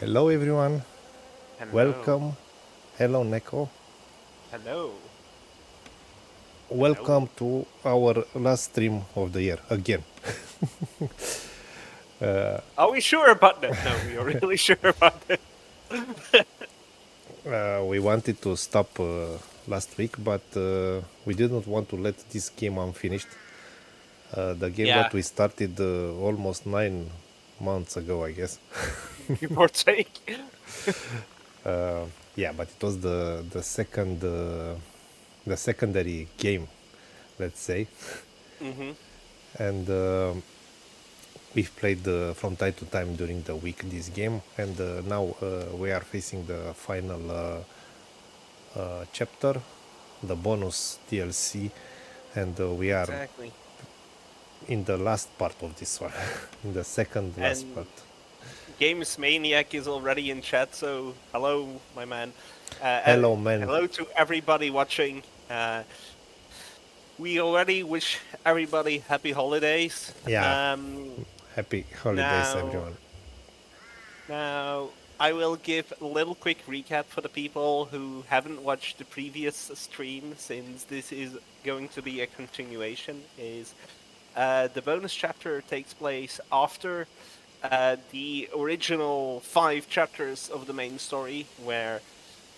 Hello everyone, Hello. welcome. Hello Neko. Hello. Hello. Welcome to our last stream of the year again. Are we sure about that? No, we are really sure about that. We wanted to stop last week, but we didn't want to let this game unfinished. The game Yeah, that we started almost 9 months ago, I guess. give or take. Yeah, but it was the secondary game, let's say, hmm and we've played from time to time during the week this game, and now we are facing the final chapter, the bonus DLC, and we are Exactly. in the last part of this one, in the second last part. And Games Maniac is already in chat, so hello, my man. Hello, man. Hello to everybody watching. We already wish everybody happy holidays. Yeah, happy holidays, Now, everyone. Now, I will give a little quick recap for the people who haven't watched the previous stream, since this is going to be a continuation. Is the bonus chapter takes place after the original 5 chapters of the main story, where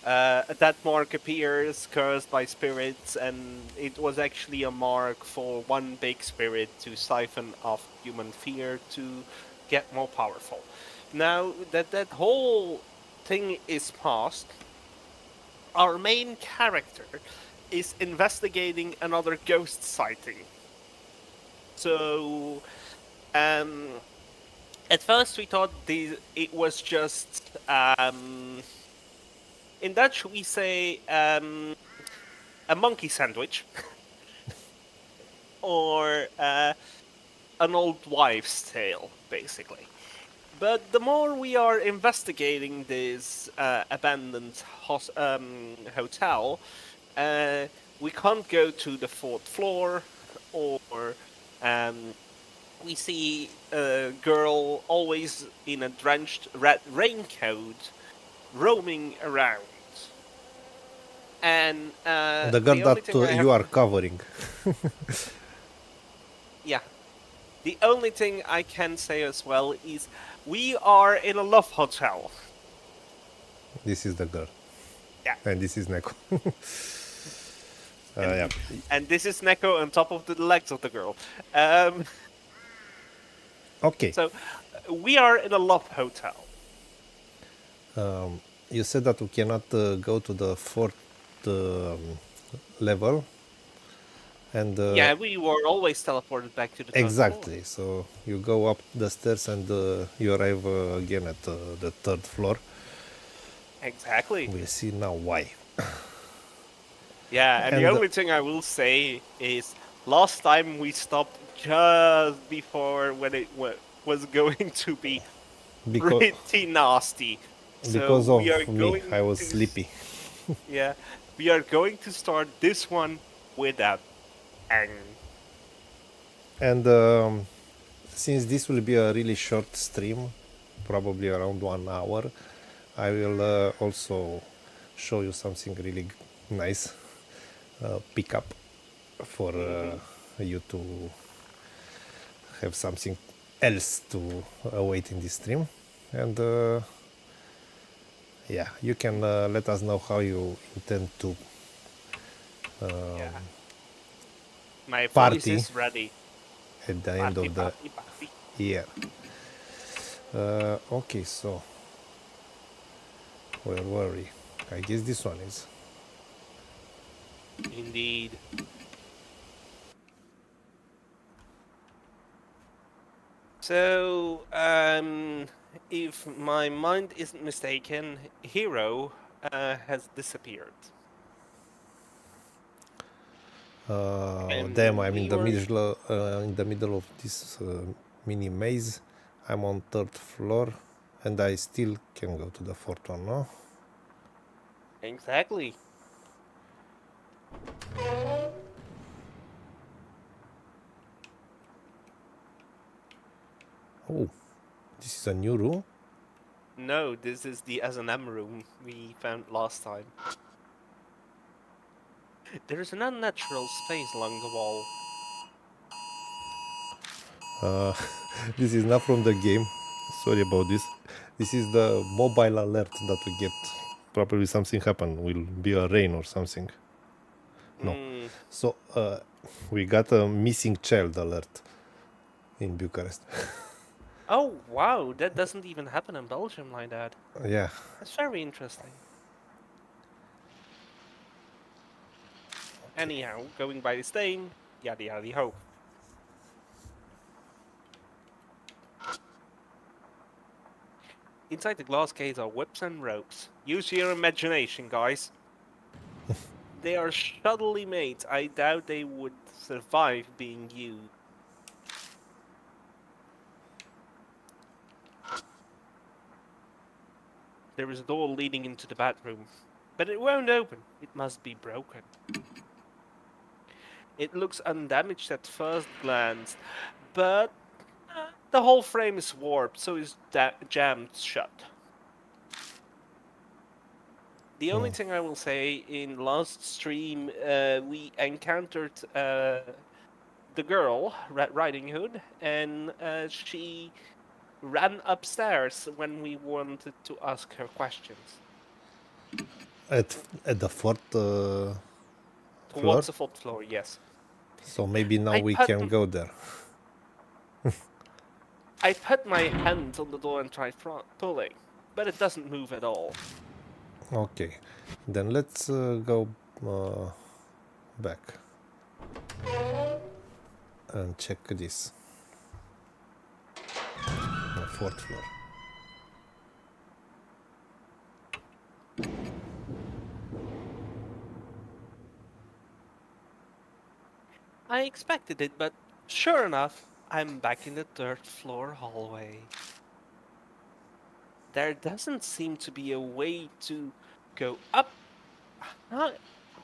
that mark appears cursed by spirits, and it was actually a mark for one big spirit to siphon off human fear to get more powerful. Now that whole thing is past, our main character is investigating another ghost sighting. So, at first we thought it was just in Dutch we say a monkey sandwich or an old wives' tale, basically. But the more we are investigating this abandoned hotel, we can't go to the 4th floor, or um, we see a girl always in a drenched red raincoat roaming around. And The girl the only that thing I have you are to, covering. yeah, the only thing I can say as well is we are in a love hotel. This is the girl, Yeah, and this is Neko. Yeah. and this is Neko on top of the legs of the girl. Um, Okay. so we are in a love hotel. You said that we cannot go to the fourth level, and Yeah, we were always teleported back to the 3rd floor. exactly. So you go up the stairs and you arrive again at the third floor. Exactly. We'll see now why. Yeah, and the And only thing I will say is last time we stopped just before when it was going to be because pretty nasty. So because we are of me, going I was to, sleepy. yeah, we are going to start this one with a bang. And since this will be a really short stream, probably around 1 hour, I will also show you something really nice, pick up for hmm you to have something else to await in this stream. And yeah, you can let us know how you intend to Yeah, my voice party is ready. at the end Party, of the party, party. year. Okay, so where were we? I guess this one is. Indeed. So, if my mind isn't mistaken, Hero has disappeared. Damn, And I'm we were in the middle of this mini maze. I'm on third floor, and I still can go to the fourth one. No? exactly. Oh, this is a new room. No, this is the S&M room we found last time. There is an unnatural space along the wall. This is not from the game. Sorry about this. This is the mobile alert that we get. Probably something happened. Will be a rain or something. No. So we got a missing child alert in Bucharest. Oh, wow, that doesn't even happen in Belgium like that. Yeah. That's very interesting. Anyhow, going by the stain, yada yada ho. Inside the glass case are whips and ropes. Use your imagination, guys. They are shoddily made. I doubt they would survive being used. There is a door leading into the bathroom, but it won't open. It must be broken. It looks undamaged at first glance, but the whole frame is warped, so it's jammed shut. The only thing I will say, in last stream, we encountered the girl, Red Riding Hood, and she ran upstairs when we wanted to ask her questions. At the fourth floor? Towards the fourth floor, yes. So maybe now we can go there. I put my hand on the door and tried pulling, but it doesn't move at all. Okay, then let's go back and check this. The fourth floor. I expected it, but sure enough, I'm back in the third floor hallway. There doesn't seem to be a way to go up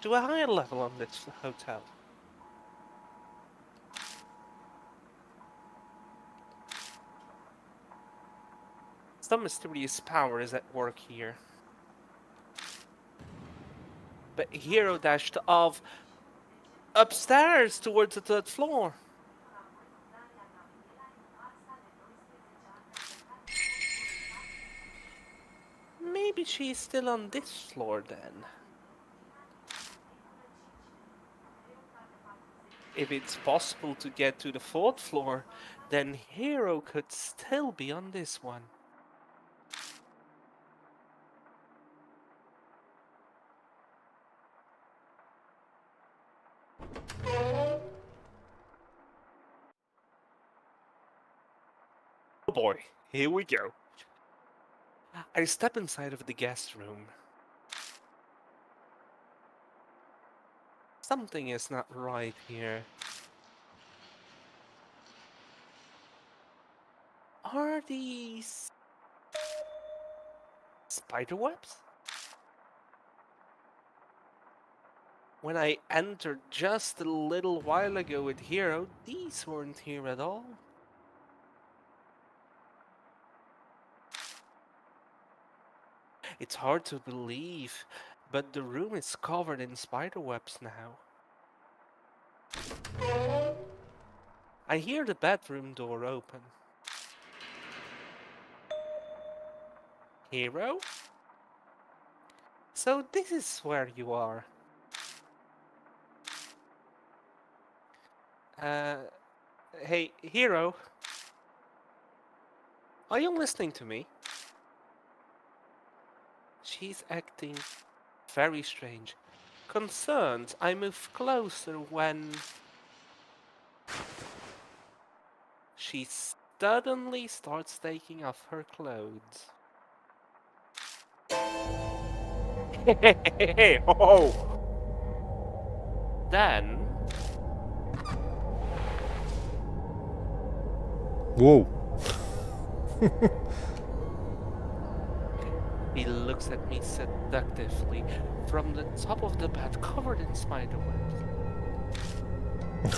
to a higher level on this hotel. Some mysterious power is at work here. But Hero dashed off upstairs towards the third floor. Maybe she's still on this floor then. If it's possible to get to the fourth floor, then Hero could still be on this one. Oh boy, here we go. I step inside of the guest room. Something is not right here. Are these spider webs? When I entered just a little while ago with Hero, these weren't here at all. It's hard to believe, but the room is covered in spider webs now. I hear the bedroom door open. Hero? So this is where you are. Hey, Hero? Are you listening to me? She's acting very strange. Concerned, I move closer when she suddenly starts taking off her clothes. Oh! Then... Whoa! He looks at me seductively from the top of the bed covered in spider webs.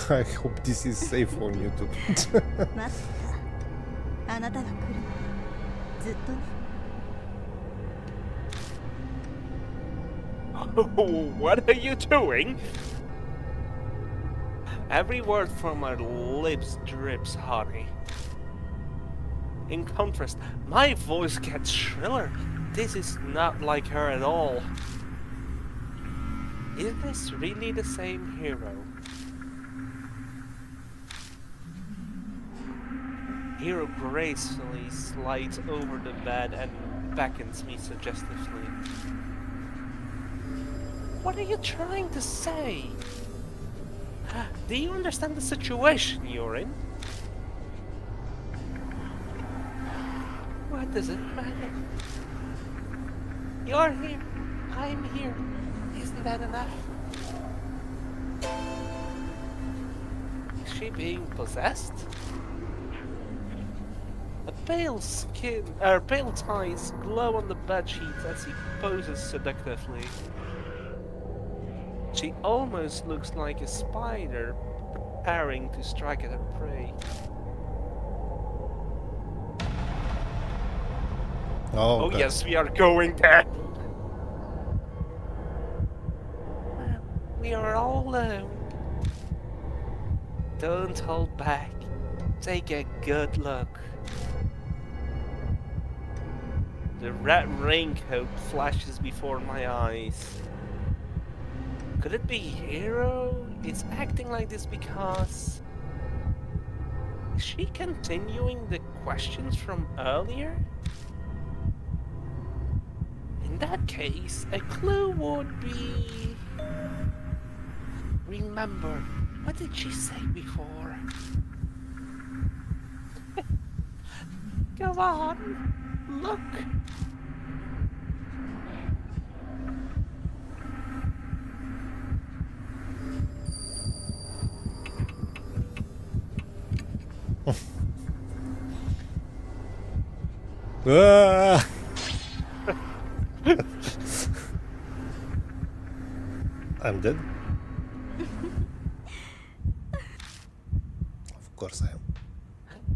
I hope this is safe on YouTube. What are you doing? Every word from her lips drips honey. In contrast, my voice gets shriller. This is not like her at all. Is this really the same hero? Hero gracefully slides over the bed and beckons me suggestively. What are you trying to say? Do you understand the situation you're in? What does it matter? You're here, I'm here. Isn't that enough? Is she being possessed? A pale ties glow on the bedsheet as he poses seductively. She almost looks like a spider preparing to strike at her prey. Oh God. yes, we are going there. Well, we are all alone. Don't hold back. Take a good look. The red raincoat flashes before my eyes. Could it be Hero is acting like this because... Is she continuing the questions from earlier? In that case, a clue would be... Remember, what did she say before? Come on, look! Ah! I'm dead? Of course I am.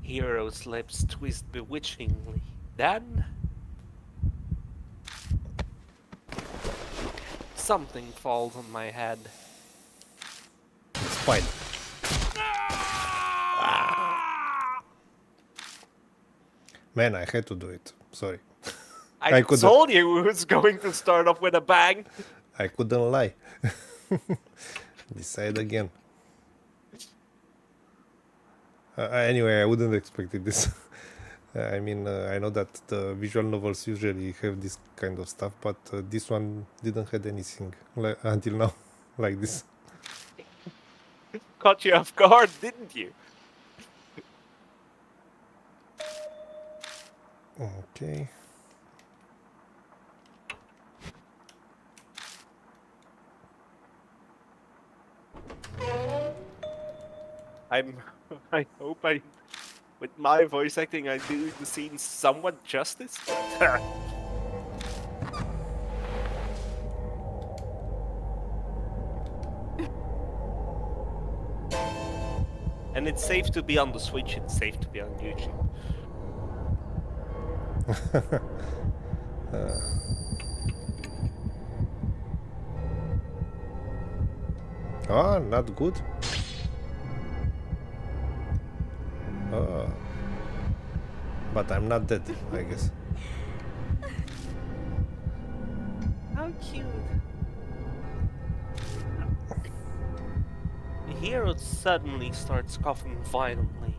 Hero's lips twist bewitchingly. Then... something falls on my head. Spine. Man, I had to do it. Sorry. I told you it was going to start off with a bang. I couldn't lie. Decide again. Anyway, I wouldn't expect this. I mean, I know that the visual novels usually have this kind of stuff, but this one didn't have anything until now like this. Caught you off guard, didn't you? Okay. I hope with my voice acting, I do the scene somewhat justice. And it's safe to be on the Switch, it's safe to be on YouTube. Oh, not good. But I'm not dead, I guess. How cute. The hero suddenly starts coughing violently.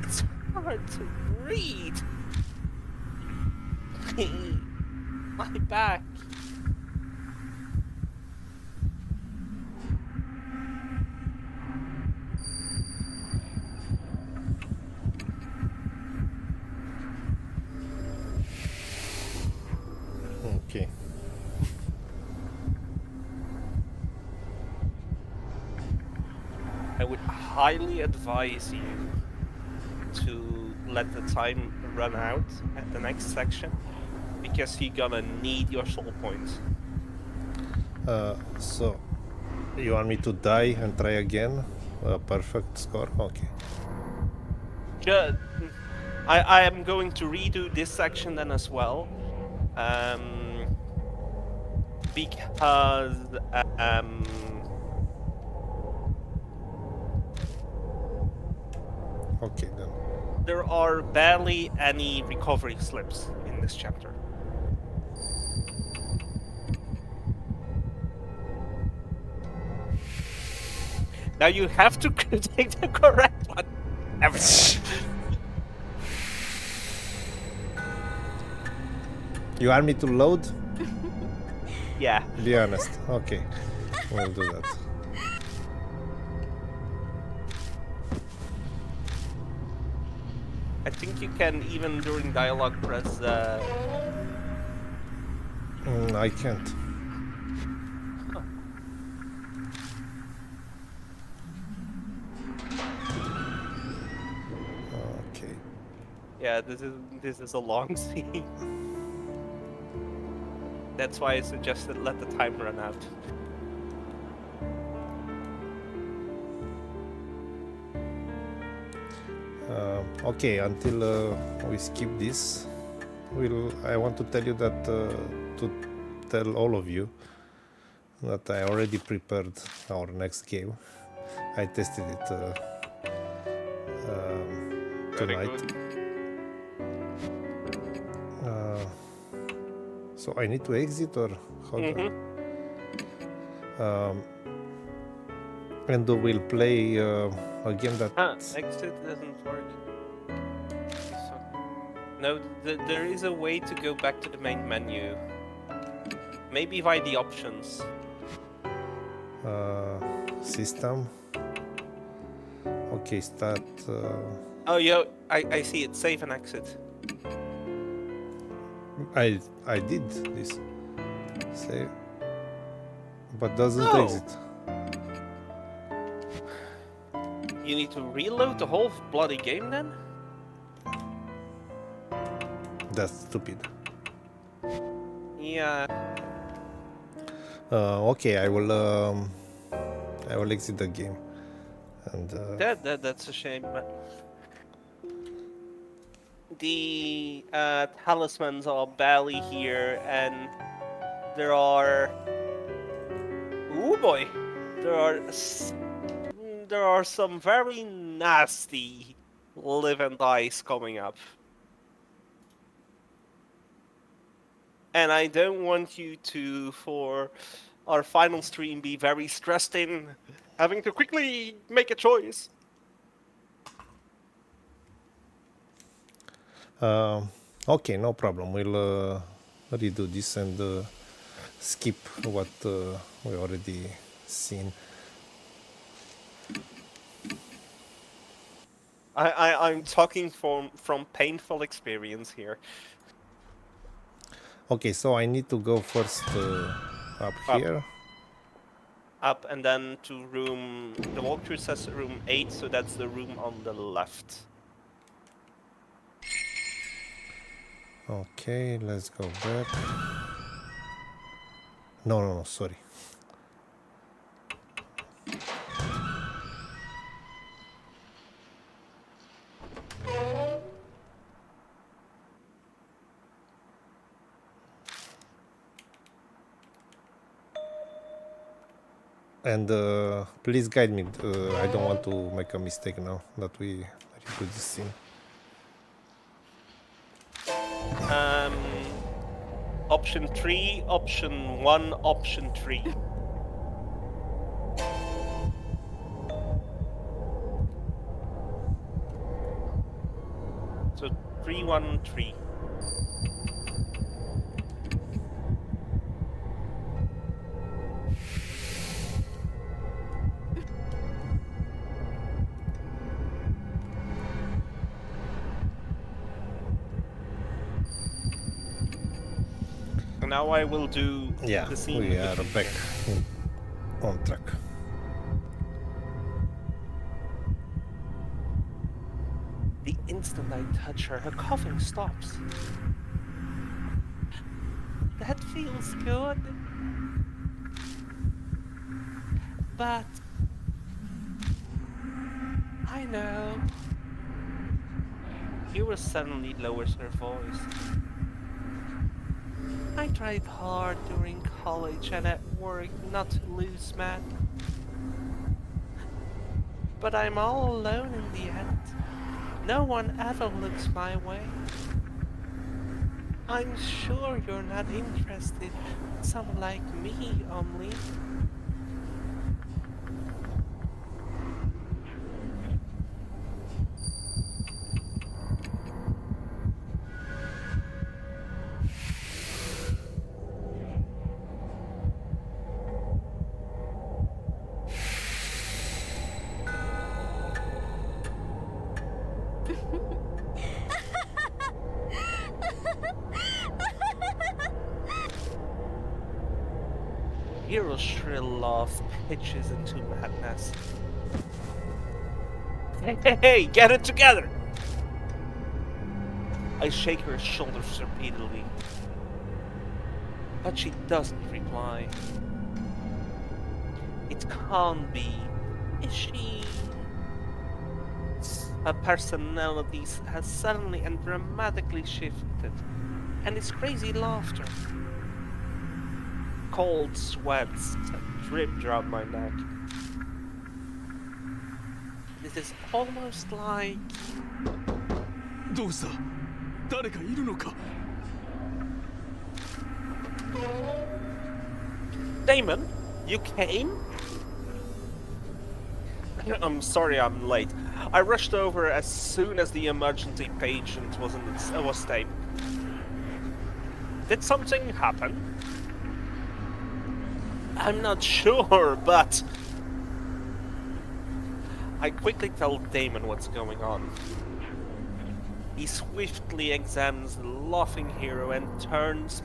It's hard to breathe. My back. Okay. I would highly advise you to let the time run out at the next section, because you're gonna need your soul points. So, you want me to die and try again? Perfect score? Okay. I am going to redo this section then as well, Because Okay then. there are barely any recovery slips in this chapter. Now you have to take the correct one. You want me to load? Yeah. Be honest. Okay, we'll do that. I think you can even during dialogue press. I can't. Okay. Yeah, this is a long scene. That's why I suggested let the time run out. Okay, until we skip this, I want to tell you that to tell all of you that I already prepared our next game. I tested it tonight. So I need to exit or how? And we'll play a game that. Exit doesn't work. No, there is a way to go back to the main menu. Maybe by the options. System. Okay, start. Oh, yeah, I see it. Save and exit. I did this. Save. But doesn't exit. You need to reload the whole bloody game then? That's stupid. Yeah. Okay, I will exit the game. And that's a shame. The talismans are barely here, and there are. Oh boy, there are some very nasty live and dies coming up. And I don't want you to, for our final stream, be very stressed in having to quickly make a choice. Okay, no problem. We'll redo this and skip what we already seen. I'm talking from painful experience here. Okay, so I need to go first up here. Up and then to room. The walkthrough says room 8, so that's the room on the left. Okay, let's go back. No, sorry. And please guide me. I don't want to make a mistake now that we do this scene. Option 3, option 1, option 3. So 3, 1, 3. Now I will do the scene. We are back on track. The instant I touch her, her coughing stops. That feels good. But I know. Eerie suddenly lowers her voice. I tried hard during college and at work not to lose man. But I'm all alone in the end. No one ever looks my way. I'm sure you're not interested in someone like me only. Hero's shrill laugh pitches into madness. Hey, get it together! I shake her shoulders repeatedly, but she doesn't reply. It can't be. Is she? Her personality has suddenly and dramatically shifted, and its crazy laughter. Cold sweats drip down my neck. This is almost like... どうした?誰かいるのか? Damon, you came? I'm sorry I'm late. I rushed over as soon as the emergency patient was stable. Did something happen? I'm not sure, but... I quickly tell Damon what's going on. He swiftly examines the laughing hero and turns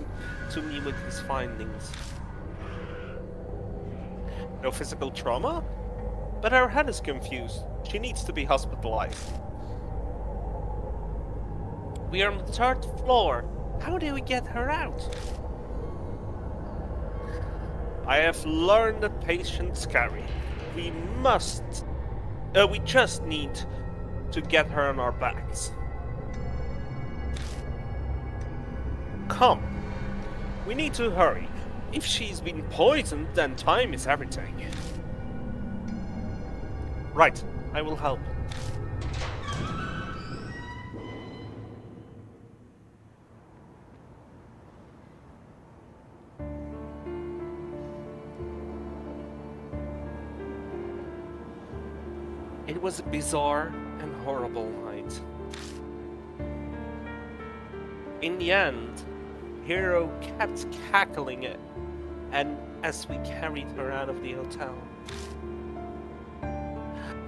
to me with his findings. No physical trauma? But her head is confused. She needs to be hospitalized. We are on the 3rd floor. How do we get her out? I have learned that patients carry. We just need to get her on our backs. Come. We need to hurry. If she's been poisoned, then time is everything. Right, I will help. It was a bizarre and horrible night. In the end, Hero kept cackling it, and as we carried her out of the hotel,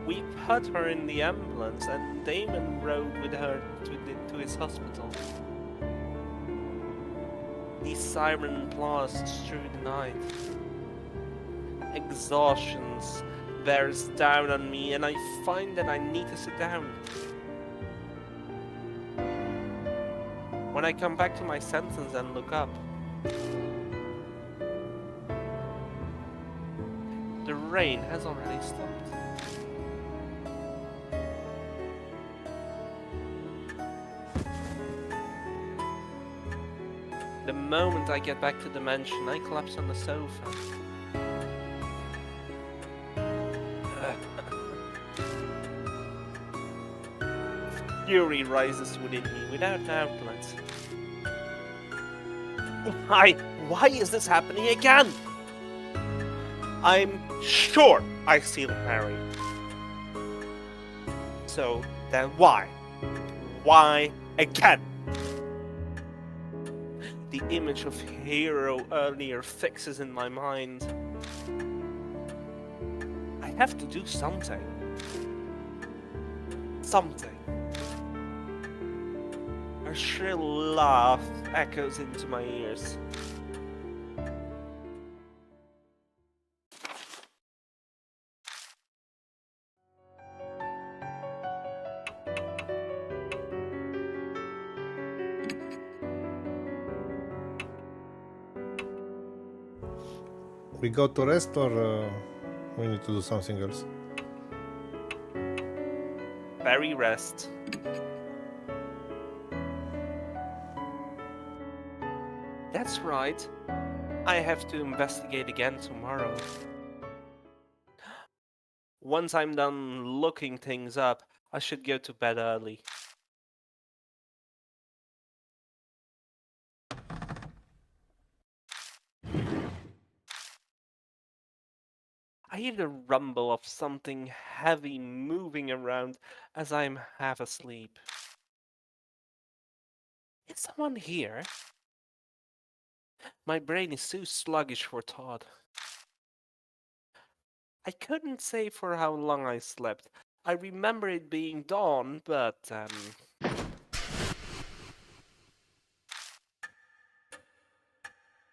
we put her in the ambulance and Damon rode with her to his hospital. The siren blasts through the night. Exhaustion bears down on me and I find that I need to sit down. When I come back to my senses and look up, the rain has already stopped. The moment I get back to the mansion, I collapse on the sofa. Fury rises within me without outlets. Why is this happening again? I'm sure I steal Harry. So then why? Why again? The image of Hero earlier fixes in my mind. I have to do something. Something. Her shrill laugh echoes into my ears. We go to rest or we need to do something else? Bury rest. That's right. I have to investigate again tomorrow. Once I'm done looking things up, I should go to bed early. I hear the rumble of something heavy moving around as I'm half asleep. Is someone here? My brain is too sluggish for thought. I couldn't say for how long I slept. I remember it being dawn, but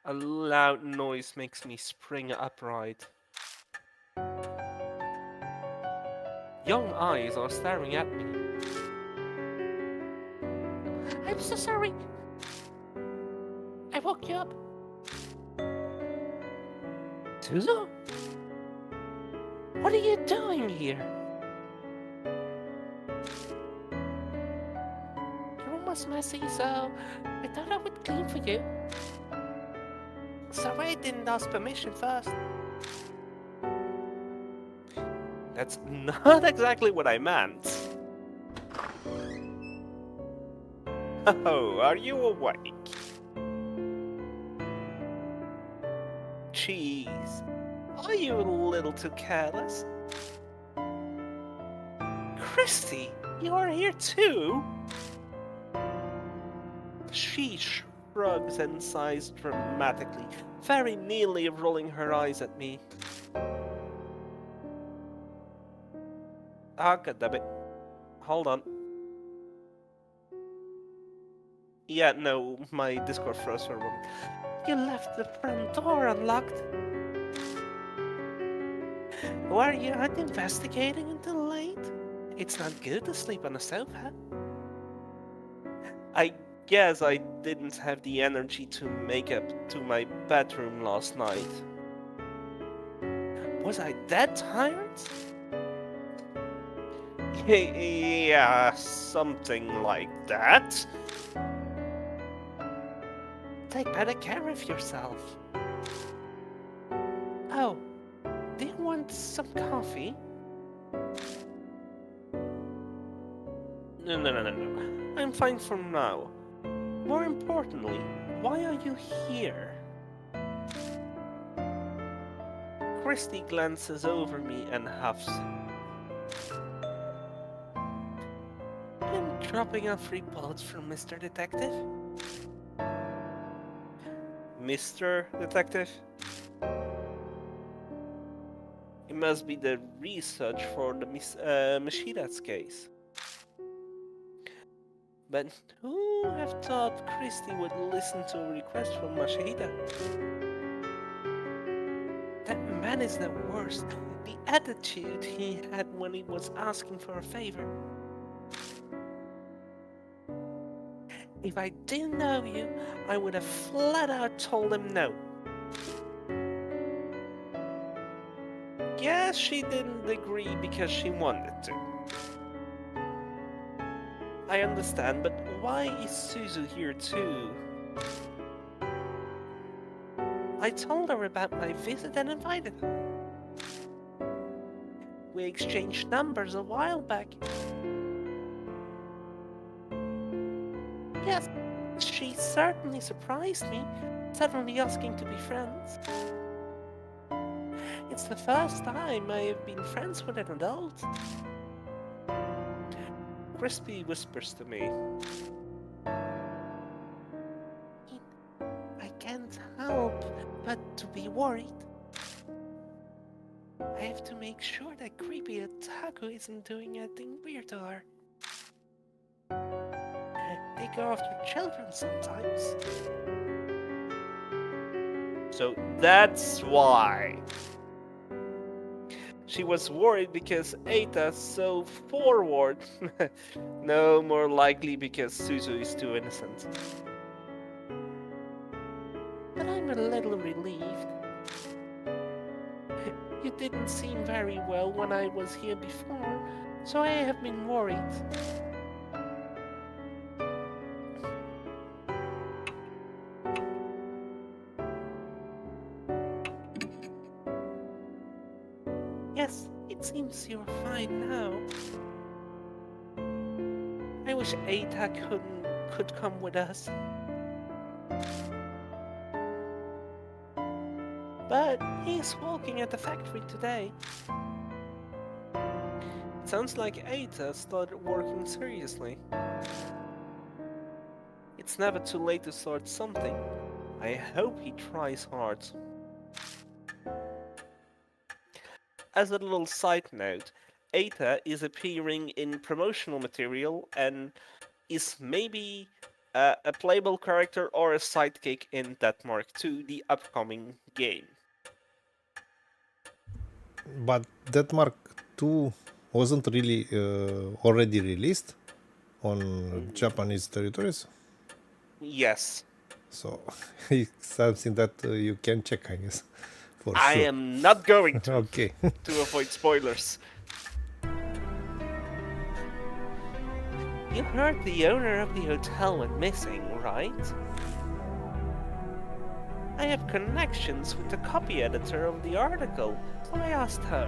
a loud noise makes me spring upright. Young eyes are staring at me. I'm so sorry. I woke you up. Suzu? What are you doing here? Your room was messy, so I thought I would clean for you. Sorry I didn't ask permission first. That's not exactly what I meant. Oh, are you awake? Jeez, are you a little too careless? Christy, you are here too? She shrugs and sighs dramatically, very nearly rolling her eyes at me. Ah, goddammit. Hold on. Yeah, no, my Discord froze for a moment. You left the front door unlocked. Were you out investigating until late? It's not good to sleep on a sofa. I guess I didn't have the energy to make up to my bedroom last night. Was I that tired? Yeah, something like that. Take better care of yourself. Oh, do you want some coffee? No. I'm fine for now. More importantly, why are you here? Christy glances over me and huffs. I'm dropping off reports from Mr. Detective. Mr. Detective? It must be the research for the Mashida's case. But who have thought Christy would listen to a request from Mashida? That man is the worst. The attitude he had when he was asking for a favor. If I didn't know you, I would have flat out told him no. Yes, she didn't agree because she wanted to. I understand, but why is Suzu here too? I told her about my visit and invited her. We exchanged numbers a while back. Yes, she certainly surprised me, suddenly asking to be friends. It's the first time I have been friends with an adult. Crispy whispers to me. I can't help but to be worried. I have to make sure that creepy Otaku isn't doing anything weird to her. They go after children sometimes. So that's why. She was worried because Eita's so forward. No, more likely because Suzu is too innocent. But I'm a little relieved. You didn't seem very well when I was here before, so I have been worried. seems you're fine now. I wish Ada could come with us. But he's working at the factory today. It sounds like Ada started working seriously. It's never too late to start something. I hope he tries hard. As a little side note, Ada is appearing in promotional material and is maybe a playable character or a sidekick in Denmark 2, the upcoming game. But that Mark II wasn't really already released on Japanese territories, Yes. so it's something that you can check, I guess, for I sure. am not going to, Okay. to avoid spoilers. You heard the owner of the hotel went missing, right? I have connections with the copy editor of the article, so I asked her.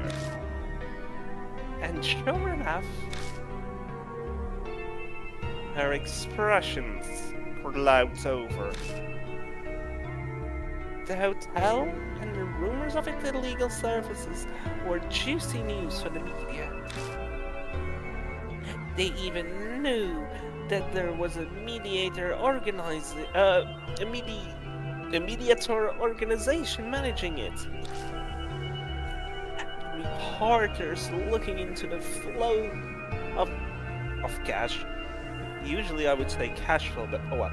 And sure enough, her expressions clouded over. The hotel and the rumors of its illegal services were juicy news for the media. They even knew that there was a mediator organization managing it. Reporters looking into the flow of cash. Usually I would say cash flow, but oh well.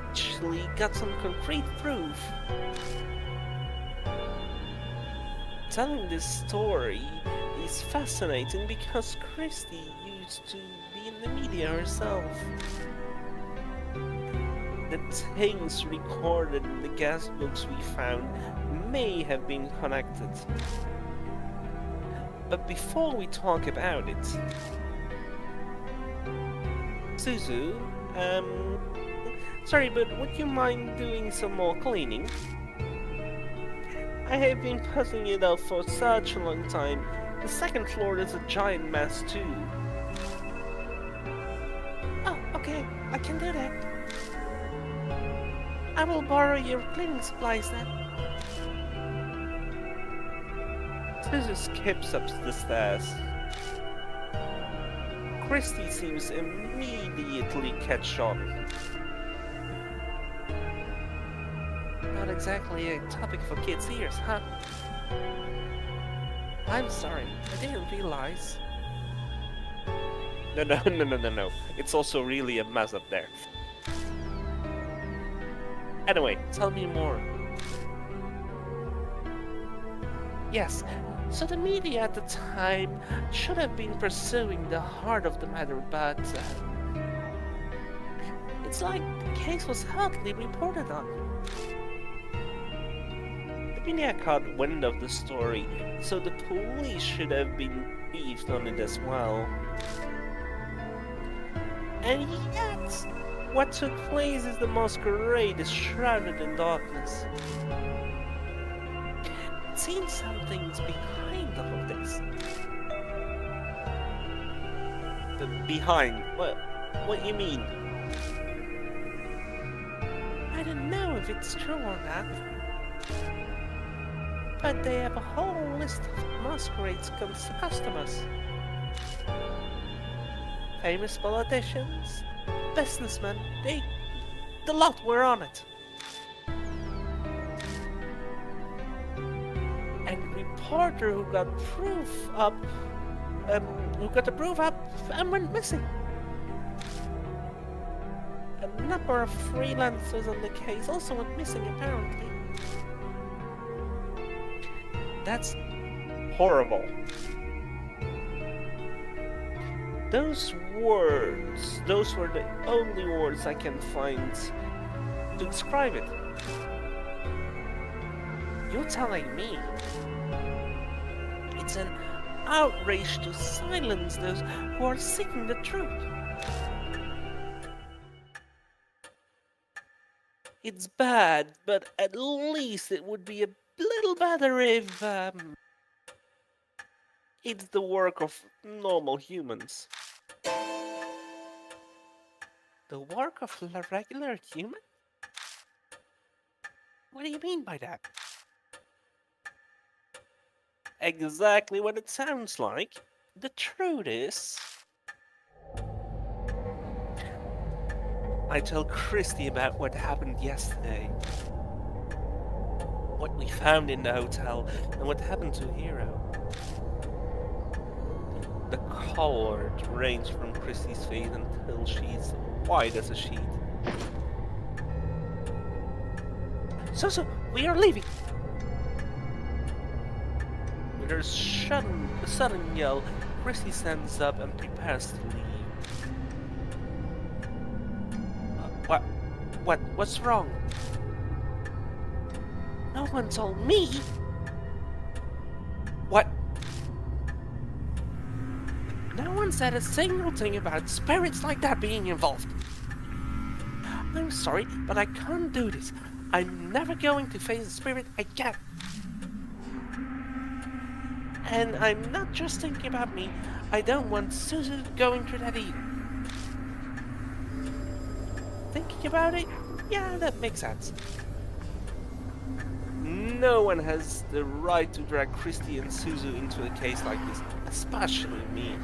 Actually got some concrete proof. Telling this story is fascinating because Christy used to be in the media herself. The things recorded in the guest books we found may have been connected. But before we talk about it, Suzu, sorry, but would you mind doing some more cleaning? I have been puzzling it out for such a long time. The second floor is a giant mess too. Oh, okay, I can do that. I will borrow your cleaning supplies then. Suzu skips up the stairs. Christy seems immediately catch on. Not exactly a topic for kids' ears, huh? I'm sorry, I didn't realize. No. It's also really a mess up there. Anyway, tell me more. Yes, so the media at the time should have been pursuing the heart of the matter, but it's like the case was hardly reported on. The media caught wind of the story, so the police should have been briefed on it as well. And yet, what took place is the masquerade is shrouded in darkness. It seems something's behind all of this. Behind? What you mean? I don't know if it's true or not. But they have a whole list of masquerades customers. Famous politicians, businessmen, the lot were on it. And a reporter who got the proof up and went missing. A number of freelancers on the case also went missing apparently. That's horrible. Those were the only words I can find to describe it. You're telling me it's an outrage to silence those who are seeking the truth? It's bad, but at least it would be a little better if It's the work of normal humans. The work of a regular human? What do you mean by that? Exactly what it sounds like. The truth is, I tell Christy about what happened yesterday. What we found in the hotel and what happened to Hero. The color ranged from Christy's face until she's white as a sheet. So, we are leaving! With her sudden yell, Christy stands up and prepares to leave. What's wrong? No one told me! What? No one said a single thing about spirits like that being involved. I'm sorry, but I can't do this. I'm never going to face a spirit again. And I'm not just thinking about me. I don't want Suzu going through that either. Thinking about it? Yeah, that makes sense. No one has the right to drag Christy and Suzu into a case like this, especially me.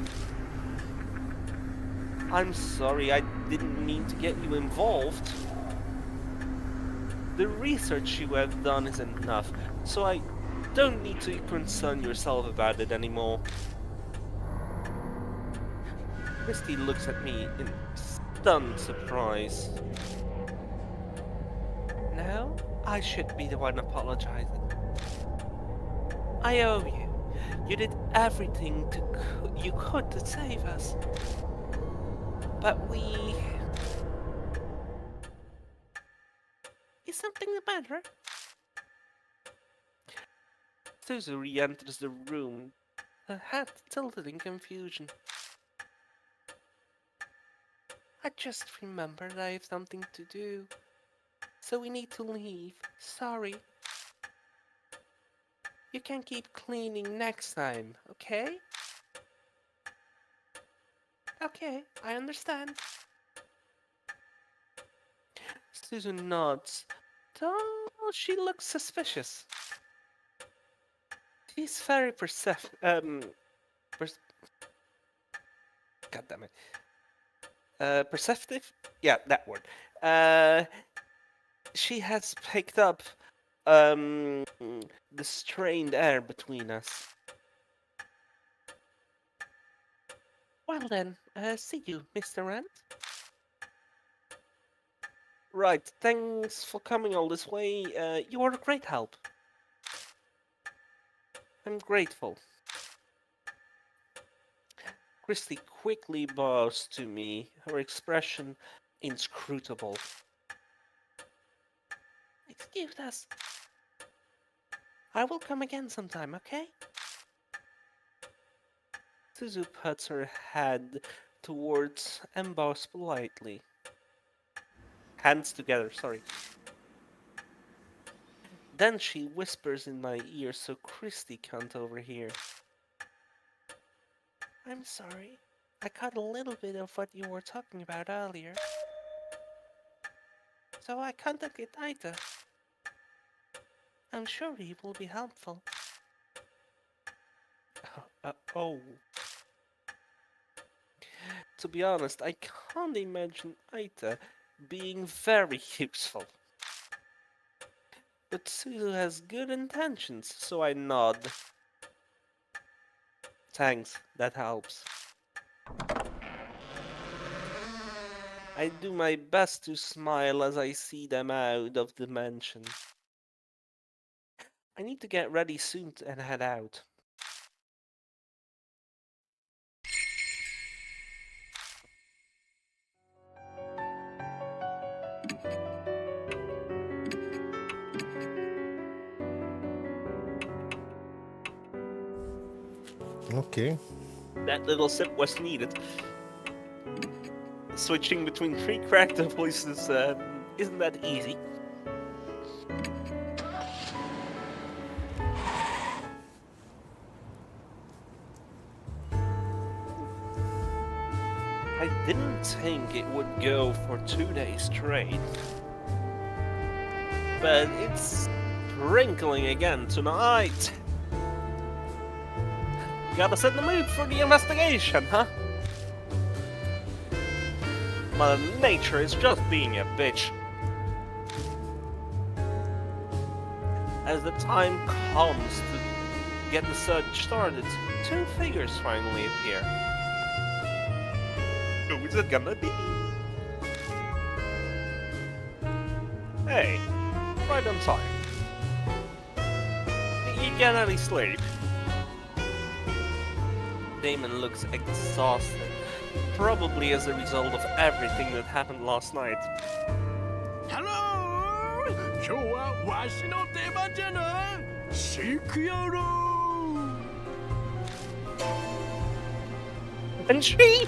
I'm sorry, I didn't mean to get you involved. The research you have done is enough, so I don't need to concern yourself about it anymore. Christy looks at me in stunned surprise. Now, I should be the one apologizing. I owe you. You did everything you could to save us. But we... Is something the matter? Suzu re-enters the room, her head tilted in confusion. I just remembered I have something to do. So we need to leave. Sorry. You can keep cleaning next time, okay? Okay, I understand. Susan nods, though she looks suspicious. She's very God damn it. Perceptive? Yeah, that word. She has picked up the strained air between us. Well then, see you, Mr. Rand. Right, thanks for coming all this way. You are a great help. I'm grateful. Christy quickly bows to me, her expression inscrutable. Excuse us. I will come again sometime, okay? Suzu puts her head towards and bows politely. Hands together, sorry. Then she whispers in my ear so Christy can't overhear. I'm sorry. I caught a little bit of what you were talking about earlier. So I contacted Aita. I'm sure he will be helpful. Oh. To be honest, I can't imagine Aita being very useful. But Suzu has good intentions, so I nod. Thanks, that helps. I do my best to smile as I see them out of the mansion. I need to get ready soon and head out. Okay. That little sip was needed. Switching between three character voices isn't that easy. I didn't think it would go for 2 days straight. But it's sprinkling again tonight. Gotta set the mood for the investigation, huh? Mother Nature is just being a bitch. As the time comes to get the search started, 2 figures finally appear. Who is it gonna be? Hey, right on time. Did you get any sleep? Damon looks exhausted, probably as a result of everything that happened last night. Hello! 今日はわしの出番じゃな。シクやろう。 And she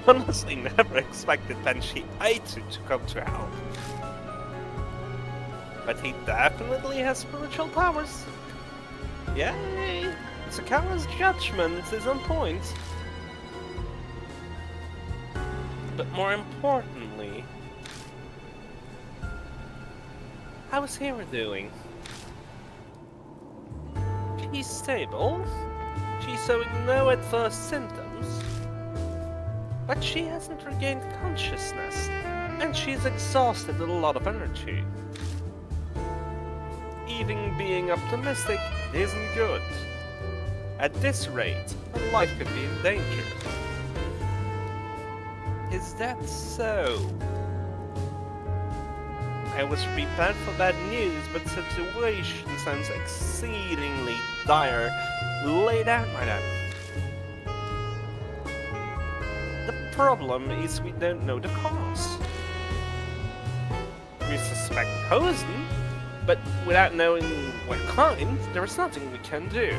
honestly never expected Banshee Aitu to come to help. But he definitely has spiritual powers. Yay! Sakura's judgment is on point. But more importantly, how is Hera doing? She's stable. She's showing no adverse symptoms. But she hasn't regained consciousness, and she's exhausted a lot of energy. Even being optimistic isn't good. At this rate, her life could be in danger. Is that so? I was prepared for bad news, but the situation sounds exceedingly dire. Lay down, madam. The problem is we don't know the cause. We suspect poison, but without knowing what kind, there is nothing we can do.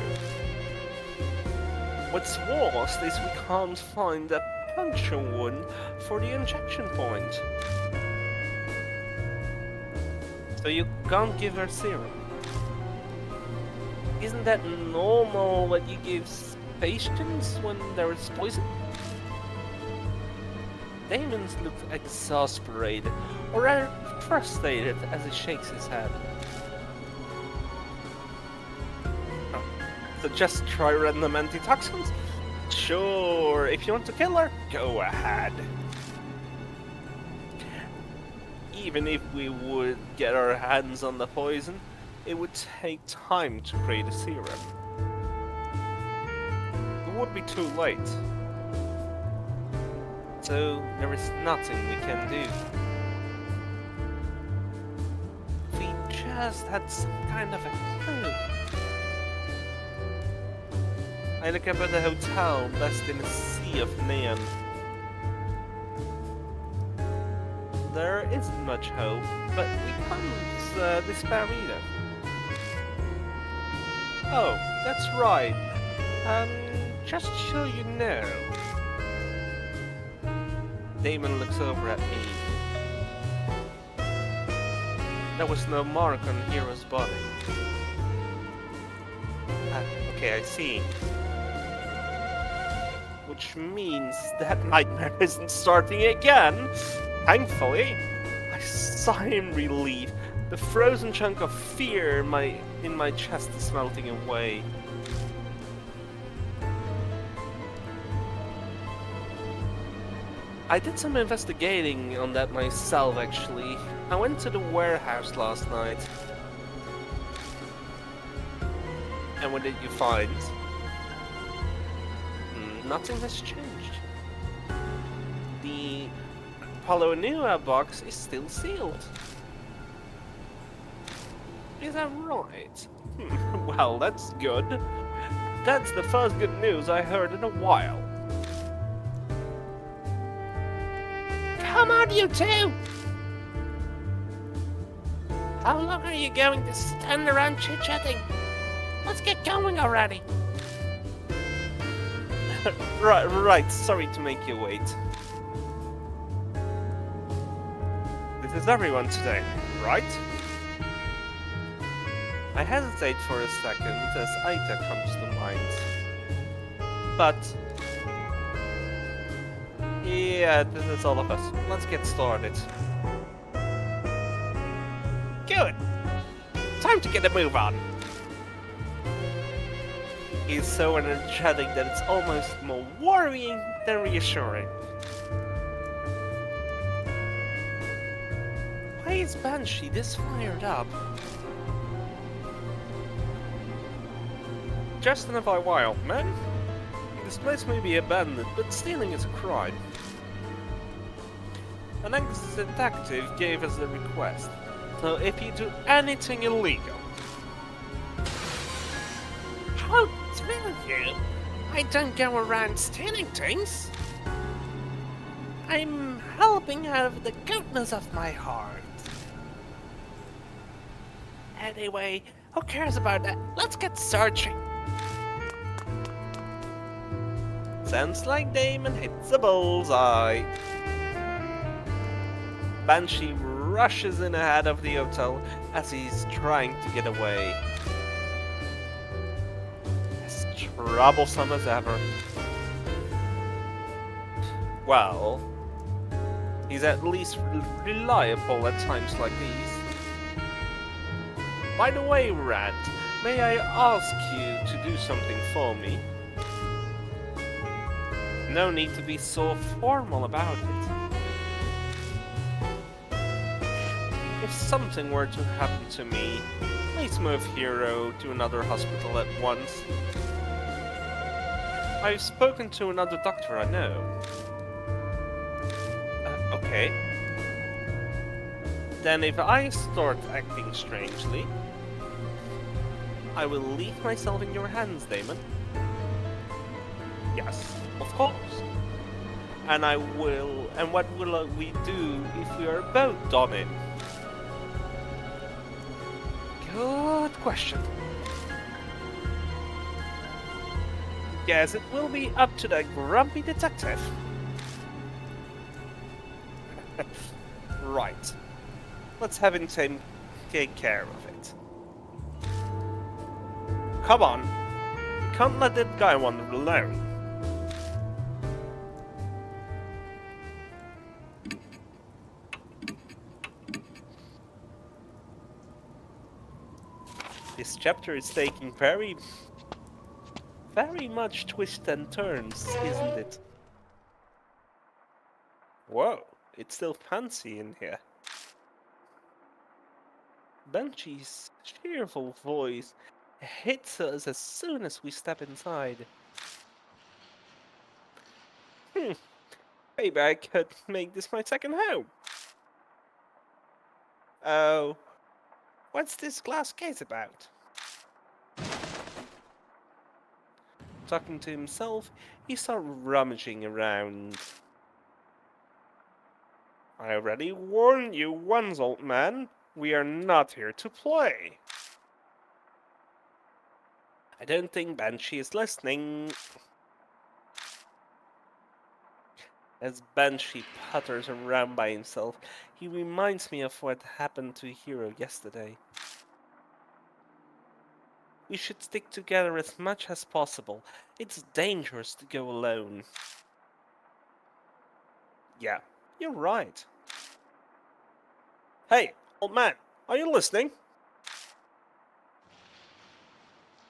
What's worse is we can't find a puncture wound for the injection point. So you can't give her serum. Isn't that normal what you give patients when there is poison? Damon looks exasperated, or rather frustrated as he shakes his head. Oh, so just try random antitoxins? Sure, if you want to kill her, go ahead. Even if we would get our hands on the poison, it would take time to create a serum. It would be too late. So there is nothing we can do. If we just had some kind of a clue. I look up at the hotel, lost in a sea of neon. There isn't much hope, but we can't despair either. Oh, that's right. Just so you know. Damon looks over at me. There was no mark on Hero's body. Okay, I see. Which means that nightmare isn't starting again. Thankfully, I sigh in relief. The frozen chunk of fear in my chest is melting away. I did some investigating on that myself, actually. I went to the warehouse last night. And what did you find? Nothing has changed. The Apollo Nua box is still sealed. Is that right? Well, that's good. That's the first good news I heard in a while. Come on, you two! How long are you going to stand around chit-chatting? Let's get going already. Right, sorry to make you wait. This is everyone today, right? I hesitate for a second as Aita comes to mind. But yeah, this is all of us. Let's get started. Good. Time to get a move on. He's so energetic that it's almost more worrying than reassuring. Why is Banshee this fired up? Justify why, old man? This place may be abandoned, but stealing is a crime. An ex-detective gave us the request, so if you do anything illegal... How dare you? I don't go around stealing things. I'm helping out of the goodness of my heart. Anyway, who cares about that? Let's get searching. Sounds like Damon hits a bullseye. Banshee rushes in ahead of the hotel as he's trying to get away. As troublesome as ever. Well, he's at least reliable at times like these. By the way, Rand, may I ask you to do something for me? No need to be so formal about it. If something were to happen to me, please move Hero to another hospital at once. I've spoken to another doctor I know. Okay. Then if I start acting strangely, I will leave myself in your hands, Damon. Yes, of course. And what will we do if we are both done in? Good question. Guess it will be up to the grumpy detective. Right. Let's have him take care of it. Come on. Can't let that guy wander alone. This chapter is taking very much twists and turns, isn't it? Whoa, it's still fancy in here. Banshee's cheerful voice hits us as soon as we step inside. Maybe I could make this my second home. Oh, what's this glass case about? Talking to himself, he started rummaging around. I already warned you once, old man. We are not here to play. I don't think Banshee is listening. As Banshee putters around by himself, he reminds me of what happened to Hero yesterday. We should stick together as much as possible. It's dangerous to go alone. Yeah, you're right. Hey, old man, are you listening?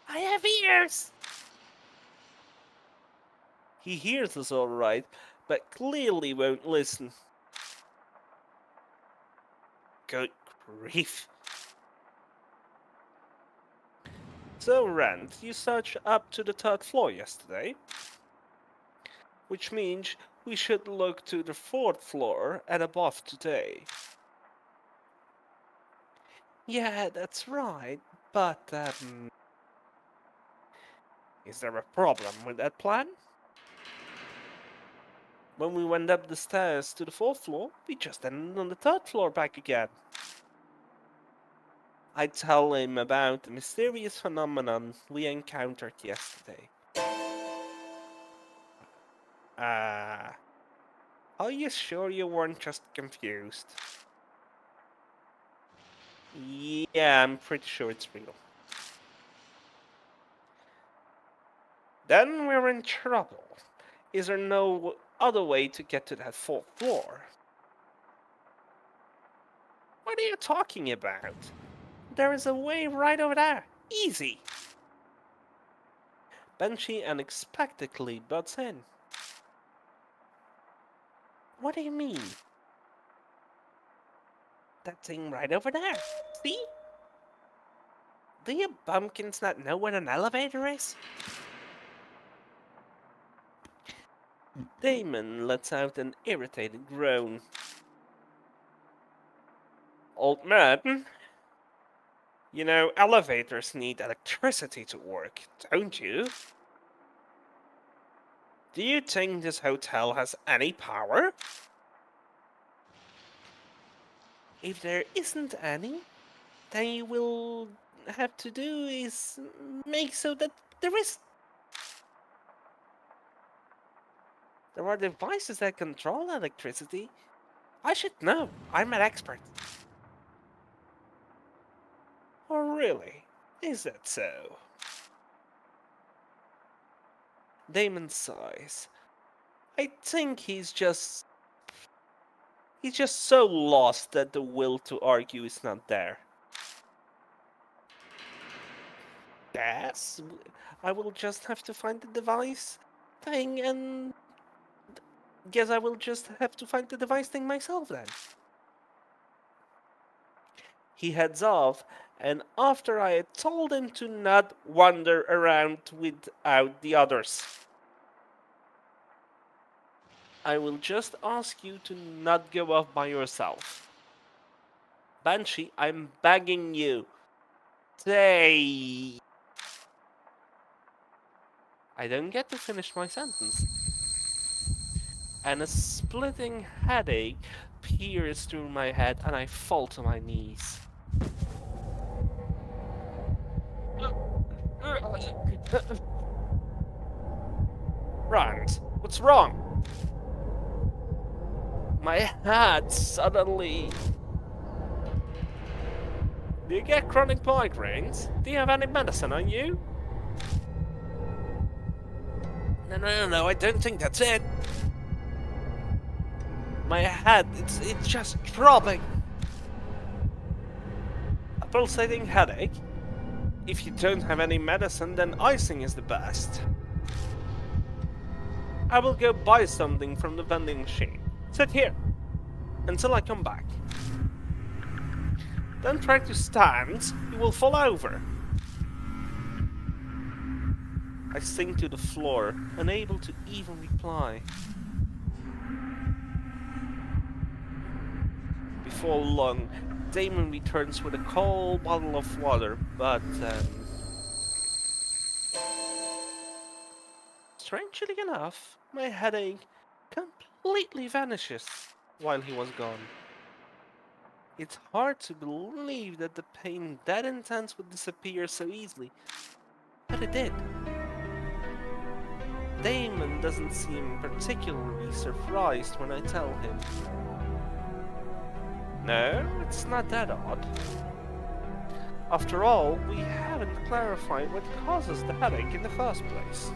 I have ears! He hears us all right, but clearly won't listen. Good grief. So, Rand, you searched up to the 3rd floor yesterday? Which means we should look to the 4th floor and above today. Yeah, that's right, but, is there a problem with that plan? When we went up the stairs to the 4th floor, we just ended on the 3rd floor back again. I tell him about the mysterious phenomenon we encountered yesterday. Are you sure you weren't just confused? Yeah, I'm pretty sure it's real. Then we're in trouble. Is there no other way to get to that 4th floor? What are you talking about? There is a way right over there. Easy. Banshee unexpectedly butts in. What do you mean? That thing right over there. See? Do you bumpkins not know what an elevator is? Damon lets out an irritated groan. Old man, you know elevators need electricity to work, don't you? Do you think this hotel has any power? If there isn't any, then you will have to do is make so that there is. There are devices that control electricity. I should know. I'm an expert. Oh, really? Is that so? Damon sighs. I think he's just so lost that the will to argue is not there. Yes, I will just have to find the device thing and guess I will just have to find the device thing myself then. He heads off, and after I had told him to not wander around without the others, I will just ask you to not go off by yourself. Banshee, I'm begging you. Stay. I don't get to finish my sentence. And a splitting headache peers through my head, and I fall to my knees. Rand, what's wrong? My head suddenly... Do you get chronic migraines? Do you have any medicine on you? No, I don't think that's it. My head, it's just throbbing. A pulsating headache? If you don't have any medicine, then icing is the best. I will go buy something from the vending machine. Sit here until I come back. Don't try to stand, you will fall over. I sink to the floor, unable to even reply. Before long, Damon returns with a cold bottle of water, but strangely enough, my headache completely vanishes while he was gone. It's hard to believe that the pain that intense would disappear so easily, but it did. Damon doesn't seem particularly surprised when I tell him. No, it's not that odd. After all, we haven't clarified what causes the headache in the first place.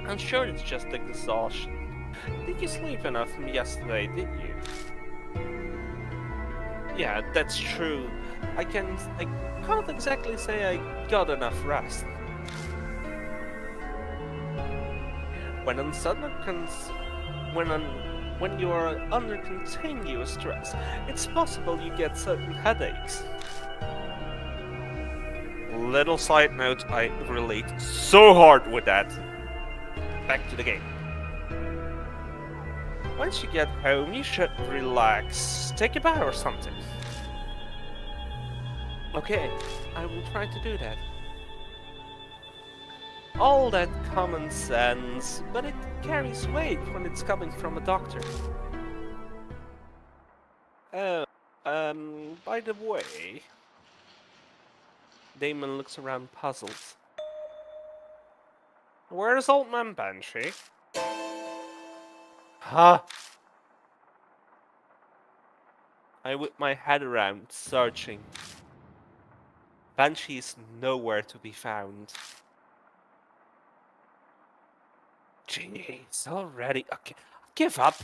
I'm sure it's just exhaustion. Did you sleep enough yesterday, did you? Yeah, that's true. I can't exactly say I got enough rest. When you are under continuous stress, it's possible you get certain headaches. Little side note, I relate so hard with that. Back to the game. Once you get home, you should relax. Take a bath or something. Okay, I will try to do that. All that common sense, but it carries weight when it's coming from a doctor. Oh, by the way... Damon looks around puzzled. Where's Old Man Banshee? Huh? I whip my head around, searching. Banshee is nowhere to be found. Jeez, already. Okay, give up.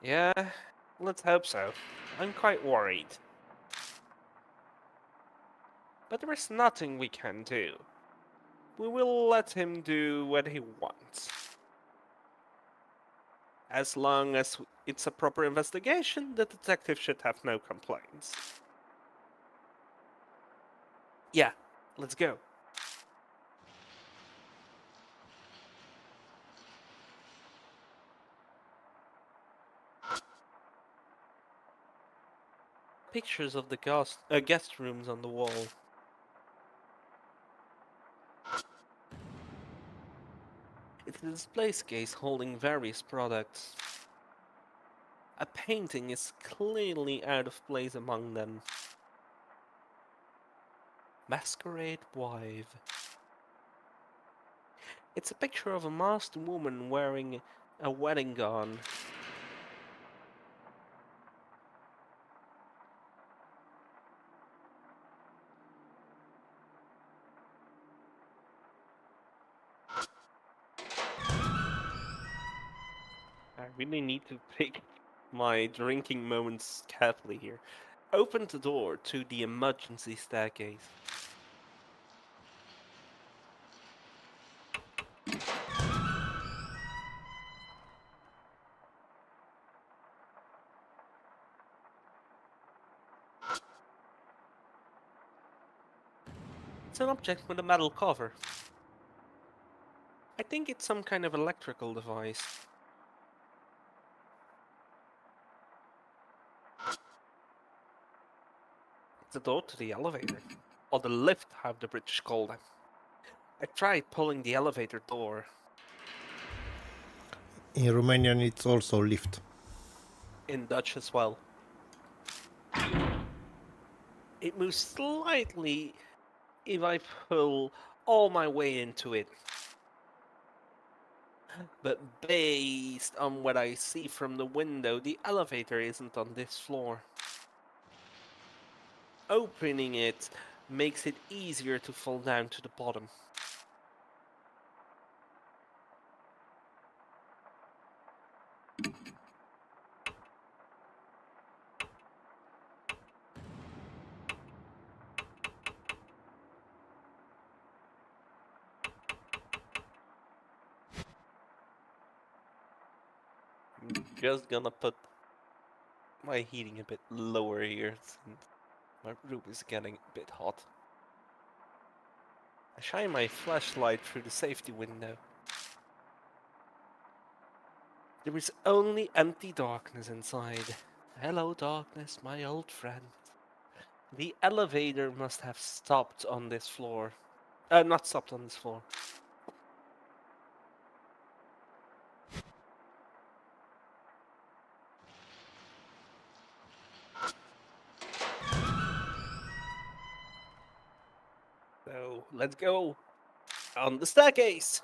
Yeah, let's hope so. I'm quite worried. But there is nothing we can do. We will let him do what he wants. As long as it's a proper investigation, the detective should have no complaints. Yeah, let's go. Pictures of the guest rooms on the wall. It's a display case holding various products. A painting is clearly out of place among them. Masquerade Wife. It's a picture of a masked woman wearing a wedding gown. I really need to pick my drinking moments carefully here. Open the door to the emergency staircase. It's an object with a metal cover. I think it's some kind of electrical device. It's a door to the elevator. Or the lift, how the British call them. I tried pulling the elevator door. In Romanian, it's also lift. In Dutch as well. It moves slightly if I pull all my way into it. But based on what I see from the window, the elevator isn't on this floor. Opening it makes it easier to fall down to the bottom. I'm just gonna put my heating a bit lower here since my room is getting a bit hot. I shine my flashlight through the safety window. There is only empty darkness inside. Hello, darkness, my old friend. The elevator must have stopped on this floor. Not stopped on this floor. So, let's go. On the staircase!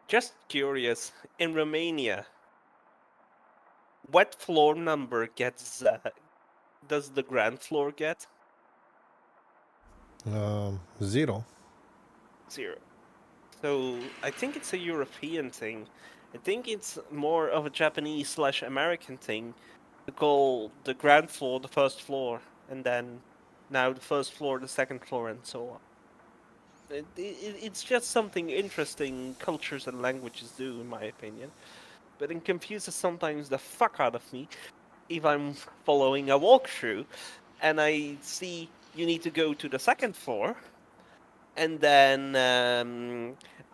Just curious, in Romania, what floor number does the ground floor get? 0. 0. So I think it's a European thing. I think it's more of a Japanese/American thing to call the ground floor the first floor, and then now the first floor the second floor, and so on. It's just something interesting cultures and languages do, in my opinion. But it confuses sometimes the fuck out of me if I'm following a walkthrough and I see you need to go to the second floor, and then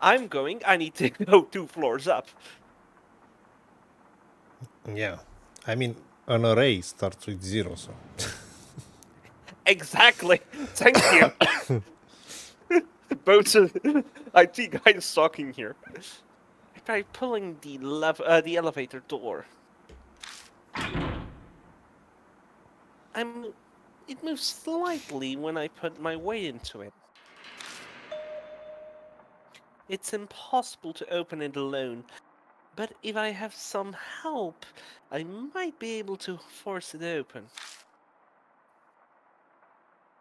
I need to go 2 floors up. Yeah. I mean, an array starts with 0, so. Exactly. Thank you. Both IT guys talking here. I tried pulling the elevator door. It moves slightly when I put my weight into it. It's impossible to open it alone, but if I have some help, I might be able to force it open.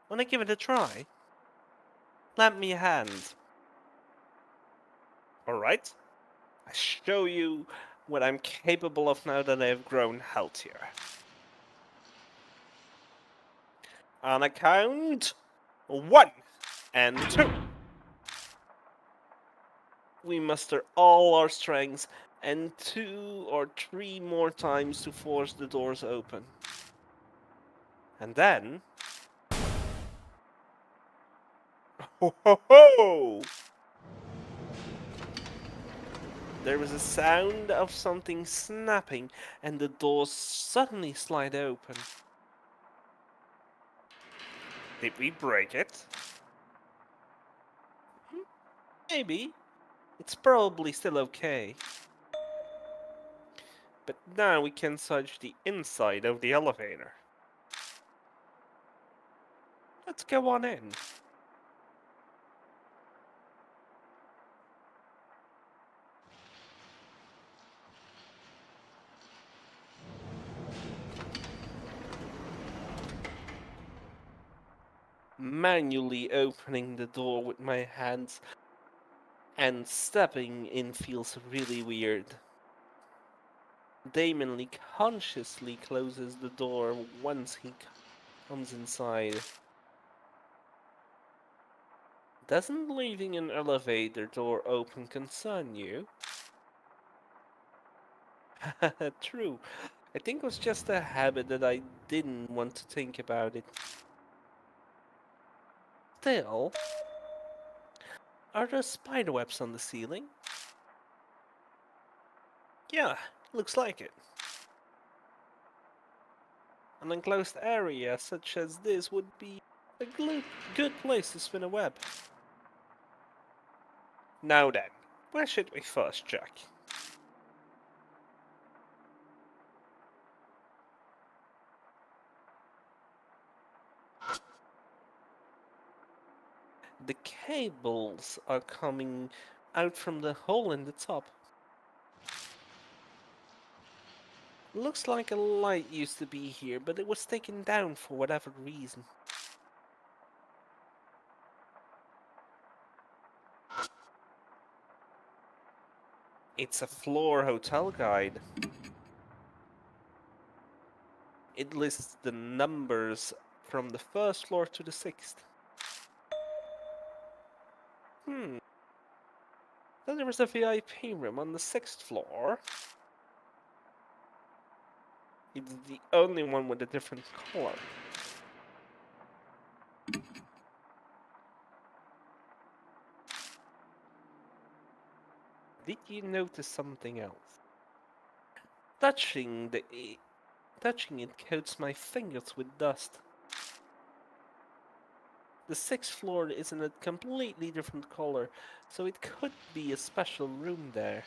Wanna give it a try? Lend me a hand. Alright? I show you what I'm capable of now that I have grown healthier. On a count, 1 and 2. We muster all our strengths and 2 or 3 more times to force the doors open. And then... Ho ho ho! There was a sound of something snapping, and the doors suddenly slide open. Did we break it? Maybe. It's probably still okay. But now we can search the inside of the elevator. Let's go on in. Manually opening the door with my hands and stepping in feels really weird. Damon Lee consciously closes the door once he comes inside. Doesn't leaving an elevator door open concern you? True. I think it was just a habit that I didn't want to think about it. Still, are there spider webs on the ceiling? Yeah, looks like it. An enclosed area such as this would be a good place to spin a web. Now then, where should we first check? The cables are coming out from the hole in the top. Looks like a light used to be here, but it was taken down for whatever reason. It's a floor hotel guide. It lists the numbers from the first floor to the 6th. Then there was a VIP room on the 6th floor. It's the only one with a different color. Did you notice something else? Touching it coats my fingers with dust. The 6th floor is in a completely different color, so it could be a special room there.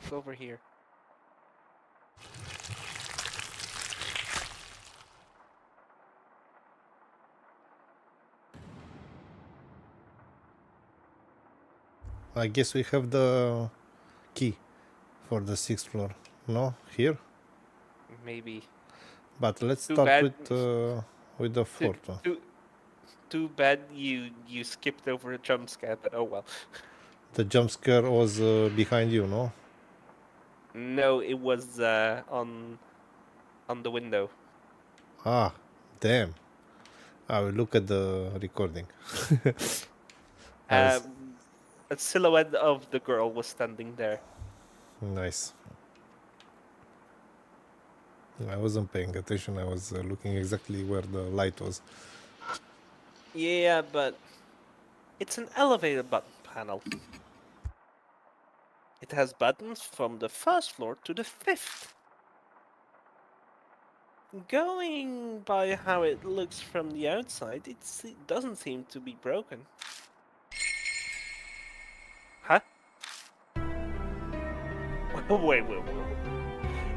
Go over here. I guess we have the key for the 6th floor. No? Here? Maybe. But let's Too start bad. with the 4th one. Too bad you skipped over a jump scare, but oh well. The jump scare was behind you, no? No, it was on the window. Ah, damn. I will look at the recording. Nice. A silhouette of the girl was standing there. Nice. I wasn't paying attention. I was looking exactly where the light was. Yeah, but it's an elevator button panel. It has buttons from the 1st floor to the 5th. Going by how it looks from the outside, it doesn't seem to be broken. Huh? Wait.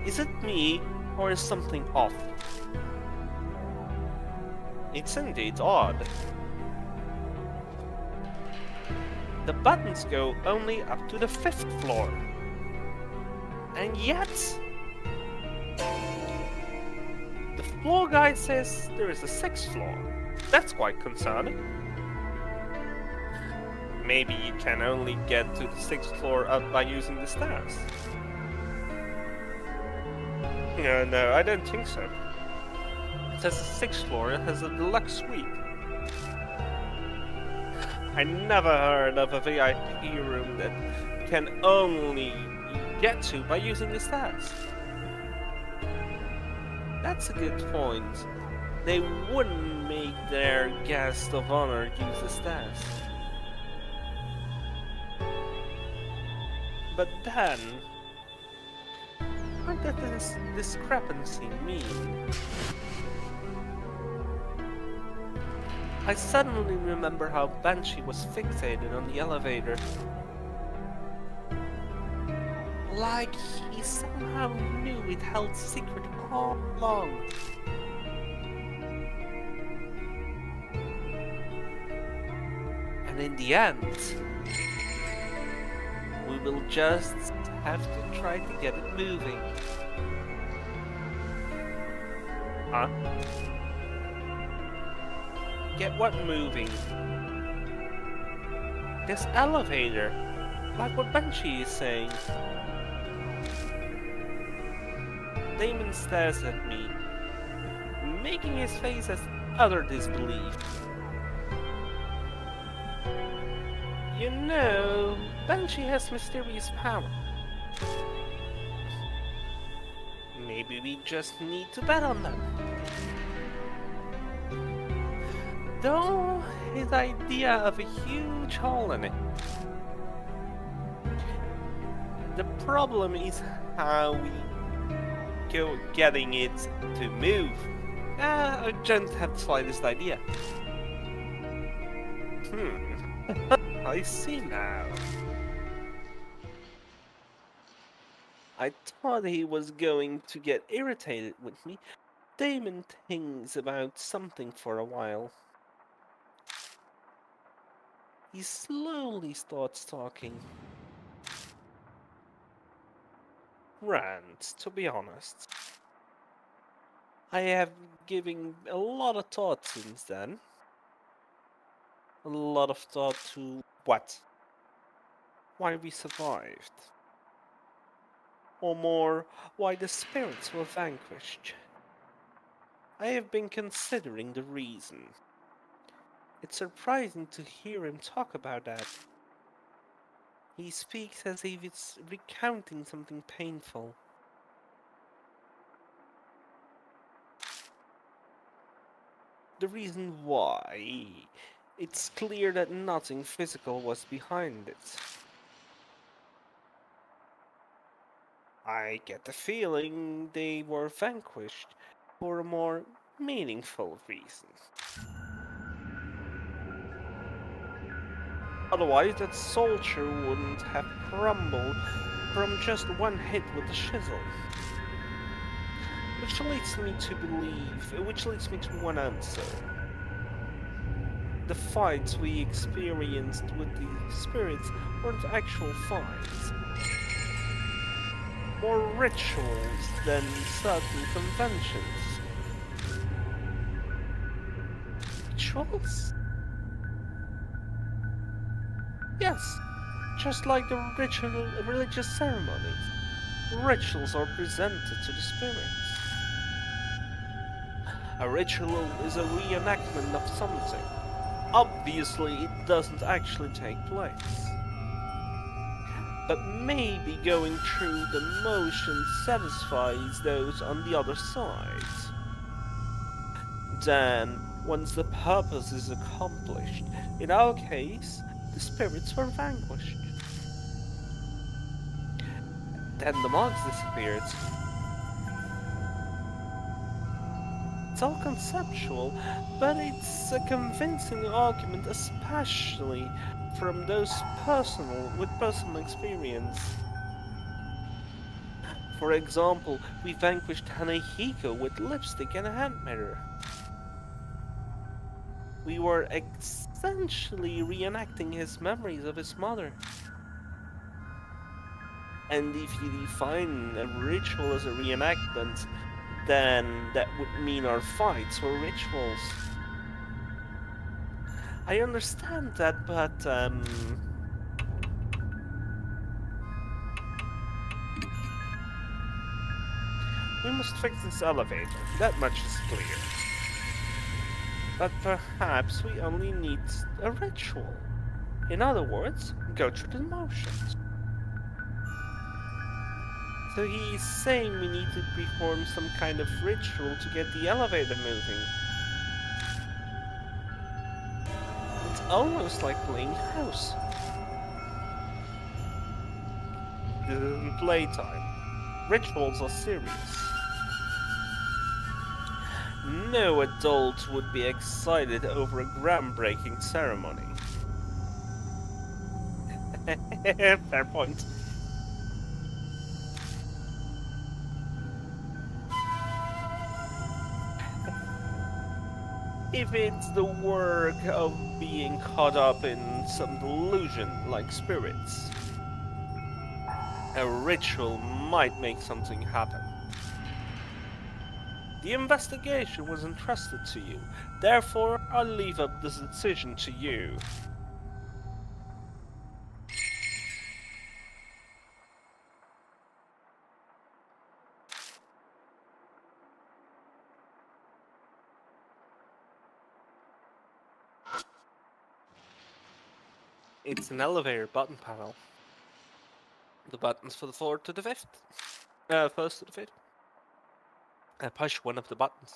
Is it me, or is something off? It's indeed odd. The buttons go only up to the 5th floor. And yet, the floor guide says there is a 6th floor. That's quite concerning. Maybe you can only get to the 6th floor up by using the stairs. No, I don't think so. It says the 6th floor has a deluxe suite. I never heard of a VIP room that can only get to by using the stairs. That's a good point. They wouldn't make their guest of honor use the stairs. But then, what does this discrepancy mean? I suddenly remember how Banshee was fixated on the elevator. Like he somehow knew it held secret all along. And in the end, we will just have to try to get it moving. Huh? Get what moving? This elevator, like what Banshee is saying. Damon stares at me, making his face as utter disbelief. You know, Banshee has mysterious power. Maybe we just need to bet on them. Though, his idea of a huge hole in it. The problem is how we go getting it to move. I don't have the slightest idea. I see now. I thought he was going to get irritated with me. Damon thinks about something for a while. He slowly starts talking. Rant, to be honest. I have given a lot of thought since then. A lot of thought to what? Why we survived. Or more, why the spirits were vanquished. I have been considering the reason. It's surprising to hear him talk about that. He speaks as if it's recounting something painful. The reason why, it's clear that nothing physical was behind it. I get the feeling they were vanquished for a more meaningful reason. Otherwise, that soldier wouldn't have crumbled from just one hit with the chisel. Which leads me to one answer. The fights we experienced with the spirits weren't actual fights. More rituals than certain conventions. Rituals? Yes, just like the religious ceremonies. Rituals are presented to the spirits. A ritual is a reenactment of something. Obviously, it doesn't actually take place. But maybe going through the motion satisfies those on the other side. Then, once the purpose is accomplished, in our case, the spirits were vanquished. Then the monks disappeared. It's all conceptual, but it's a convincing argument, especially from those with personal experience. For example, we vanquished Hanehiko with lipstick and a hand mirror. We were essentially reenacting his memories of his mother. And if you define a ritual as a reenactment, then that would mean our fights were rituals. I understand that, but we must fix this elevator. That much is clear. But perhaps we only need a ritual. In other words, go through the motions. So he's saying we need to perform some kind of ritual to get the elevator moving. It's almost like playing house. This isn't playtime. Rituals are serious. No adult would be excited over a groundbreaking ceremony. Fair point. If it's the work of being caught up in some delusion like spirits, a ritual might make something happen. The investigation was entrusted to you, therefore I'll leave up this decision to you. It's an elevator button panel. The buttons for the floor to the fifth. First to the fifth. I push one of the buttons.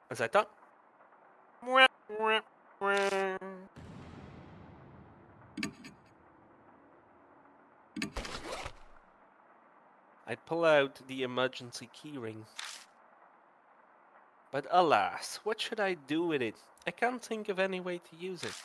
Is that done? I pull out the emergency keyring. But alas, what should I do with it? I can't think of any way to use it.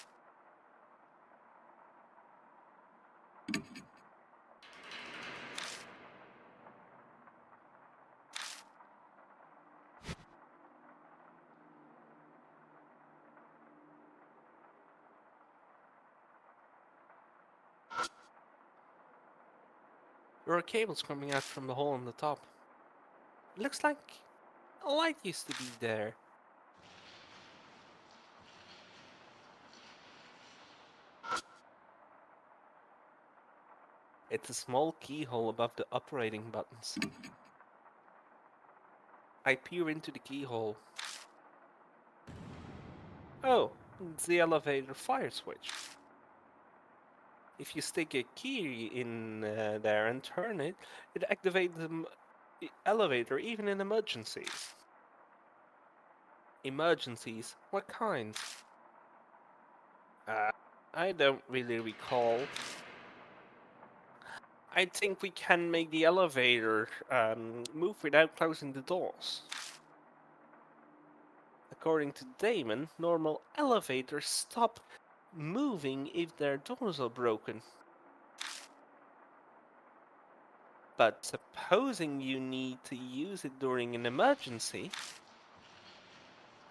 There are cables coming out from the hole on the top. It looks like a light used to be there. It's a small keyhole above the operating buttons. I peer into the keyhole. Oh, it's the elevator fire switch. If you stick a key in there and turn it, it activates the elevator even in emergencies. Emergencies? What kind? I don't really recall. I think we can make the elevator move without closing the doors. According to Damon, normal elevators stop moving if their doors are broken. But supposing you need to use it during an emergency,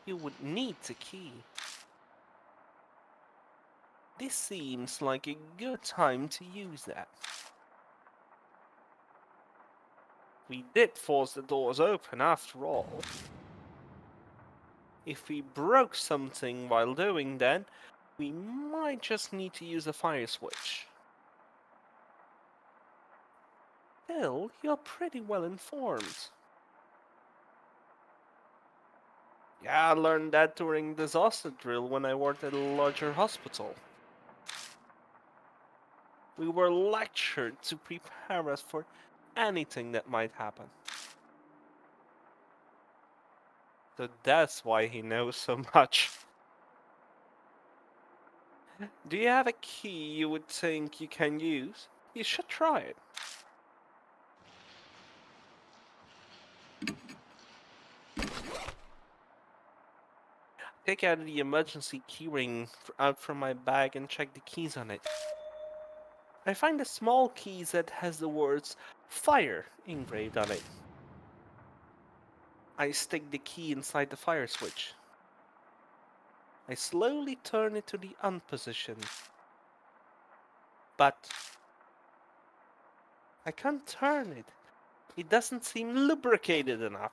you would need a key. This seems like a good time to use that. We did force the doors open after all. If we broke something while doing that, we might just need to use a fire switch. Still, you're pretty well informed. Yeah, I learned that during disaster drill when I worked at a larger hospital. We were lectured to prepare us for anything that might happen. So that's why he knows so much. Do you have a key you would think you can use? You should try it. Take out the emergency keyring out from my bag and check the keys on it. I find a small key that has the words "fire" engraved on it. I stick the key inside the fire switch. I slowly turn it to the on position. But I can't turn it. It doesn't seem lubricated enough.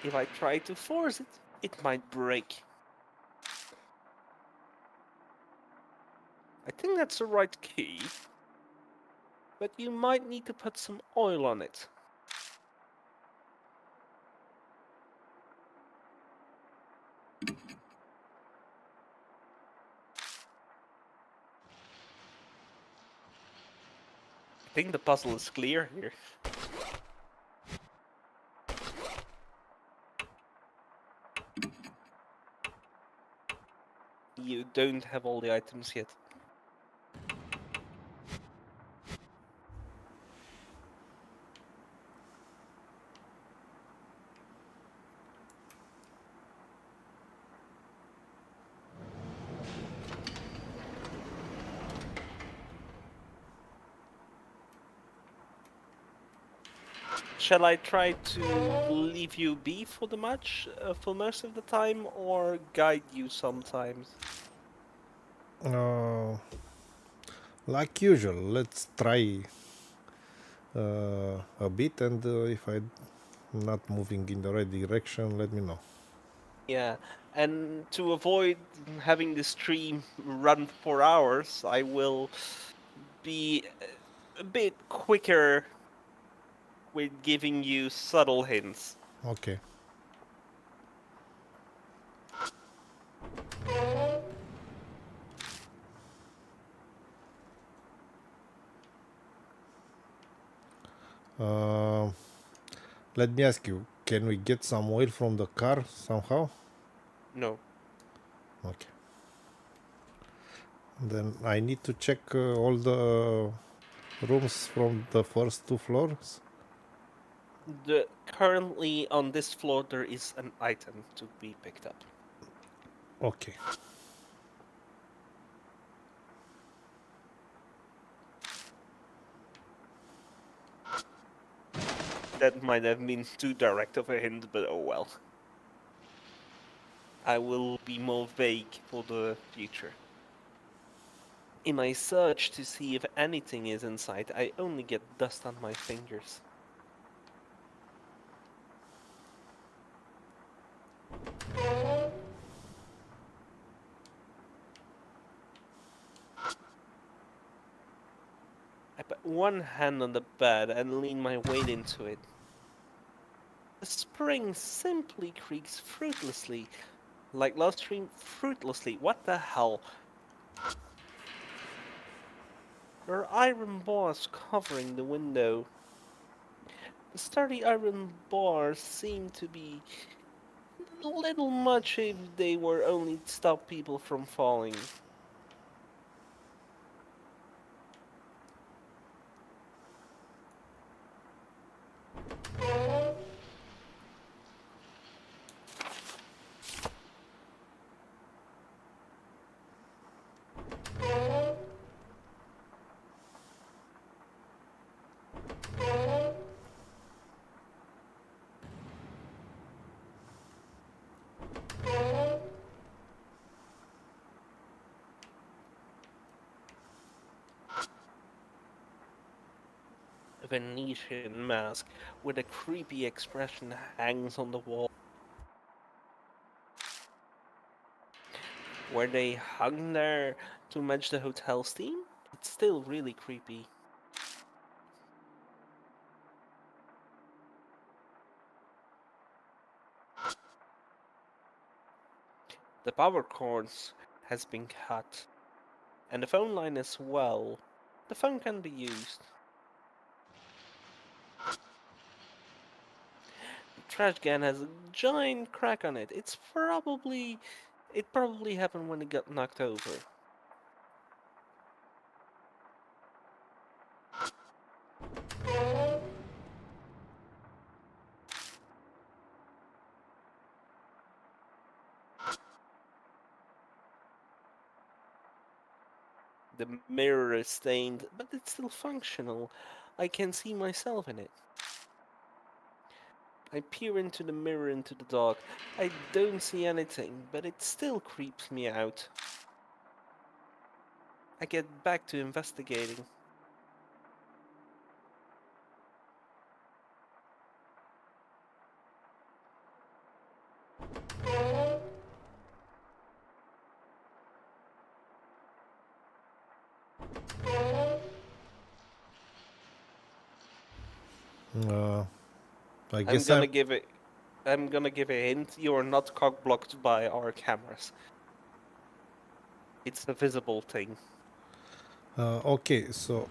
If I try to force it, it might break. I think that's the right key, but you might need to put some oil on it. I think the puzzle is clear here. You don't have all the items yet. Shall I try to leave you be for the match for most of the time, or guide you sometimes? Like usual, let's try a bit, and if I'm not moving in the right direction, let me know. Yeah, and to avoid having the stream run for hours, I will be a bit quicker with giving you subtle hints. Okay. Uh, Let me ask you, can we get some oil from the car somehow? No. Okay. Then I need to check all the rooms from the first two floors. Currently on this floor there is an item to be picked up. Okay. That might have been too direct of a hint, but oh well. I will be more vague for the future. In my search to see if anything is inside, I only get dust on my fingers. I put one hand on the bed and lean my weight into it. The spring simply creaks fruitlessly. Like last stream, fruitlessly. What the hell? There are iron bars covering the window. The sturdy iron bars seem to be a little much if they were only to stop people from falling. A Venetian mask with a creepy expression hangs on the wall. Were they hung there to match the hotel's theme? It's still really creepy. The power cords has been cut, and the phone line as well. The phone can be used. The trash can has a giant crack on it. It probably happened when it got knocked over. The mirror is stained, but it's still functional. I can see myself in it. I peer into the mirror into the dark. I don't see anything, but it still creeps me out. I get back to investigating. I I'm guess gonna give it. I'm gonna give a hint. You are not cock blocked by our cameras. It's a visible thing. okay, so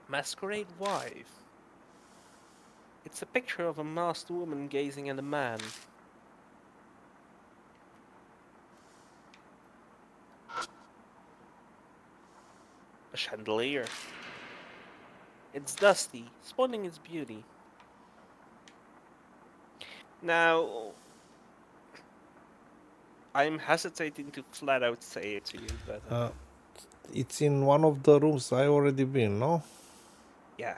Masquerade wife. It's a picture of a masked woman gazing at a man. A chandelier. It's dusty, spoiling its beauty. Now, I'm hesitating to flat out say it to you, but it's in one of the rooms I already been, no? yeah.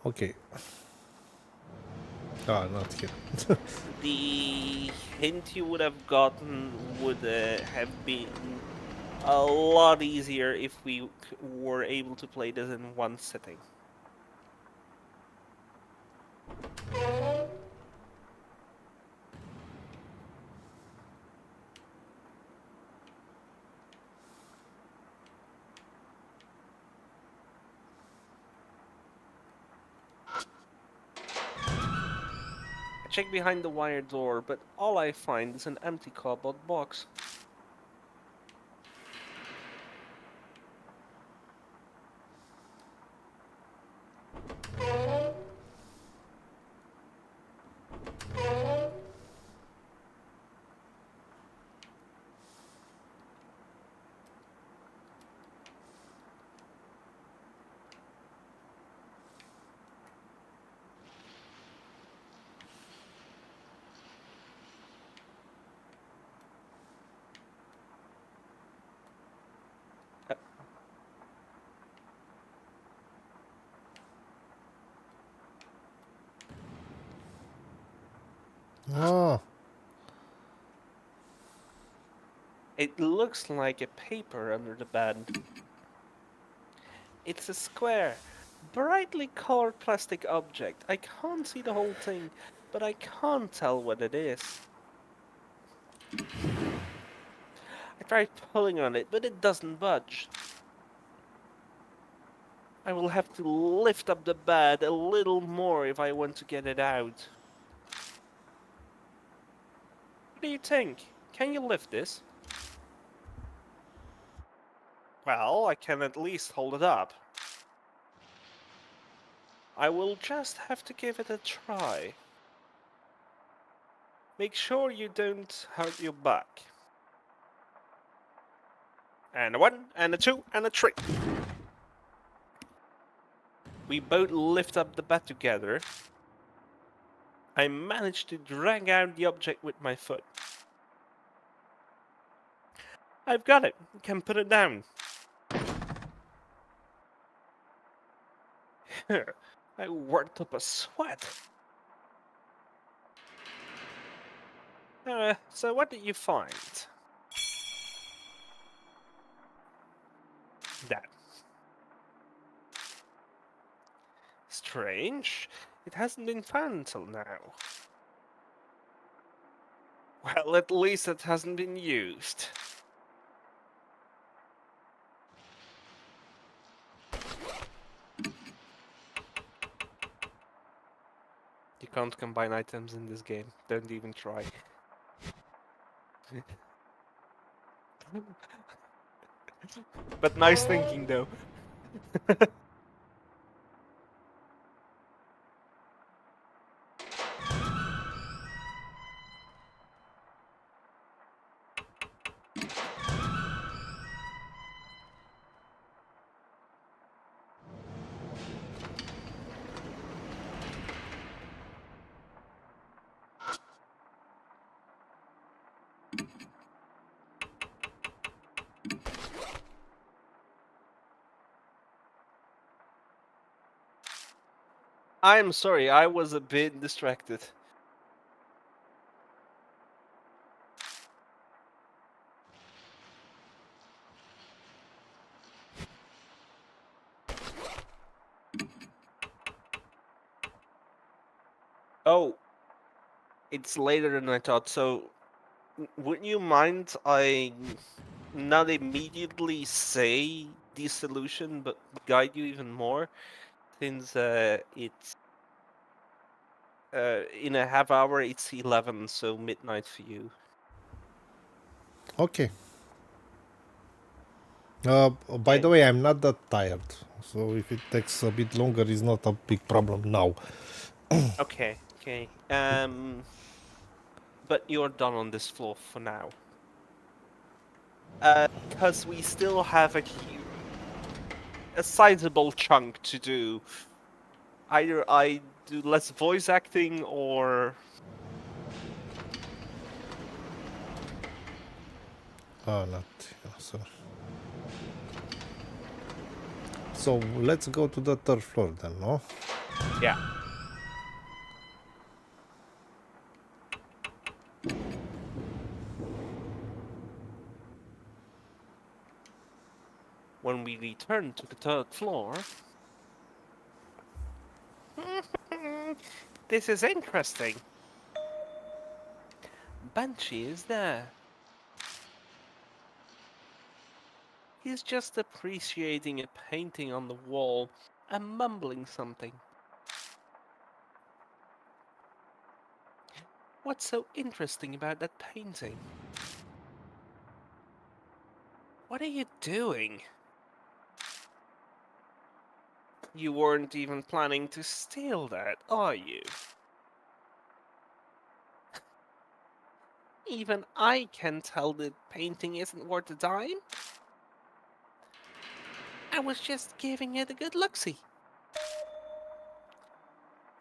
Okay. Ah, not here. The hint you would have gotten would have been a lot easier if we were able to play this in one sitting. I check behind the wire door, but all I find is an empty cardboard box. Ah, It looks like a paper under the bed. It's a square, brightly colored plastic object. I can't see the whole thing, but I can't tell what it is. I tried pulling on it, but it doesn't budge. I will have to lift up the bed a little more if I want to get it out. What do you think? Can you lift this? Well, I can at least hold it up. I will just have to give it a try. Make sure you don't hurt your back. And a 1, and a 2, and a 3. We both lift up the bed together. I managed to drag out the object with my foot. I've got it. Can put it down. I worked up a sweat. So what did you find? That. Strange. It hasn't been found until now. Well, at least it hasn't been used. You can't combine items in this game. Don't even try. But nice thinking, though. I'm sorry, I was a bit distracted. Oh, it's later than I thought, so wouldn't you mind I not immediately say the solution, but guide you even more, since it's in a half hour, it's 11, so midnight for you. Okay. By the Okay. way, I'm not that tired, so if it takes a bit longer, it's not a big problem now. Okay, okay. But you're done on this floor for now. Because we still have a sizable chunk to do. Either I do less voice acting or... Not. So. So let's go to the third floor then, no? Yeah. When we return to the third floor... This is interesting. Banshee is there. He's just appreciating a painting on the wall and mumbling something. What's so interesting about that painting? What are you doing? You weren't even planning to steal that, are you? Even I can tell the painting isn't worth a dime. I was just giving it a good look-see.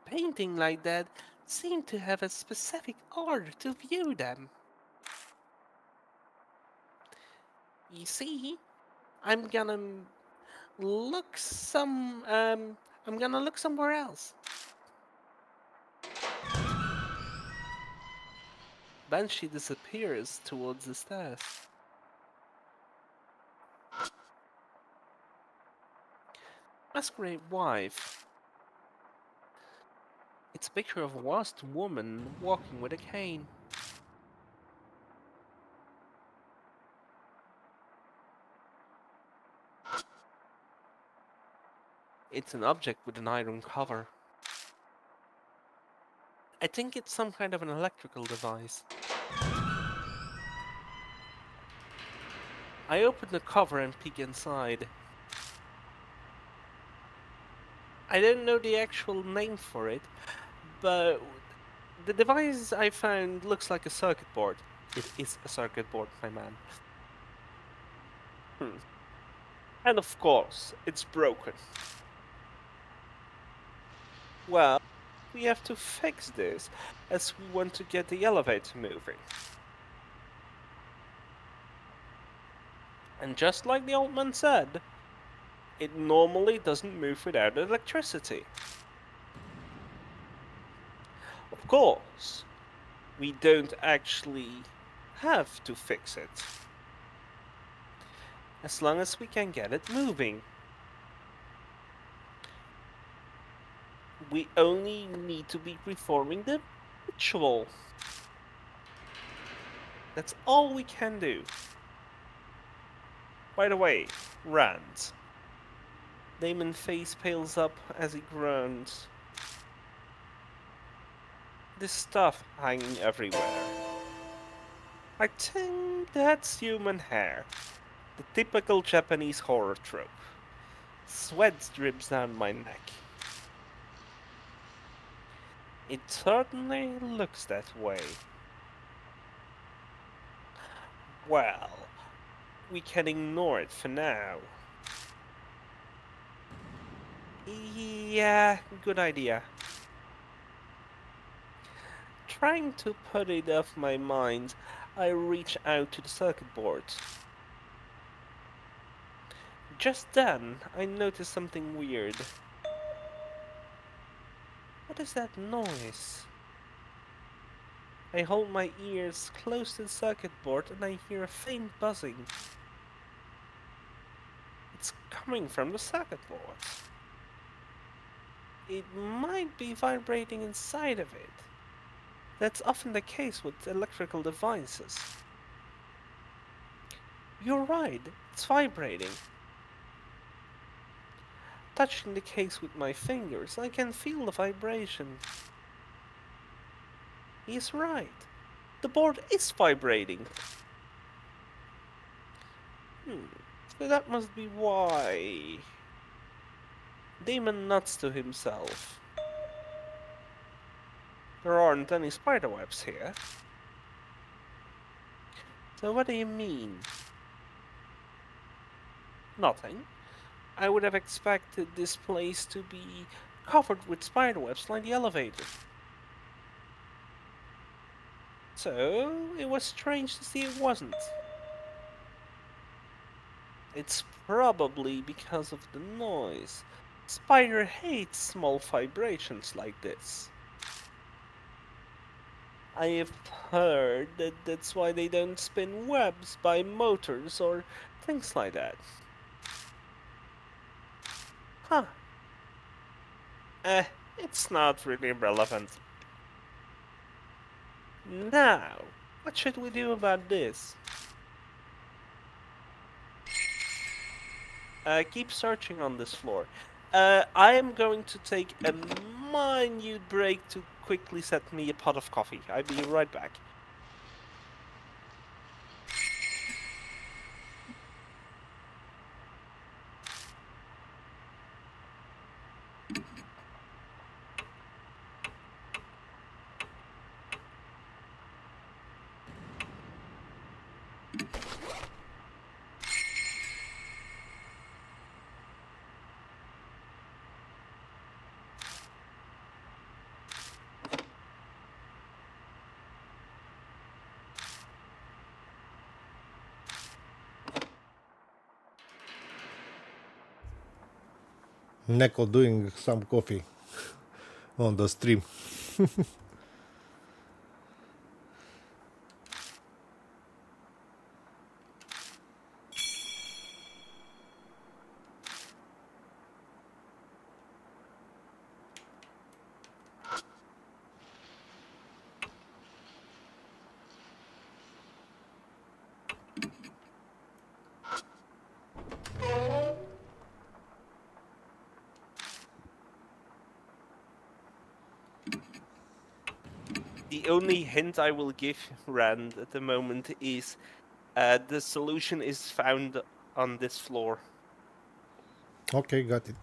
Painting like that seem to have a specific order to view them. You see, I'm gonna look I'm gonna look somewhere else. Banshee disappears towards the stairs. Masquerade wife. It's a picture of a washed woman walking with a cane. It's an object with an iron cover. I think it's some kind of an electrical device. I open the cover and peek inside. I don't know the actual name for it, but the device I found looks like a circuit board. It is a circuit board, my man. And of course, it's broken. Well, we have to fix this, as we want to get the elevator moving. And just like the old man said, it normally doesn't move without electricity. Of course, we don't actually have to fix it, as long as we can get it moving. We only need to be performing the ritual. That's all we can do. By the way, Rand. Damon's face pales up as he groans. This stuff hanging everywhere. I think that's human hair. The typical Japanese horror trope. Sweat drips down my neck. It certainly looks that way. Well, we can ignore it for now. Yeah, good idea. Trying to put it off my mind, I reach out to the circuit board. Just then, I notice something weird. What is that noise? I hold my ears close to the circuit board and I hear a faint buzzing. It's coming from the circuit board. It might be vibrating inside of it. That's often the case with electrical devices. You're right, it's vibrating. Touching the case with my fingers, I can feel the vibration. He's right. The board is vibrating. So that must be why. Damon nods to himself. There aren't any spiderwebs here. So what do you mean? Nothing. I would have expected this place to be covered with spiderwebs like the elevator. So it was strange to see it wasn't. It's probably because of the noise. Spider hates small vibrations like this. I have heard that that's why they don't spin webs by motors or things like that. Huh. It's not really relevant. Now, what should we do about this? Keep searching on this floor. I am going to take a minute break to quickly set me a pot of coffee. I'll be right back. Neko doing some coffee on the stream. The only hint I will give Rand at the moment is the solution is found on this floor. Okay, got it.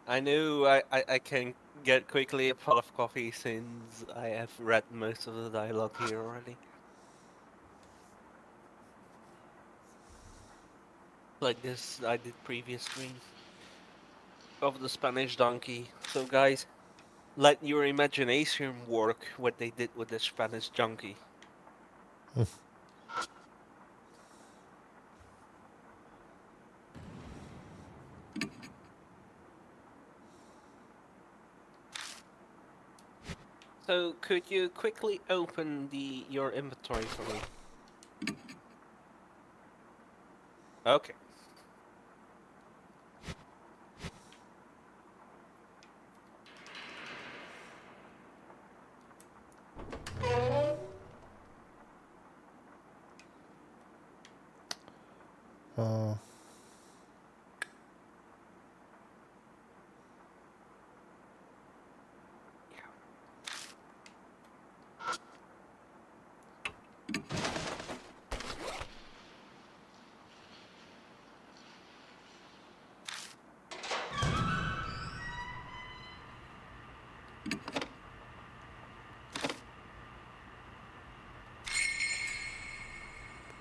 I know I can get quickly a pot of coffee since I have read most of the dialogue here already. Like this I did previous stream of the Spanish donkey. So guys, let your imagination work what they did with the Spanish donkey. So could you quickly open your inventory for me? Okay. Uh,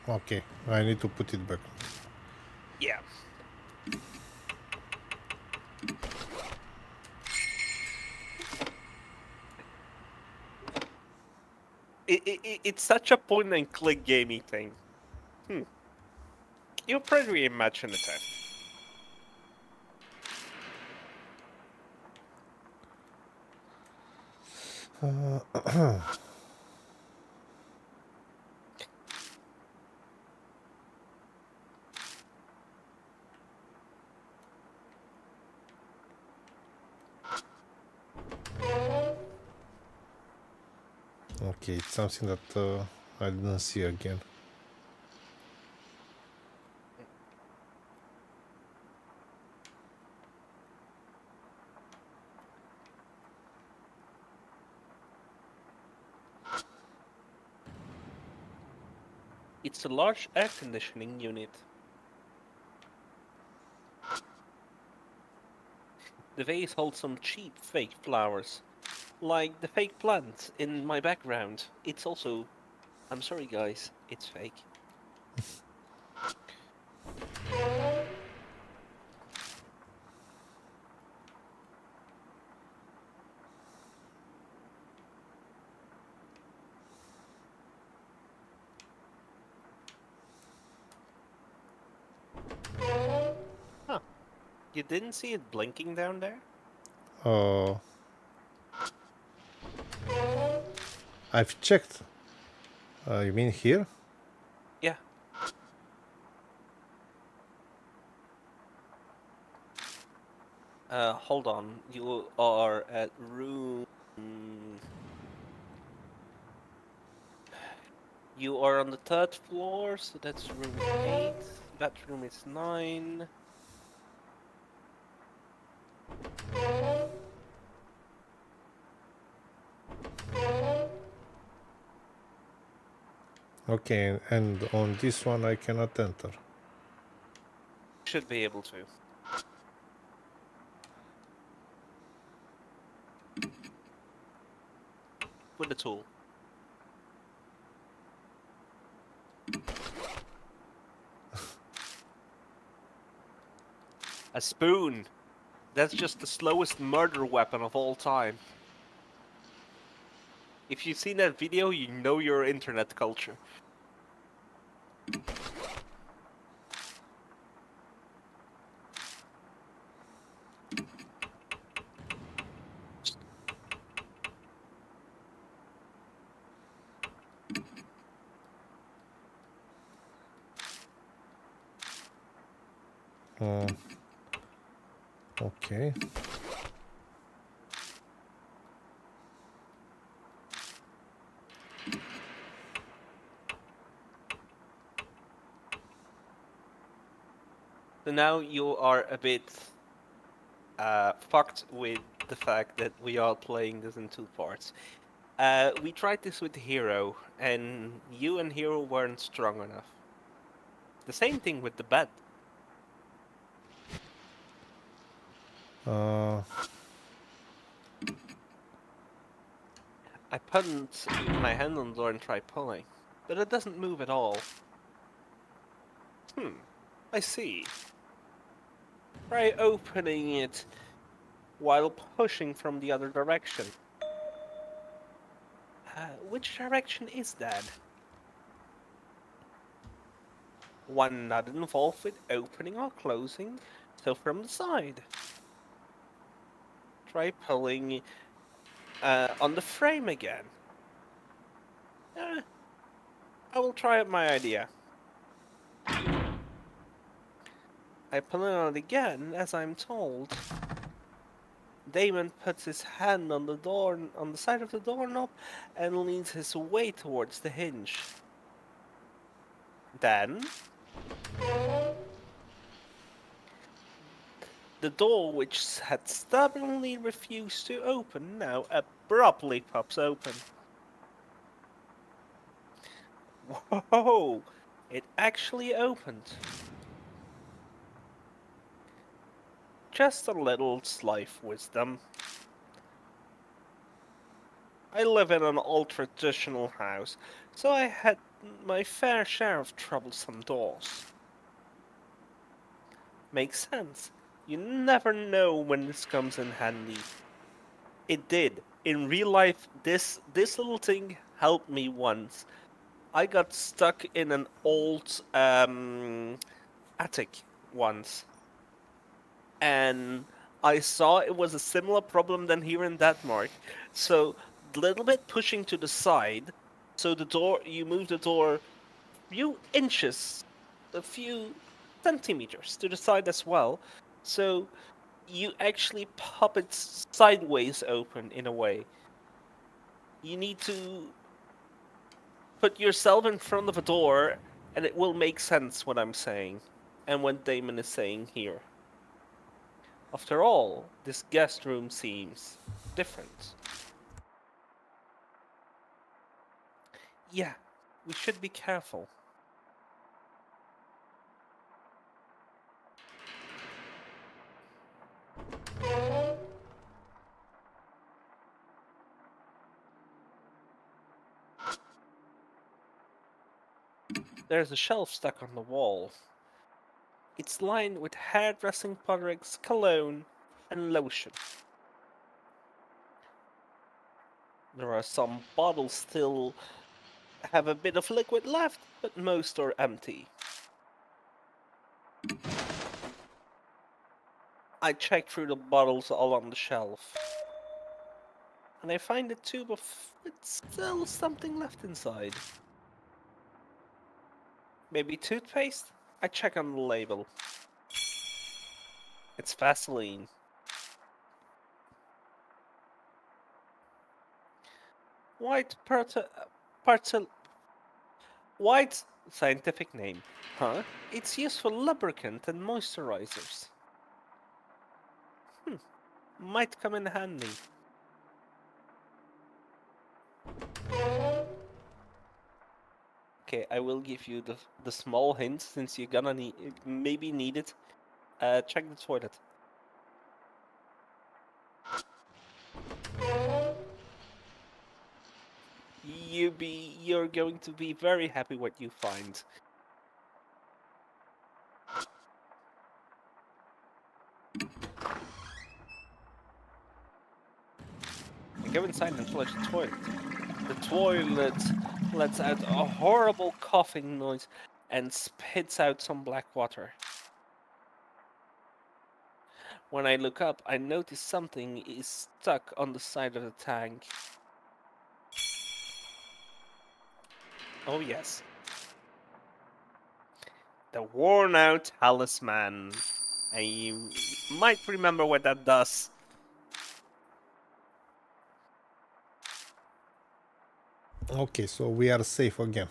okay, I need to put it back. Yeah. It's such a point-and-click gaming thing. You're pretty imaginative. Okay, it's something that I didn't see again. It's a large air conditioning unit. The vase holds some cheap fake flowers. Like the fake plant in my background. It's also... I'm sorry guys, it's fake. Huh. You didn't see it blinking down there? Uh, I've checked. You mean here? Yeah. Hold on. You are at room... You are on the 3rd floor, so that's room 8. That room is 9. Okay, and on this one I cannot enter. Should be able to. With the tool. A spoon! That's just the slowest murder weapon of all time. If you've seen that video, you know your internet culture. Okay. So now you are a bit fucked with the fact that we are playing this in 2 parts. We tried this with Hero, and you and Hero weren't strong enough. The same thing with the bed. Uh, I put my hand on the door and tried pulling, but it doesn't move at all. I see. Try opening it while pushing from the other direction. Which direction is that? One not involved with opening or closing, so from the side. Try pulling on the frame again. I will try out my idea. I pull it on again, as I'm told. Damon puts his hand on the door, on the side of the doorknob, and leans his weight towards the hinge. Then, the door, which had stubbornly refused to open, now abruptly pops open. Whoa! It actually opened. Just a little life wisdom. I live in an old-traditional house, so I had my fair share of troublesome doors. Makes sense. You never know when this comes in handy. It did. In real life, this little thing helped me once. I got stuck in an old attic once, and I saw it was a similar problem than here in Denmark. So a little bit pushing to the side, so the door, you move the door a few inches, a few centimeters to the side as well. So you actually pop it sideways open in a way. You need to put yourself in front of a door, and it will make sense what I'm saying and what Damon is saying here. After all, this guest room seems different. Yeah, we should be careful. There's a shelf stuck on the wall. It's lined with hairdressing products, cologne, and lotion. There are some bottles still have a bit of liquid left, but most are empty. I check through the bottles all on the shelf, and I find a tube with still something left inside. Maybe toothpaste? I check on the label. It's Vaseline. White white scientific name. Huh? It's used for lubricant and moisturizers. Might come in handy. Okay, I will give you the small hint since you're gonna maybe need it. Check the toilet. You're going to be very happy what you find. I go inside and flush the toilet. The toilet lets out a horrible coughing noise and spits out some black water. When I look up, I notice something is stuck on the side of the tank. Oh yes. The worn out talisman. And you might remember what that does. Okay, so we are safe again.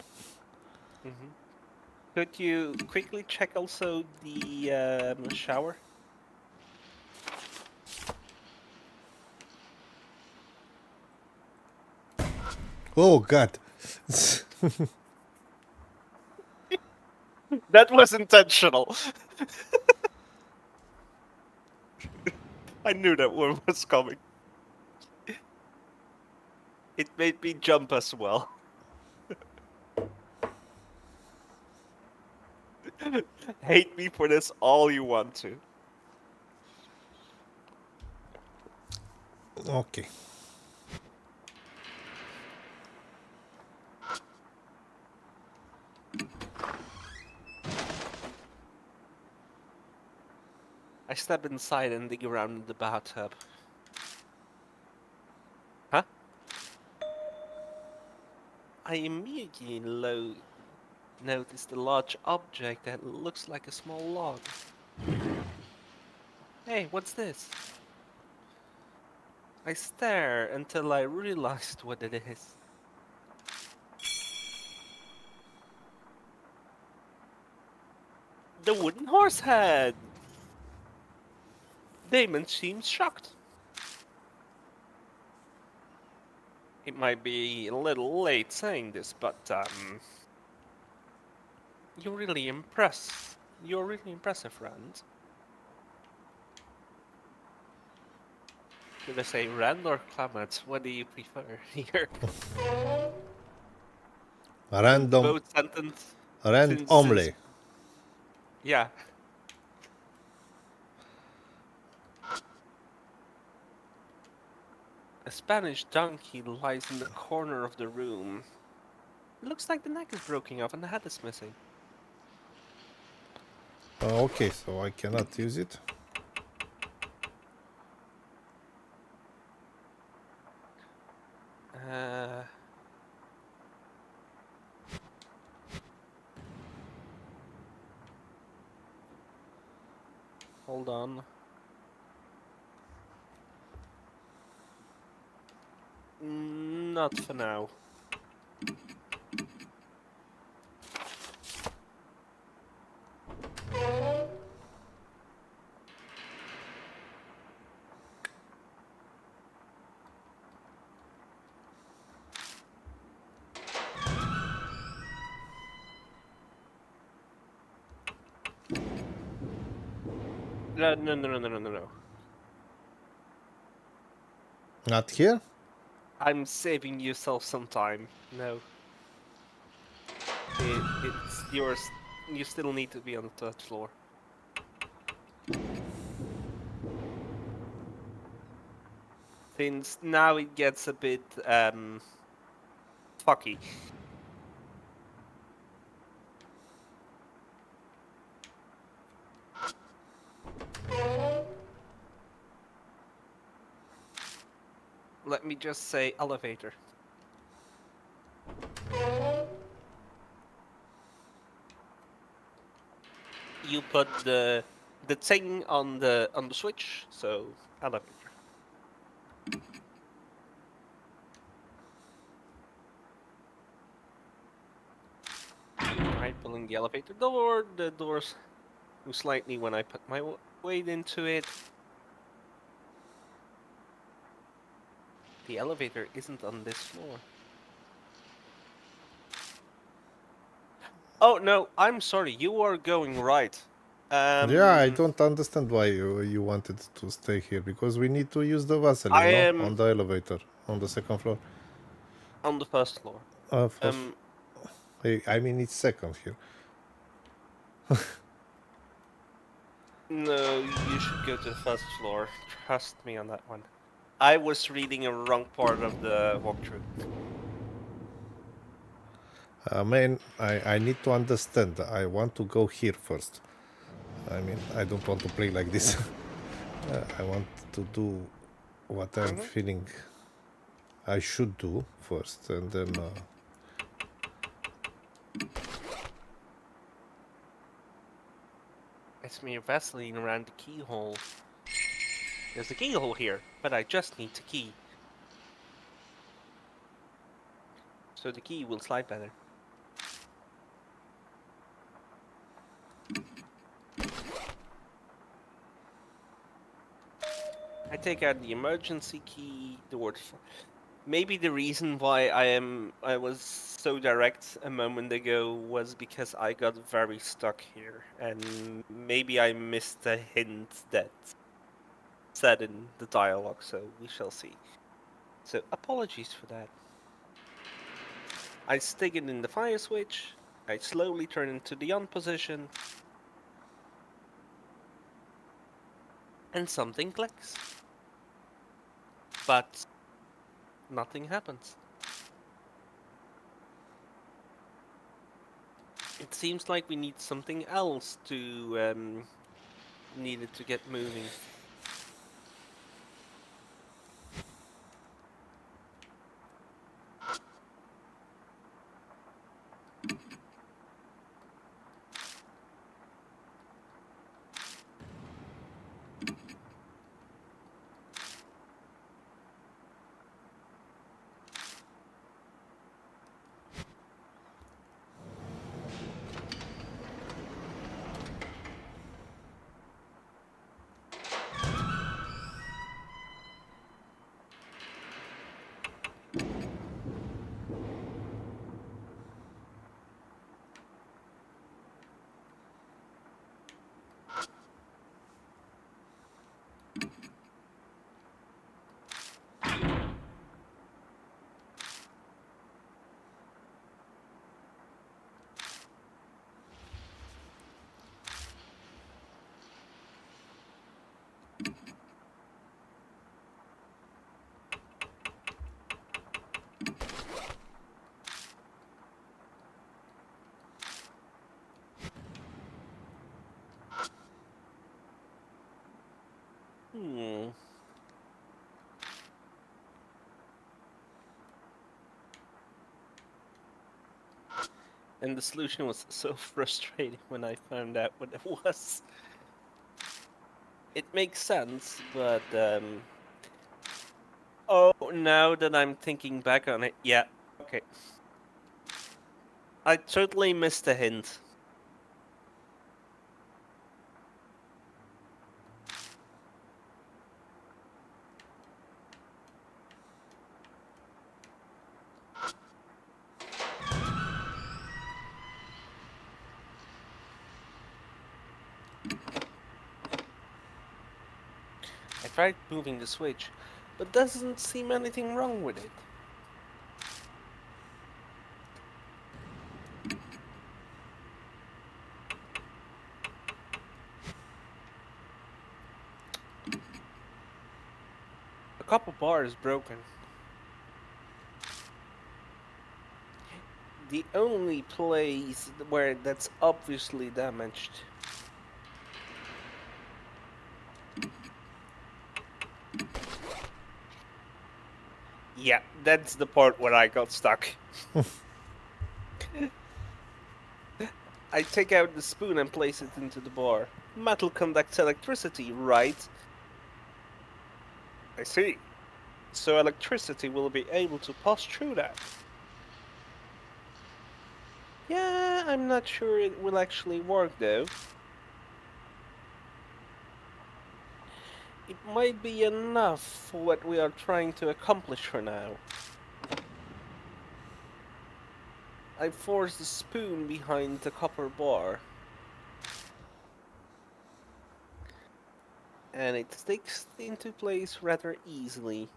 Could you quickly check also the shower? Oh God. That was intentional. I knew that one was coming. It made me jump as well. Hate me for this all you want to. Okay. I step inside and dig around in the bathtub. Huh? I immediately noticed a large object that looks like a small log. Hey, what's this? I stare until I realized what it is. The wooden horse head! Damon seems shocked. It might be a little late saying this, but you're really impressive, friend. Should I say Rand or Klamath? What do you prefer here? Random, Both sentence since randomly. yeah. A Spanish donkey lies in the corner of the room. It looks like the neck is broken off and the head is missing. Okay, so I cannot use it. Uh, hold on. Not for now. No. Not here? I'm saving yourself some time. No. It's yours. You still need to be on the third floor. Since now it gets a bit, fucky. Let me just say elevator. You put the thing on the switch, so elevator. Right, pulling the elevator door. The doors move slightly when I put my weight into it. The elevator isn't on this floor. Oh no, I'm sorry. You are going right. Yeah, I don't understand why you wanted to stay here, because we need to use the vessel, I you know, am on the elevator, on the second floor. on the first floor. First, I mean, it's second here. No, you should go to the first floor. Trust me on that one. I was reading a wrong part of the walkthrough. Man, I need to understand. I want to go here first. I mean, I don't want to play like this. I want to do what I'm feeling I should do first, and then I smear Vaseline around the keyhole. There's a keyhole here, but I just need to key. So the key will slide better. I take out the emergency key. Maybe the reason why I was so direct a moment ago was because I got very stuck here, and maybe I missed a hint that said in the dialogue. So we shall see. So apologies for that. I stick it in the fire switch. I slowly turn into the on position, and something clicks. But nothing happens. It seems like we need something else to needed to get moving. Hmm. And the solution was so frustrating when I found out what it was. It makes sense, but oh, now that I'm thinking back on it, yeah, okay. I totally missed a hint. I tried moving the switch, but doesn't seem anything wrong with it. A copper bar is broken. The only place where that's obviously damaged. Yeah, that's the part where I got stuck. I take out the spoon and place it into the bar. Metal conducts electricity, right? I see. So electricity will be able to pass through that. Yeah, I'm not sure it will actually work though. It might be enough for what we are trying to accomplish for now. I force the spoon behind the copper bar. And it sticks into place rather easily.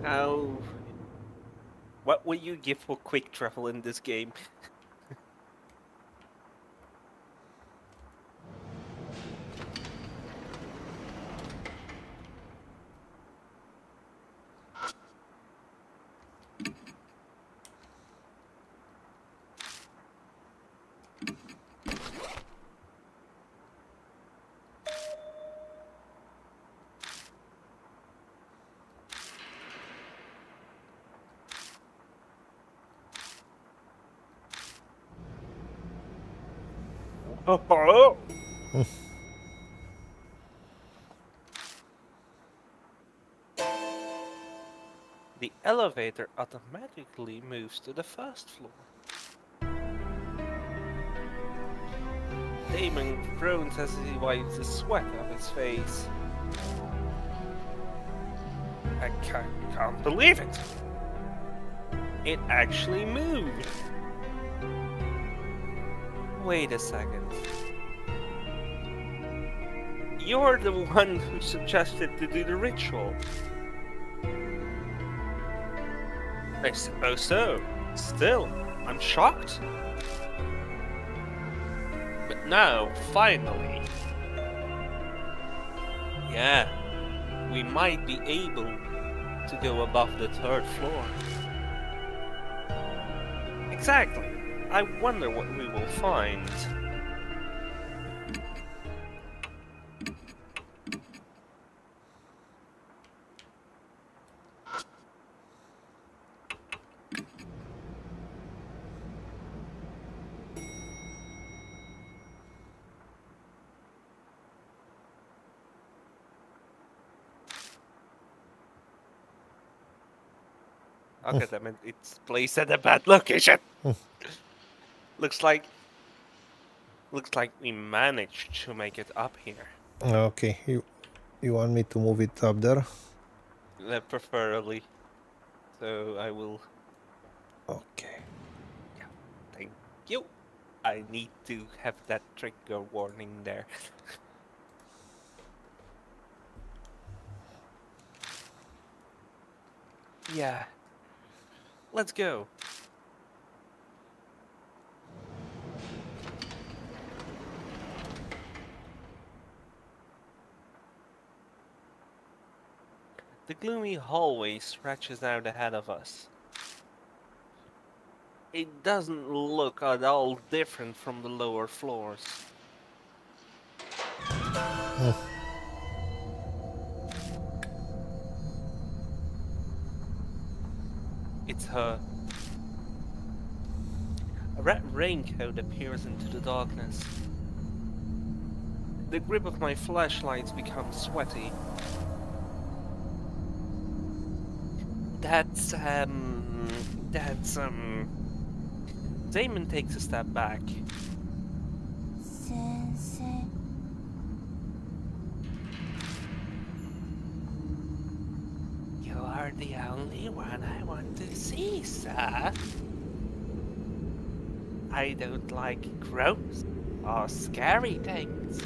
How... What would you give for quick travel in this game? Oh! The elevator automatically moves to the first floor. Damon groans as he wipes the sweat off his face. I can't believe it! It actually moved! Wait a second. You're the one who suggested to do the ritual. I suppose so. Still, I'm shocked. But now, finally... Yeah, we might be able to go above the third floor. Exactly. I wonder what we will find. Okay, damn it, it's placed at a bad location. Looks like we managed to make it up here. Okay, you want me to move it up there? Preferably. So I will. Okay. Yeah, thank you. I need to have that trigger warning there. Yeah. Let's go. The gloomy hallway stretches out ahead of us. It doesn't look at all different from the lower floors. It's her. A red raincoat appears into the darkness. The grip of my flashlights becomes sweaty. Damon takes a step back. Sensei. You are the only one I want to see, sir. I don't like gross or scary things.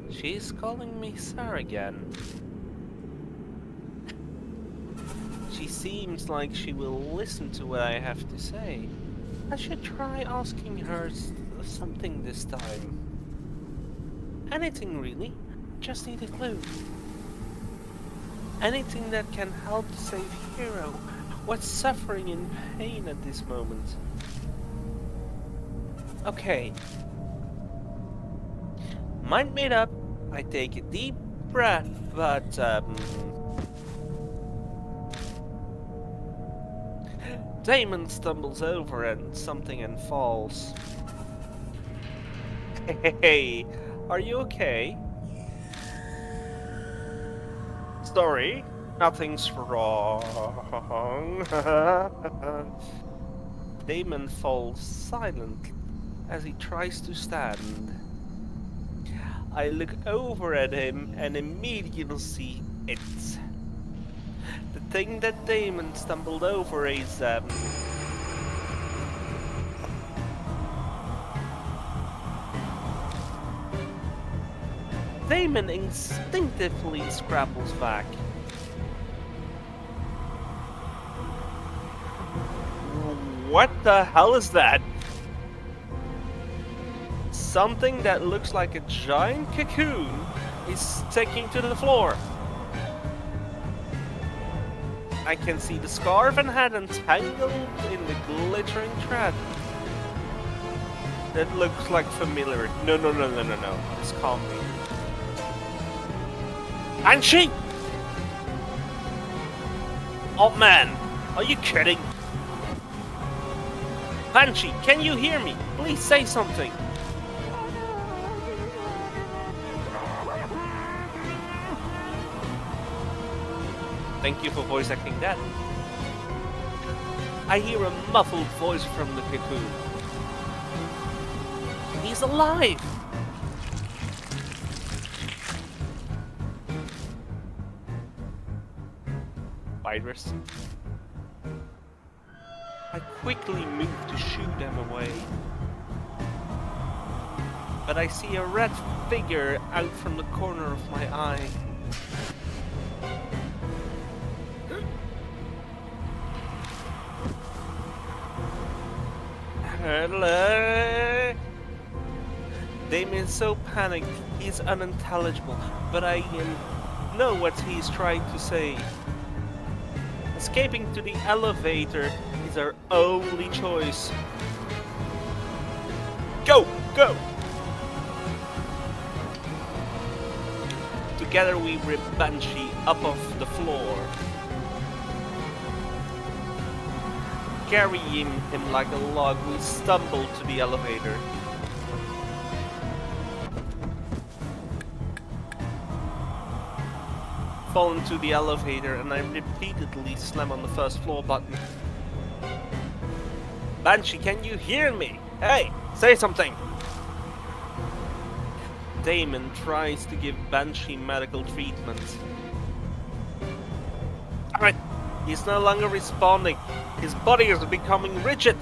She's calling me sir again. She seems like she will listen to what I have to say. I should try asking her something this time. Anything really, just need a clue. Anything that can help to save Hero. What's suffering in pain at this moment? Okay. Mind made up. I take a deep breath, but Damon stumbles over and something and falls. Hey, are you okay? Sorry, nothing's wrong. Damon falls silent as he tries to stand. I look over at him and immediately see it. The thing that Damon stumbled over is Damon instinctively scrabbles back. What the hell is that? Something that looks like a giant cocoon is sticking to the floor. I can see the scarf and hat entangled in the glittering thread. That looks like familiar. No. Just calm me. And she! Oh man, are you kidding? Banshee, can you hear me? Please say something. Thank you for voice acting that. I hear a muffled voice from the cocoon. He's alive! Virus. I quickly move to shoo them away. But I see a red figure out from the corner of my eye. Hello? Damien's so panicked, he's unintelligible, but I know what he's trying to say. Escaping to the elevator is our only choice. Go! Go! Together we rip Banshee up off the floor. Carrying him like a log, we stumble to the elevator. Fall into the elevator and I repeatedly slam on the first floor button. Banshee, can you hear me? Hey, say something! Damon tries to give Banshee medical treatment. Alright, he's no longer responding. His body is becoming rigid.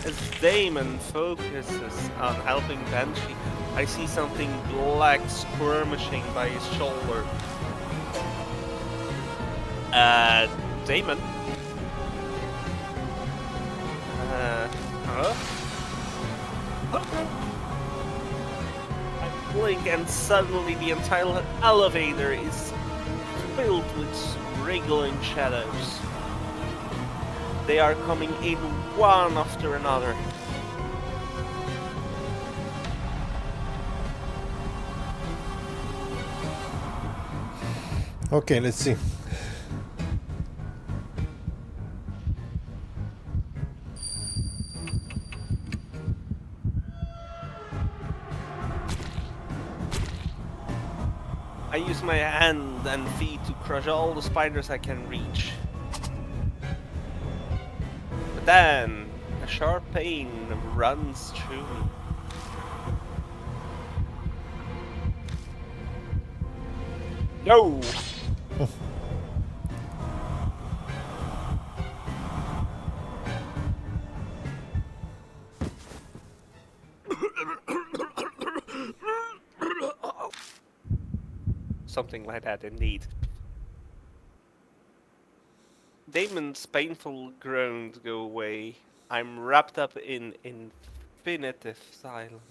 As Damon focuses on helping Banshee, I see something black skirmishing by his shoulder. Damon? Huh? I blink and suddenly the entire elevator is filled with wriggling shadows. They are coming in one after another. Okay, let's see. I use my hand and feet to crush all the spiders I can reach. But then, a sharp pain runs through me. No! Something like that, indeed. Damon's painful groans go away. I'm wrapped up in infinitive silence.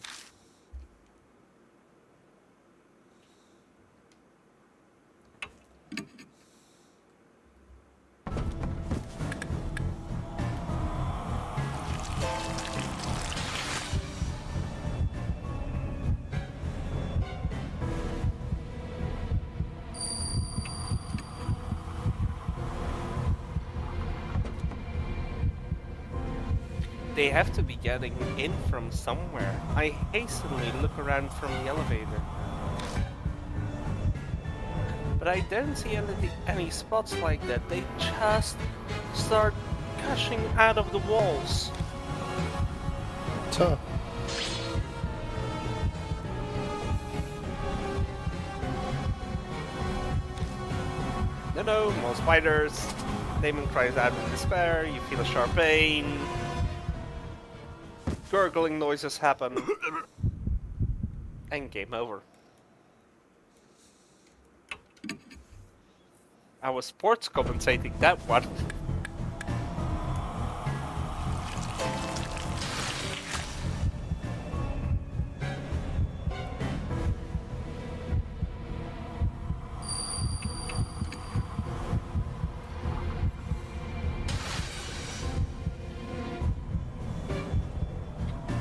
They have to be getting in from somewhere. I hastily look around from the elevator. But I don't see any spots like that. They just start gushing out of the walls. So, No, more spiders. Damon cries out in despair. You feel a sharp pain. Gurgling noises happen. And game over. I was sports commentating that one.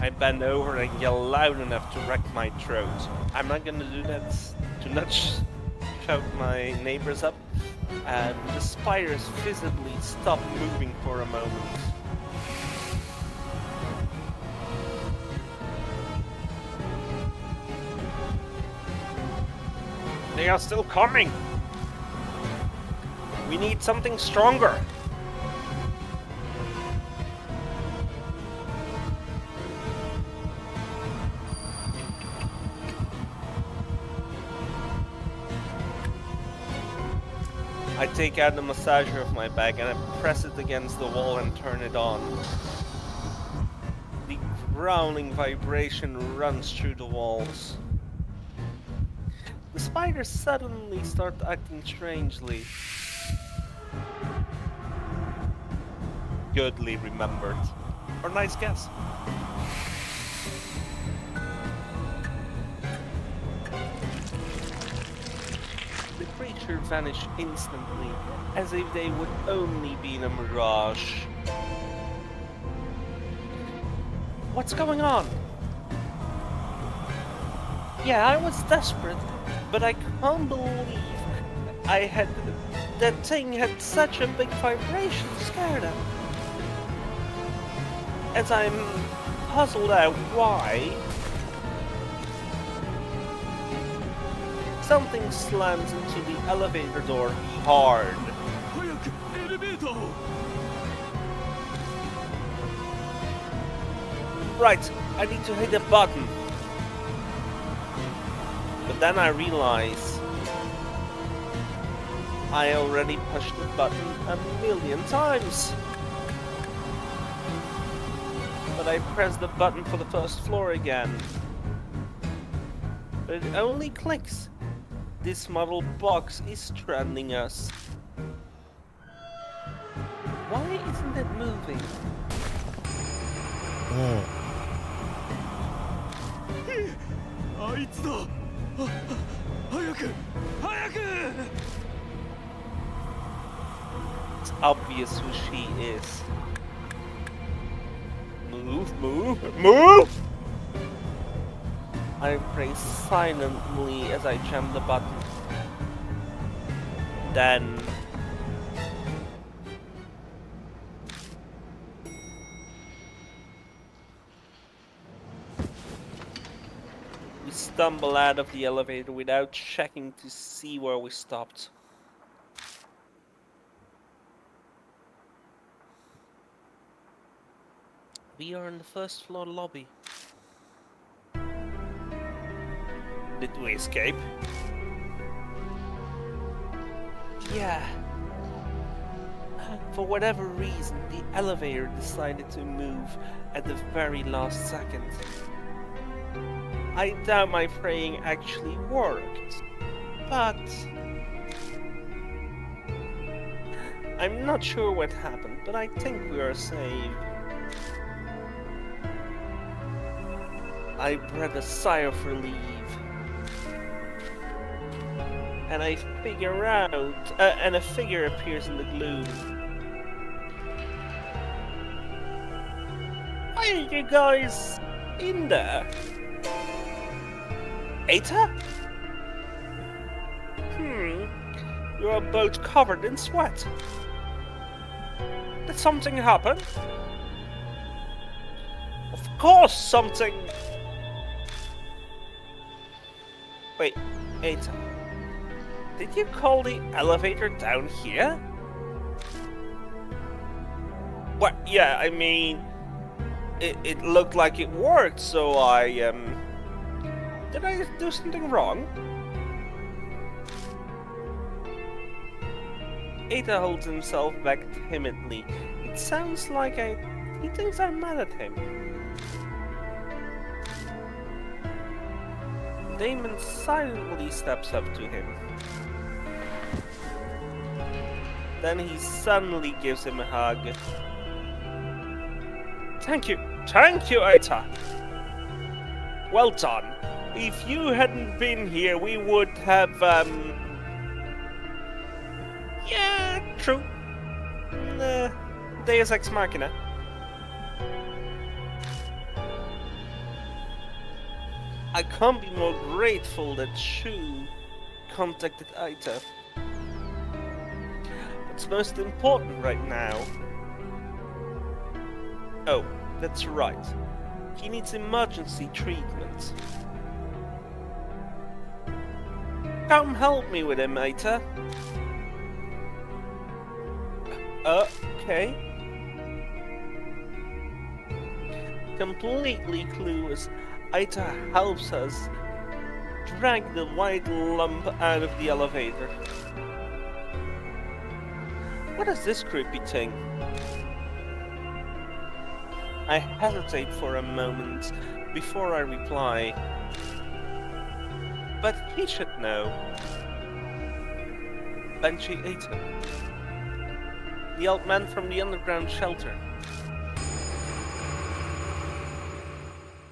I bend over and yell loud enough to wreck my throat. I'm not gonna do that to not shout my neighbors up. And the spiders visibly stop moving for a moment. They are still coming! We need something stronger! I take out the massager of my bag and I press it against the wall and turn it on. The growling vibration runs through the walls. The spiders suddenly start acting strangely. Goodly remembered. Or nice guess. The creature vanished instantly, as if they would only be in a mirage. What's going on? Yeah, I was desperate, but I can't believe that thing had such a big vibration to scare them. As I'm puzzled out why, something slams into the elevator door hard. Right, I need to hit a button. But then I realize I already pushed the button 1,000,000 times. But I pressed the button for the first floor again. But it only clicks. This model box is stranding us. Why isn't it moving? It's obvious who she is. Move, move, move! I pray silently as I jam the button. Then... we stumble out of the elevator without checking to see where we stopped. We are in the first floor lobby. Did we escape? Yeah. For whatever reason, the elevator decided to move at the very last second. I doubt my praying actually worked, but... I'm not sure what happened, but I think we are saved. I breathe a sigh of relief. And I figure out, and a figure appears in the gloom. Why are you guys in there? Eta? You're both covered in sweat. Did something happen? Of course something... Wait, Eta. Did you call the elevator down here? What? Yeah, I mean... It looked like it worked, so I, Did I do something wrong? Eta holds himself back timidly. It sounds like he thinks I'm mad at him. Damon silently steps up to him. Then he suddenly gives him a hug. Thank you, Eta. Well done. If you hadn't been here, we would have, yeah, true. Deus Ex Machina. I can't be more grateful that Shu contacted Eta. What's most important right now? Oh, that's right. He needs emergency treatment. Come help me with him, Eta. Okay. Completely clueless, Eta helps us drag the white lump out of the elevator. What is this creepy thing? I hesitate for a moment before I reply. But he should know. Banshee Eta. The old man from the underground shelter.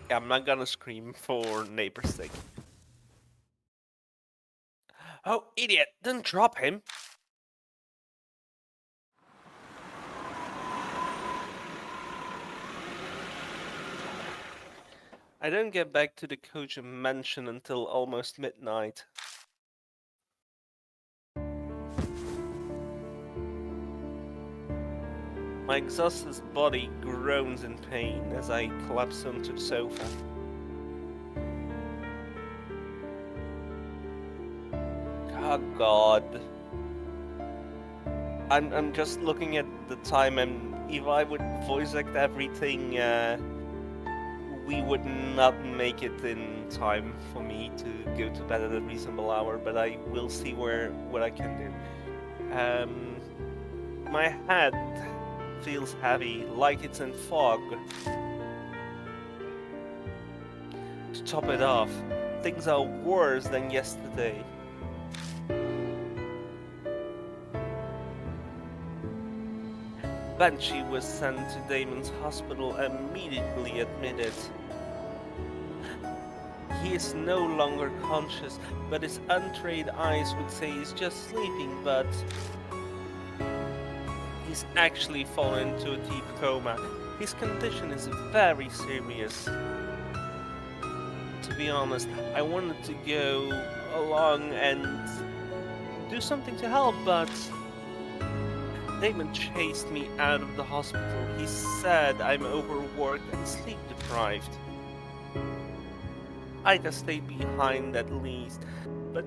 Yeah, I'm not gonna scream for neighbor's sake. Oh, idiot! Don't drop him! I don't get back to the Koja mansion until almost midnight. My exhausted body groans in pain as I collapse onto the sofa. Oh God. I'm just looking at the time, and if I would voice act everything, we would not make it in time for me to go to bed at a reasonable hour, but I will see what I can do. My head feels heavy, like it's in fog. To top it off, things are worse than yesterday. Banshee was sent to Damon's hospital and immediately admitted. He is no longer conscious, but his untrained eyes would say he's just sleeping, but he's actually fallen into a deep coma. His condition is very serious. To be honest, I wanted to go along and do something to help, but Damon chased me out of the hospital. He said I'm overworked and sleep deprived. I'd have stayed behind at least, but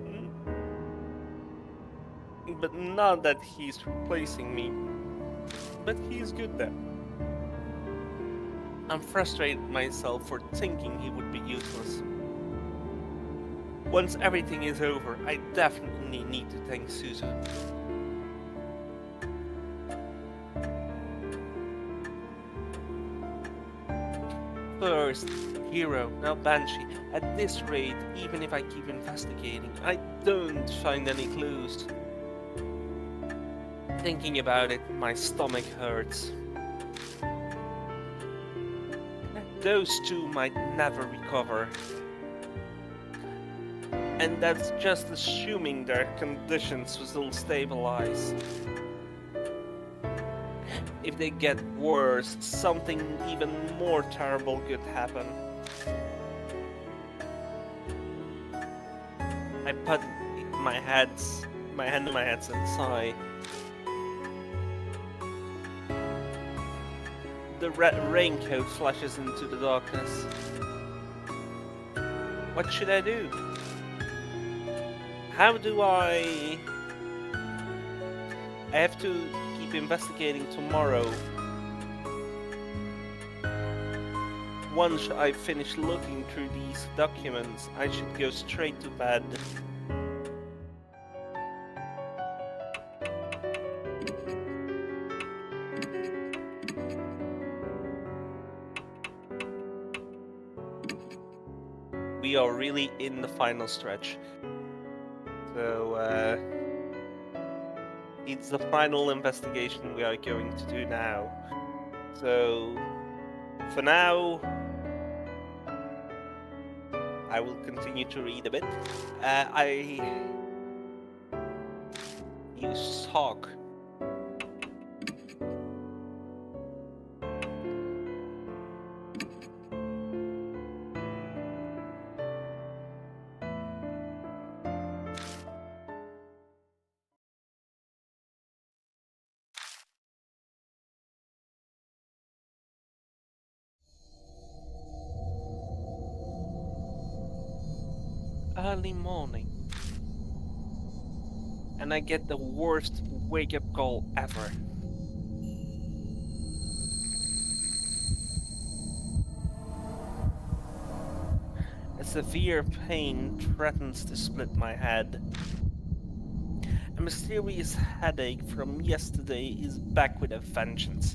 not that he's replacing me. But he's good then. I'm frustrated myself for thinking he would be useless. Once everything is over, I definitely need to thank Susan. First, Hero, now Banshee. At this rate, even if I keep investigating, I don't find any clues. Thinking about it, my stomach hurts. Those two might never recover. And that's just assuming their conditions will stabilize. If they get worse, something even more terrible could happen. I put my hand on my head and sigh. The red raincoat flashes into the darkness. What should I do? How do I have to keep investigating tomorrow. Once I finish looking through these documents, I should go straight to bed. We are really in the final stretch. So, it's the final investigation we are going to do now. So, for now, I will continue to read a bit. I use talk. Early morning, and I get the worst wake-up call ever. A severe pain threatens to split my head. A mysterious headache from yesterday is back with a vengeance.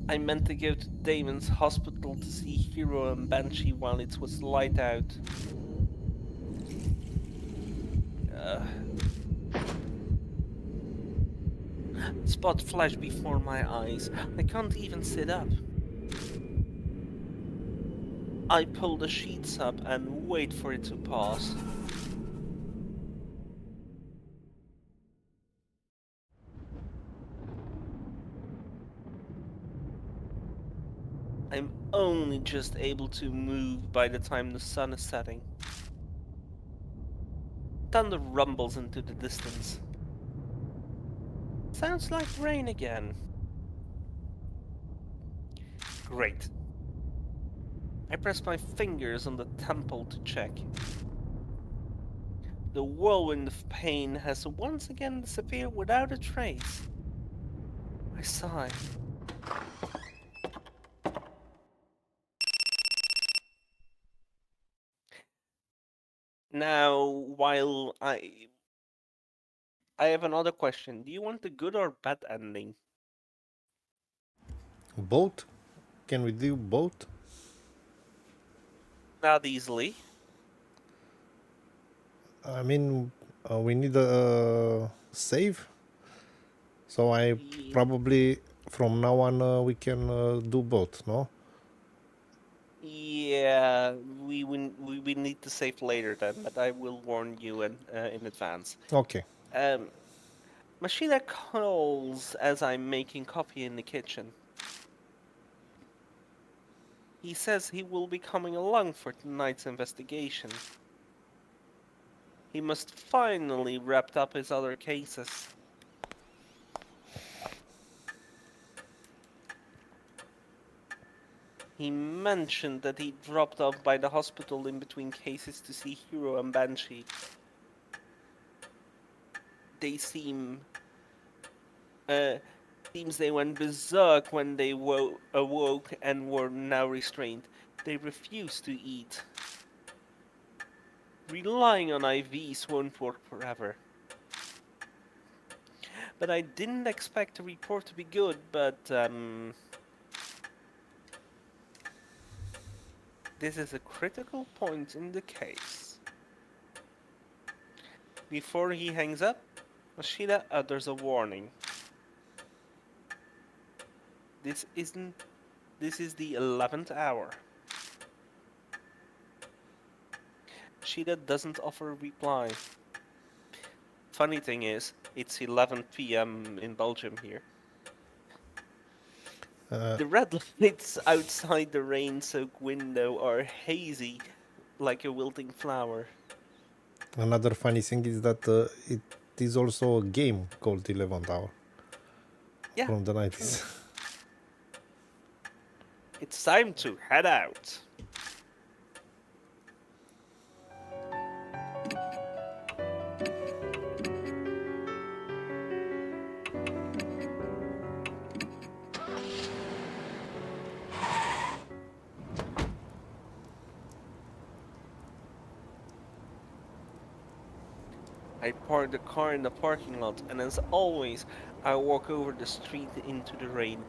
I meant to go to Damon's hospital to see Hero and Banshee while it was light out. Spot flashed before my eyes. I can't even sit up. I pull the sheets up and wait for it to pass. I'm only just able to move by the time the sun is setting. Thunder rumbles into the distance. Sounds like rain again. Great. I press my fingers on the temple to check. The whirlwind of pain has once again disappeared without a trace. I sigh. Now, while I have another question. Do you want the good or bad ending? Both? Can we do both? Not easily. I mean, we need a save. So I Ye- probably from now on we can do both, no? Yeah, we need to save later then, but I will warn you in advance. Okay. Machina calls as I'm making coffee in the kitchen. He says he will be coming along for tonight's investigation. He must finally wrap up his other cases. He mentioned that he dropped off by the hospital in between cases to see Hero and Banshee. They seems they went berserk when they awoke and were now restrained. They refuse to eat. Relying on IVs won't work forever. But I didn't expect the report to be good, but this is a critical point in the case. Before he hangs up, Machida utters a warning. This is the 11th hour. Machida doesn't offer a reply. Funny thing is, it's 11 p.m. in Belgium here. The red lights outside the rain-soaked window are hazy, like a wilting flower. Another funny thing is that it is also a game called 11th Hour. Yeah. From the 90s. It's time to head out. I park the car in the parking lot, and as always, I walk over the street into the rain.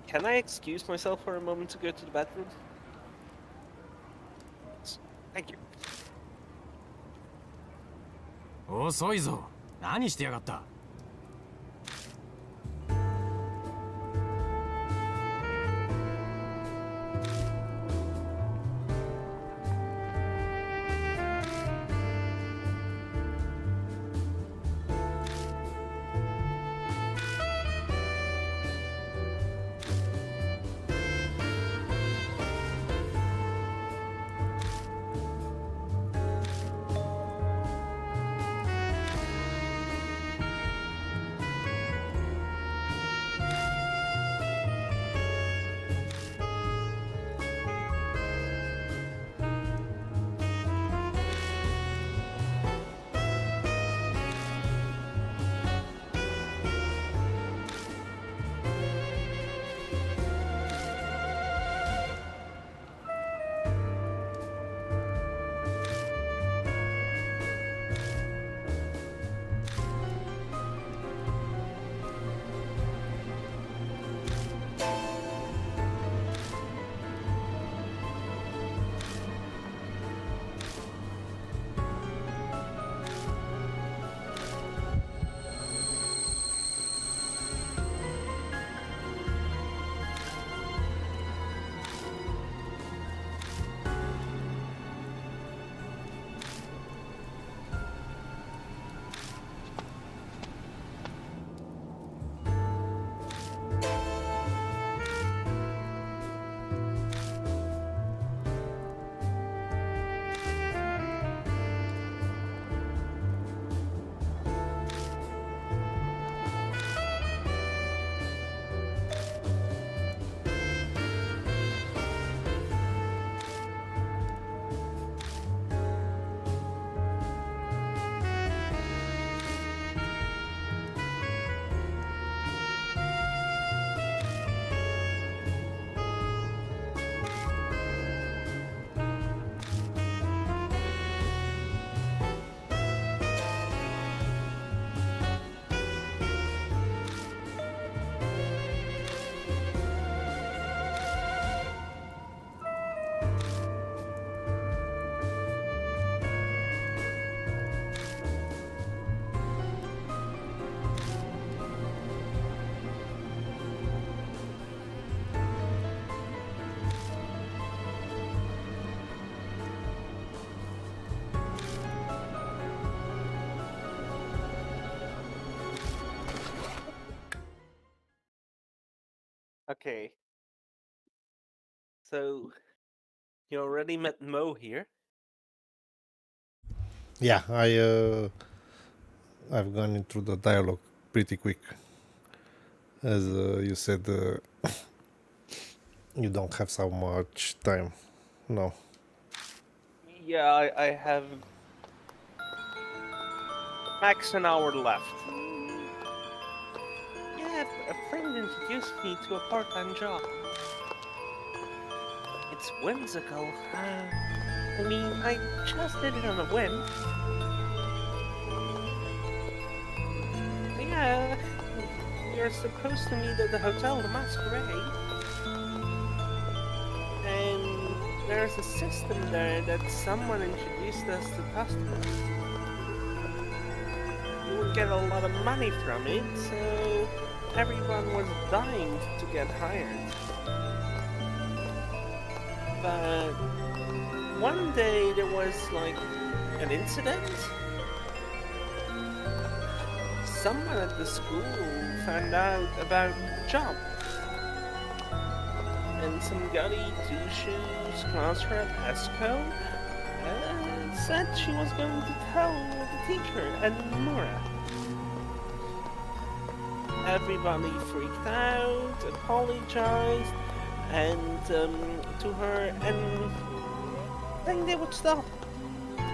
Can I excuse myself for a moment to go to the bathroom? Thank you. 遅いぞ。何してやがった。Okay. So, you already met Mo here. Yeah, I've gone into the dialogue pretty quick. As you said, you don't have so much time. No. Yeah, I have max an hour left. Yeah, a friend introduced me to a part-time job. It's whimsical. I mean, I just did it on a whim. Yeah, you're supposed to meet at the Hotel de Masquerade. And there's a system there that someone introduced us to customers. You would get a lot of money from it, so everyone was dying to get hired. But one day there was like an incident. Someone at the school found out about the job. And some goody two-shoes class rep Esco said she was going to tell the teacher and Nora. Everybody freaked out, apologized, and to her, and then they would stop.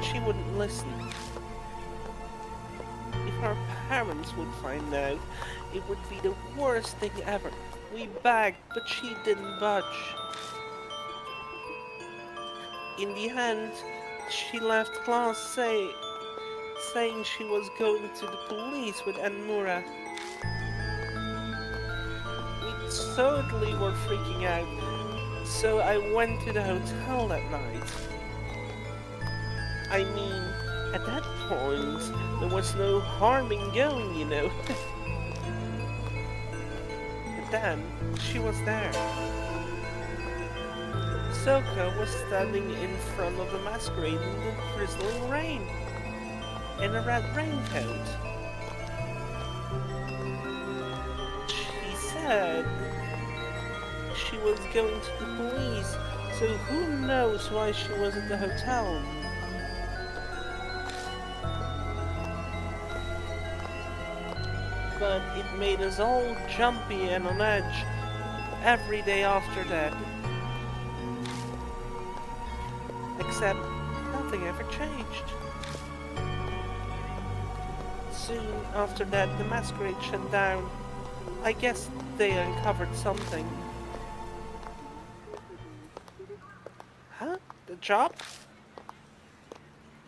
She wouldn't listen. If her parents would find out, it would be the worst thing ever. We begged, but she didn't budge. In the end, she left class saying she was going to the police with Nora. We totally were freaking out, so I went to the hotel that night. I mean, at that point, there was no harm in going, you know. But then, she was there. Soko was standing in front of the masquerade in the drizzling rain, in a red raincoat. She said she was going to the police, so who knows why she was at the hotel. But it made us all jumpy and on edge every day after that. Except nothing ever changed. Soon after that, the masquerade shut down. I guess they uncovered something. Huh? The job?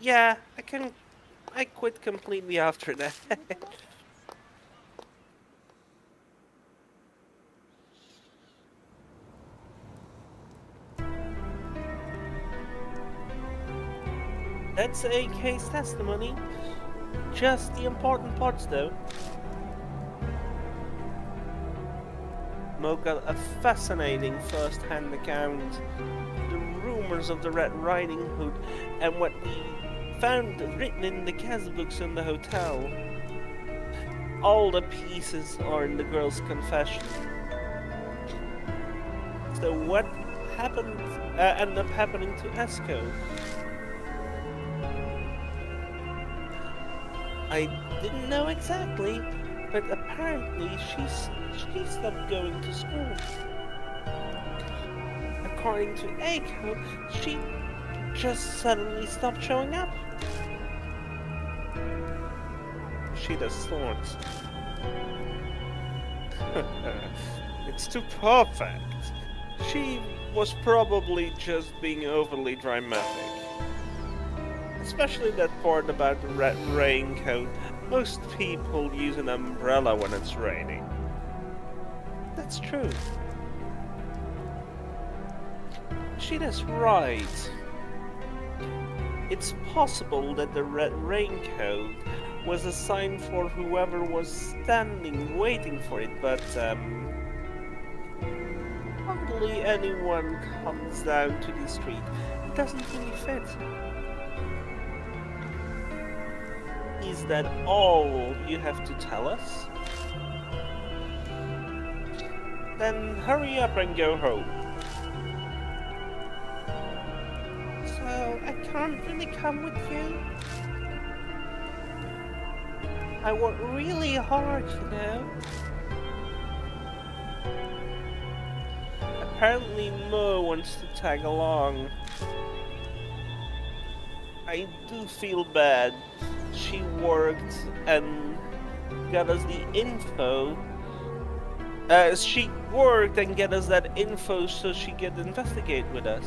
Yeah, I quit completely after that. That's AK's testimony. Just the important parts, though. Mo got a fascinating first-hand account. The rumors of the Red Riding Hood and what we found written in the cast books in the hotel. All the pieces are in the girl's confession. So what happened? Ended up happening to Esco? I didn't know exactly, but apparently she stopped going to school. According to Eiko, she just suddenly stopped showing up. She does swords. It's too perfect. She was probably just being overly dramatic. Especially that part about the red raincoat. Most people use an umbrella when it's raining. That's true. Sheeta's right. It's possible that the red raincoat was a sign for whoever was standing waiting for it, but hardly anyone comes down to the street. It doesn't really fit. Is that all you have to tell us? Then hurry up and go home. So, I can't really come with you? I work really hard, you know? Apparently Mo wants to tag along. I do feel bad. She worked and got us the info. She worked and get us that info so she could investigate with us.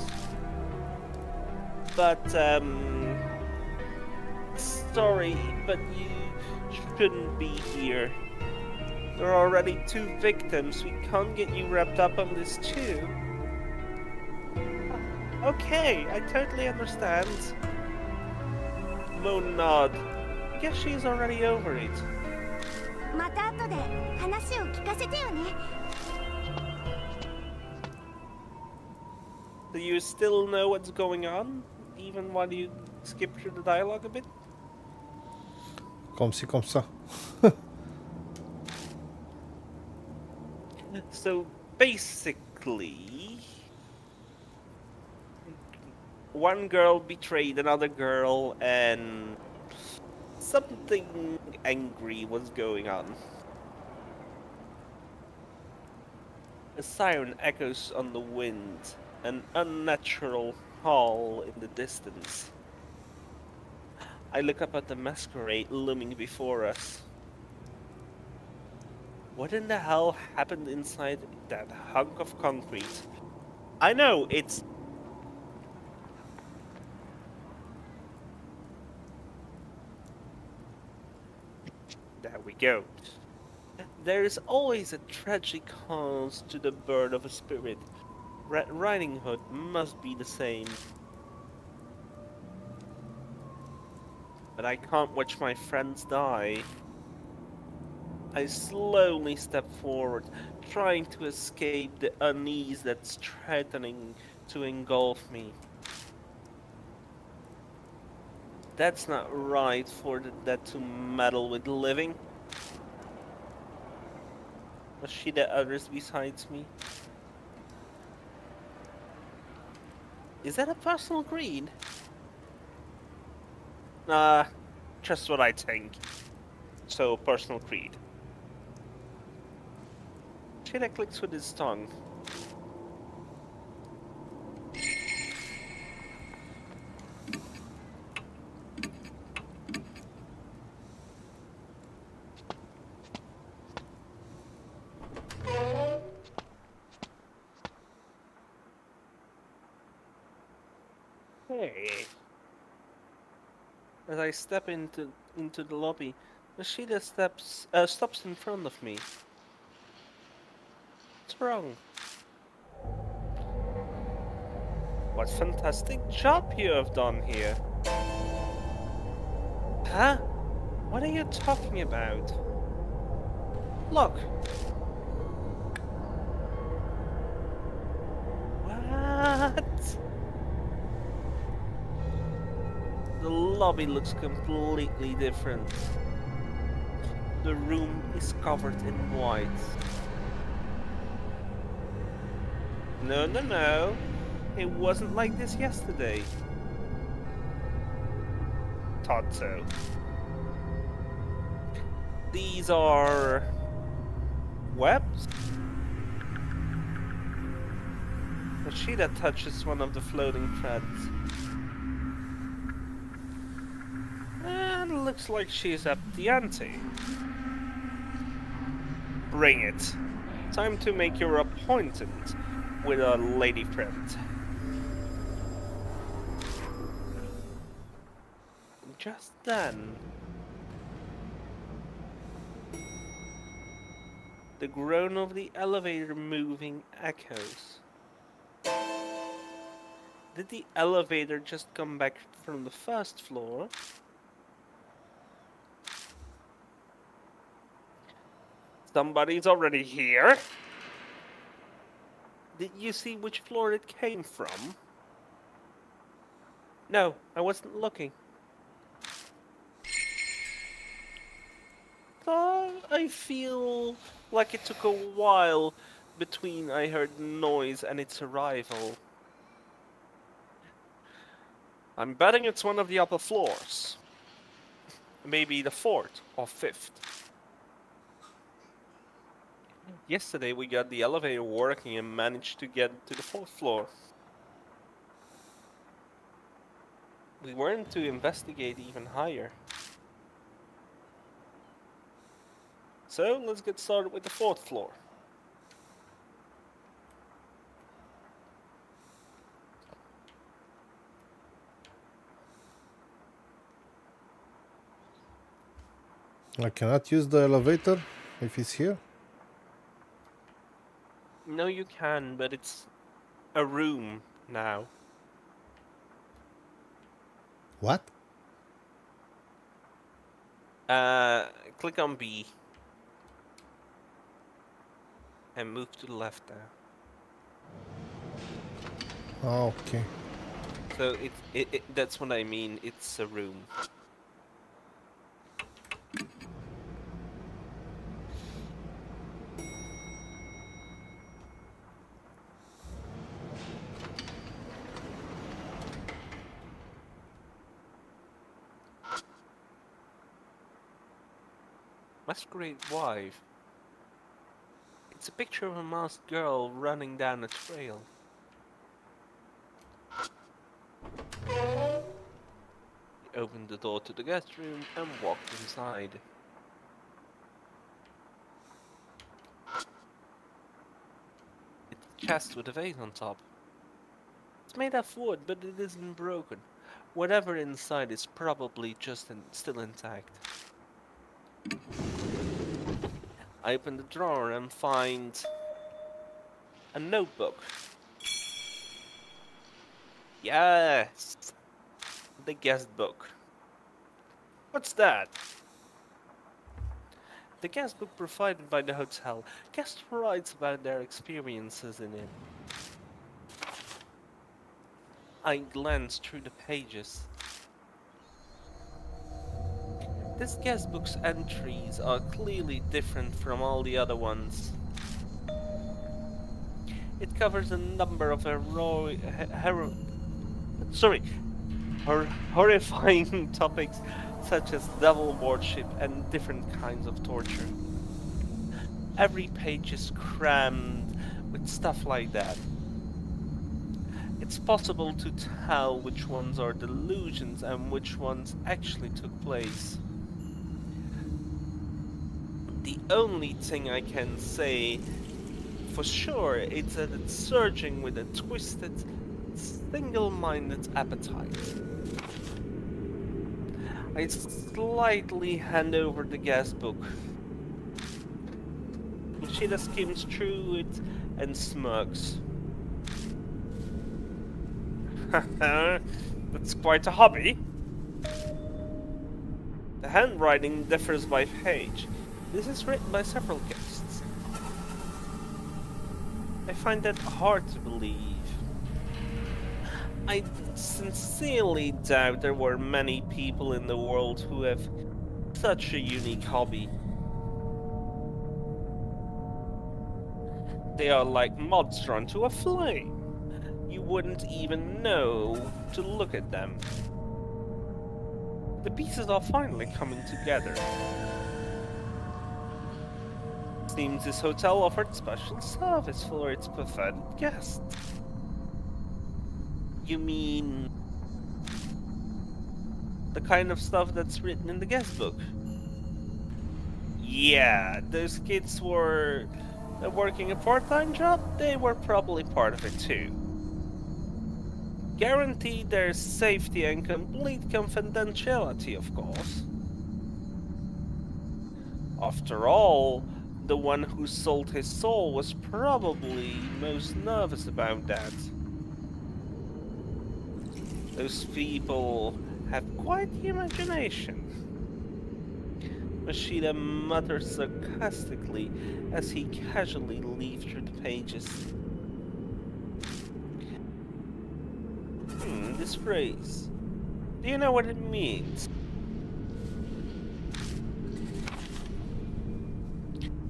But, sorry, but you shouldn't be here. There are already 2 victims. We can't get you wrapped up on this too. Okay, I totally understand. Mo nod. I guess she's already over it. また後で話を聞かせてよね。 Do you still know what's going on? Even while you skip through the dialogue a bit? Comme ci, comme ça. So basically, one girl betrayed another girl and something angry was going on. A siren echoes on the wind, an unnatural howl in the distance. I look up at the masquerade looming before us. What in the hell happened inside that hunk of concrete? I know, it's... There we go. There is always a tragic cause to the birth of a spirit. Red Riding Hood must be the same. But I can't watch my friends die. I slowly step forward, trying to escape the unease that's threatening to engulf me. That's not right for the dead to meddle with the living. Was she the others besides me? Is that a personal greed? Nah, just what I think. So, personal greed. Shida clicks with his tongue. Hey. As I step into the lobby, Nishida stops in front of me. What's wrong? What fantastic job you have done here. Huh? What are you talking about? Look. What? The lobby looks completely different. The room is covered in white. No. It wasn't like this yesterday. Thought so. These are... webs? Rashida touches one of the floating threads. And looks like she's up the ante. Bring it. Time to make your appointment with a lady friend. Just then, the groan of the elevator moving echoes. Did the elevator just come back from the first floor? Somebody's already here. Did you see which floor it came from? No, I wasn't looking. I feel like it took a while between I heard noise and its arrival. I'm betting it's one of the upper floors. Maybe the 4th or 5th. Yesterday we got the elevator working and managed to get to the 4th floor. We weren't to investigate even higher. So let's get started with the 4th floor. I cannot use the elevator if it's here. No, you can, but it's a room now. What? Click on B. And move to the left now. Oh, okay. So that's what I mean, it's a room. Masquerade Wife. It's a picture of a masked girl running down a trail. He opened the door to the guest room and walked inside. It's a chest with a vase on top. It's made of wood, but it isn't broken. Whatever inside is probably just still intact. I open the drawer and find a notebook. Yes! The guest book. What's that? The guest book provided by the hotel. Guest writes about their experiences in it. I glance through the pages. This guest book's entries are clearly different from all the other ones. It covers a number of horrifying topics such as devil worship and different kinds of torture. Every page is crammed with stuff like that. It's possible to tell which ones are delusions and which ones actually took place. The only thing I can say for sure is that it's surging with a twisted, single-minded appetite. I slightly hand over the guest book. Sheila skims through it and smirks. That's quite a hobby. The handwriting differs by page. This is written by several guests. I find that hard to believe. I sincerely doubt there were many people in the world who have such a unique hobby. They are like moths drawn to a flame. You wouldn't even know to look at them. The pieces are finally coming together. Seems this hotel offered special service for its preferred guests. You mean the kind of stuff that's written in the guest book? Yeah, those kids were working a part-time job, they were probably part of it too. Guaranteed their safety and complete confidentiality, of course. After all, the one who sold his soul was probably most nervous about that. Those people have quite the imagination. Mashida mutters sarcastically as he casually leaves through the pages. This phrase. Do you know what it means?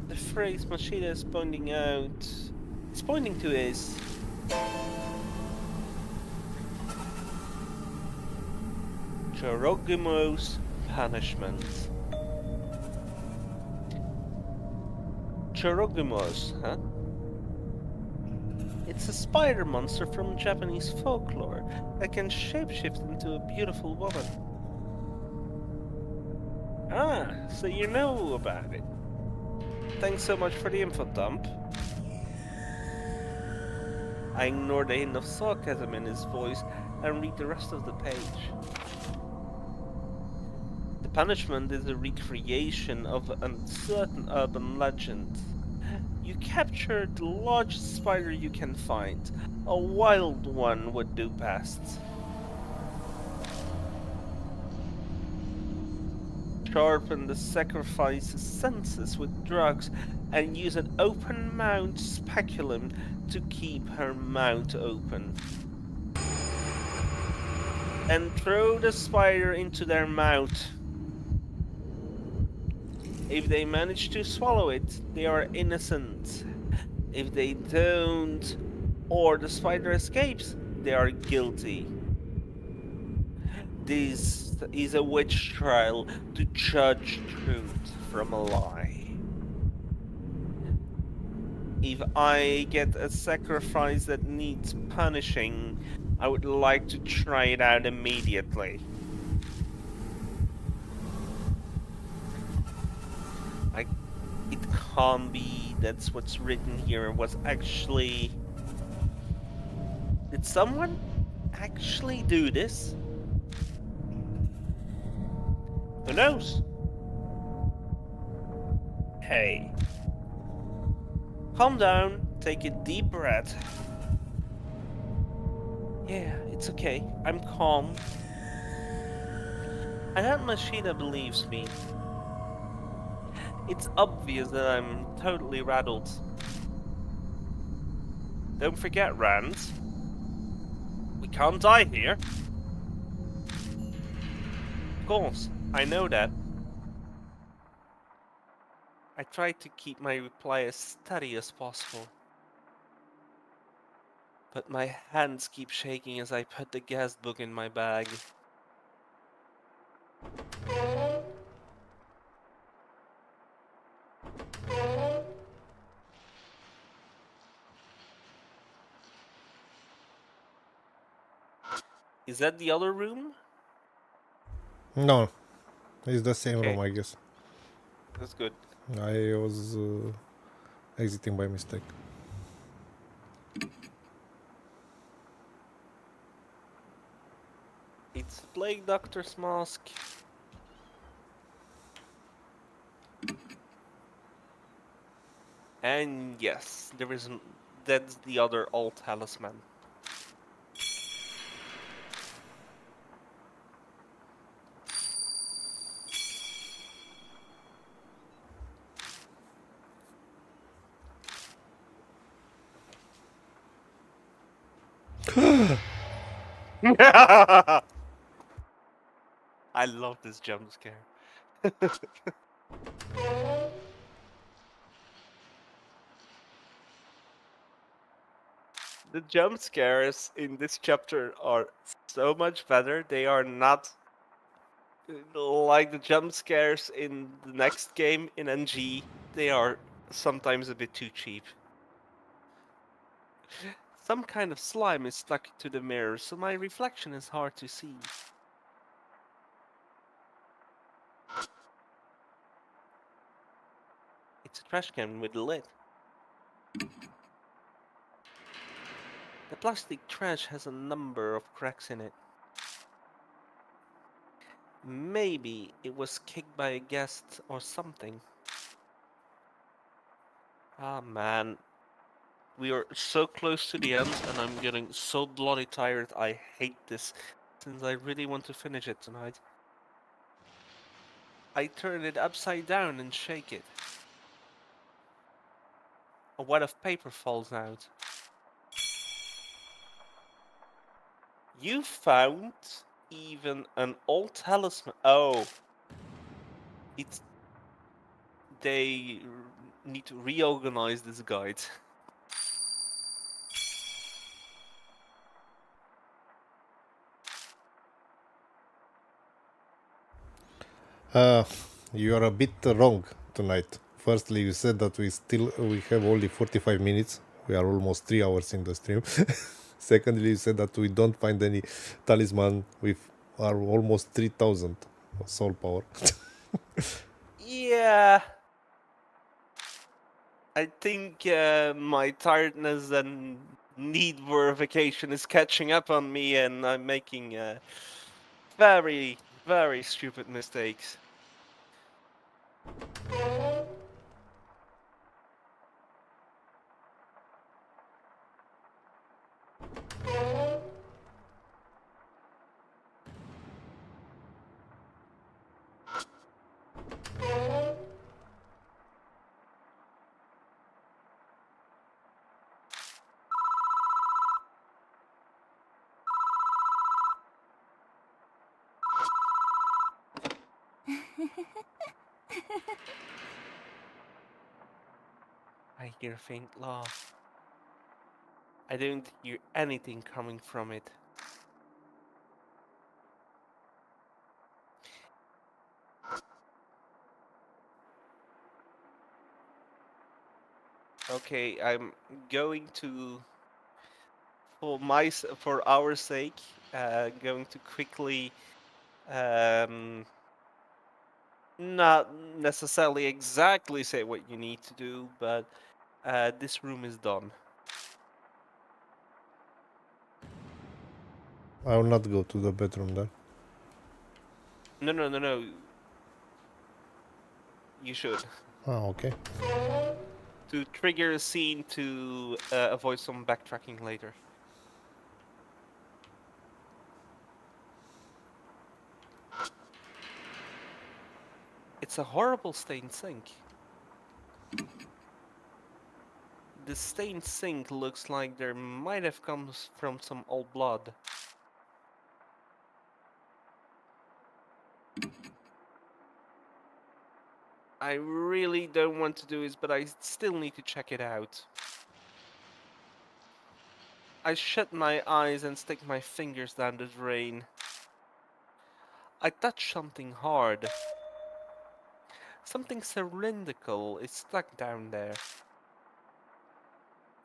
The phrase Mashida is pointing out pointing to is Chorogimo's punishment. Chorogimos, huh? It's a spider monster from Japanese folklore that can shapeshift into a beautiful woman. Ah, so you know about it. Thanks so much for the info dump. I ignore the hint of sarcasm in his voice and read the rest of the page. The punishment is a recreation of a certain urban legend. You capture the largest spider you can find. A wild one would do best. Sharpen the sacrifice's senses with drugs and use an open mount speculum to keep her mouth open. And throw the spider into their mouth. If they manage to swallow it, they are innocent. If they don't, or the spider escapes, they are guilty. This is a witch trial to judge truth from a lie. If I get a sacrifice that needs punishing, I would like to try it out immediately. It can't be that's what's written here was actually... Did someone actually do this? Who knows? Hey. Calm down, take a deep breath. Yeah, it's okay. I'm calm. I hope Mashida believes me. It's obvious that I'm totally rattled. Don't forget, Rand. We can't die here. Of course, I know that. I try to keep my reply as steady as possible. But my hands keep shaking as I put the guest book in my bag. Is that the other room? No, it's the same Okay. room, I guess. That's good. I was exiting by mistake. It's Plague Doctor's mask. And yes, there isn't. That's the other old talisman. I love this jump scare. The jump scares in this chapter are so much better. They are not like the jump scares in the next game in NG. They are sometimes a bit too cheap. Some kind of slime is stuck to the mirror, so my reflection is hard to see. It's a trash can with a lid. The plastic trash has a number of cracks in it. Maybe it was kicked by a guest or something. Ah man, we are so close to the end and I'm getting so bloody tired. I hate this, since I really want to finish it tonight. I turn it upside down and shake it. A wad of paper falls out. You found even an old talisman. Oh. They need to reorganize this guide. You are a bit wrong tonight. Firstly, you said that we have only 45 minutes. We are almost 3 hours in the stream. Secondly, you said that we don't find any talisman with our almost 3000 soul power. Yeah. I think my tiredness and need for a vacation is catching up on me, and I'm making very, very stupid mistakes. I hear a faint laugh. I don't hear anything coming from it. Okay, I'm going to, for our sake, going to quickly, not necessarily exactly say what you need to do, but this room is done. I will not go to the bedroom there. No. You should. Ah, okay. To trigger a scene to avoid some backtracking later. It's a horrible stained sink. The stained sink looks like there might have come from some old blood. I really don't want to do this, but I still need to check it out. I shut my eyes and stick my fingers down the drain. I touch something hard. Something cylindrical is stuck down there.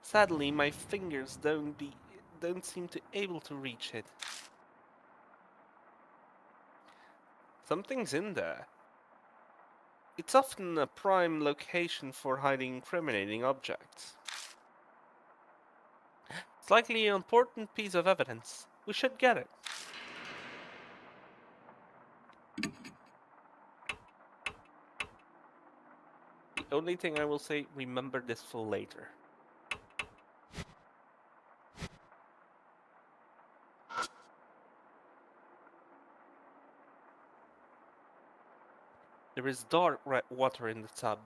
Sadly, my fingers don't seem to able to reach it. Something's in there. It's often a prime location for hiding incriminating objects. It's likely an important piece of evidence. We should get it. The only thing I will say, remember this for later. There is dark red water in the tub.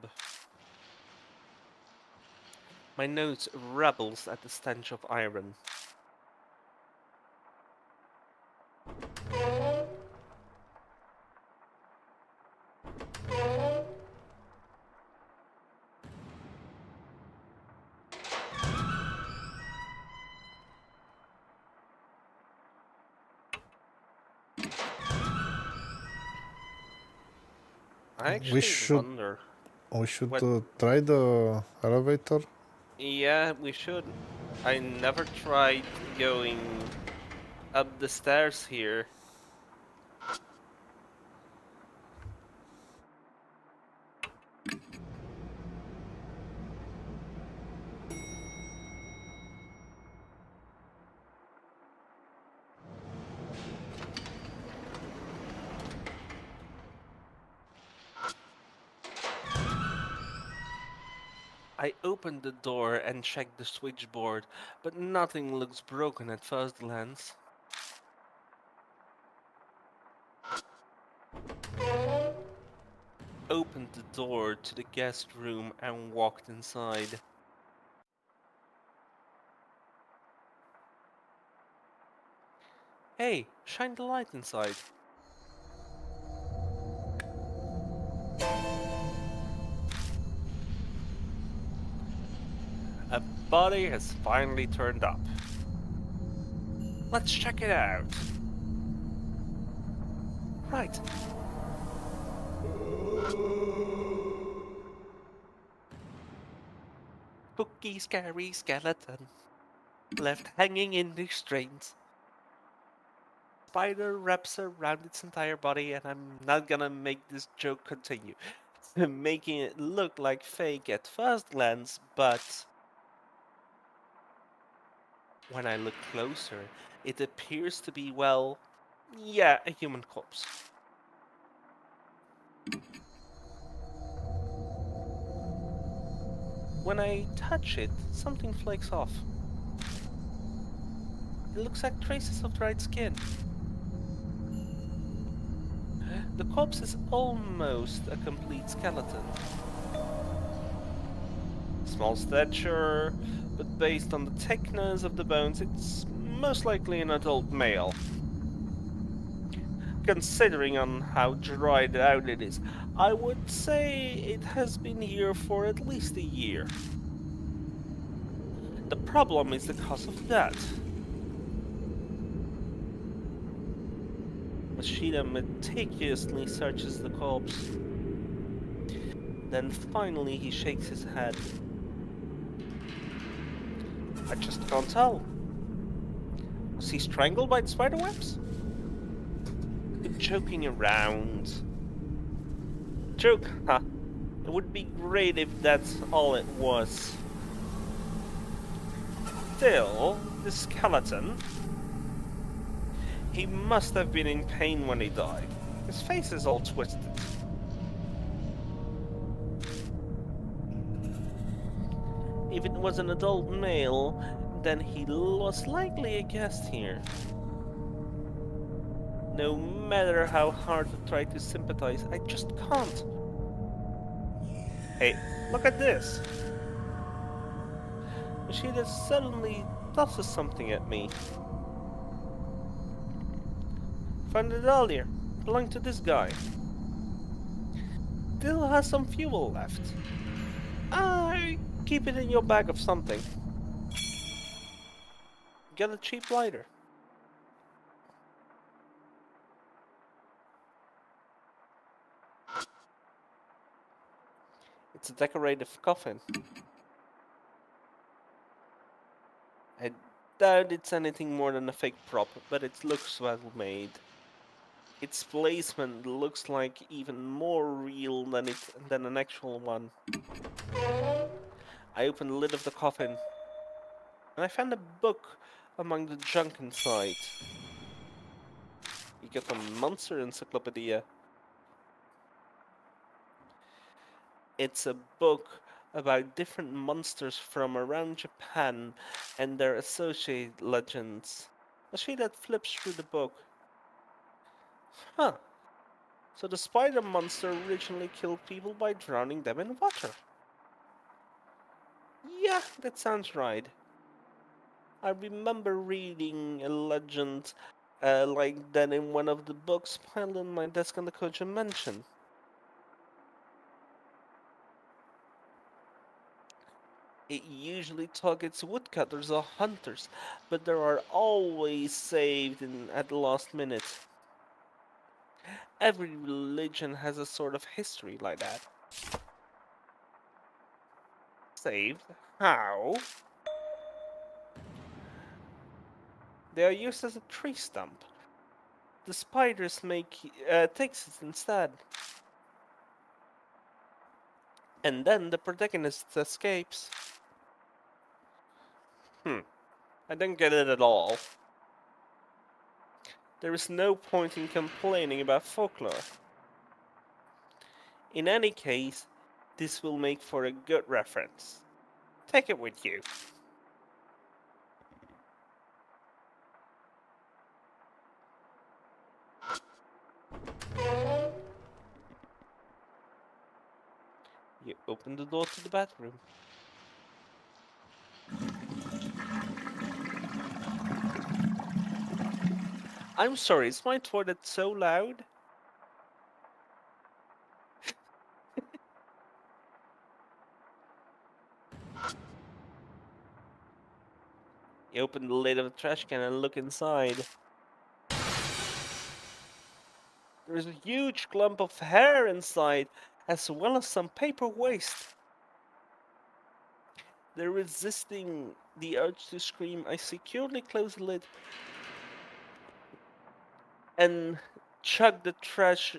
My nose rebels at the stench of iron. I actually wonder. We should try the elevator. Yeah, we should. I never tried going up the stairs here. I opened the door and checked the switchboard, but nothing looks broken at first glance. Opened the door to the guest room and walked inside. Hey, shine the light inside. A body has finally turned up. Let's check it out. Right. Spooky, scary skeleton left hanging in the restraints. Spider wraps around its entire body, and I'm not gonna make this joke continue, making it look like fake at first glance, but when I look closer, it appears to be, well, yeah, a human corpse. When I touch it, something flakes off. It looks like traces of dried skin. The corpse is almost a complete skeleton. Small stature, but based on the thickness of the bones, it's most likely an adult male. Considering on how dried out it is, I would say it has been here for at least a year. The problem is the cause of death. Machida meticulously searches the corpse. Then finally he shakes his head. I just can't tell. Was he strangled by the spiderwebs? Joking around. Joke, huh? It would be great if that's all it was. Still, the skeleton. He must have been in pain when he died. His face is all twisted. If it was an adult male, then he was likely a guest here. No matter how hard I try to sympathize, I just can't. Hey, look at this. Machida suddenly tosses something at me. Found it earlier. Belonged to this guy. Still has some fuel left. Keep it in your bag of something. Get a cheap lighter. It's a decorative coffin. I doubt it's anything more than a fake prop, but it looks well made. Its placement looks like even more real than an actual one. I opened the lid of the coffin, and I found a book among the junk inside. You get a monster encyclopedia. It's a book about different monsters from around Japan and their associated legends. Machida flips through the book. Huh. So the spider monster originally killed people by drowning them in water. Yeah, that sounds right. I remember reading a legend like that in one of the books piled on my desk on the Koja mansion. It usually targets woodcutters or hunters, but there are always saved at the last minute. Every religion has a sort of history like that. Saved? How? They are used as a tree stump. The spiders takes it instead. And then the protagonist escapes. I don't get it at all. There is no point in complaining about folklore. In any case, this will make for a good reference. Take it with you. You open the door to the bathroom. I'm sorry, is my toilet so loud? You open the lid of the trash can and look inside. There There's a huge clump of hair inside, as well as some paper waste. They're resisting the urge to scream. I securely close the lid and chug the trash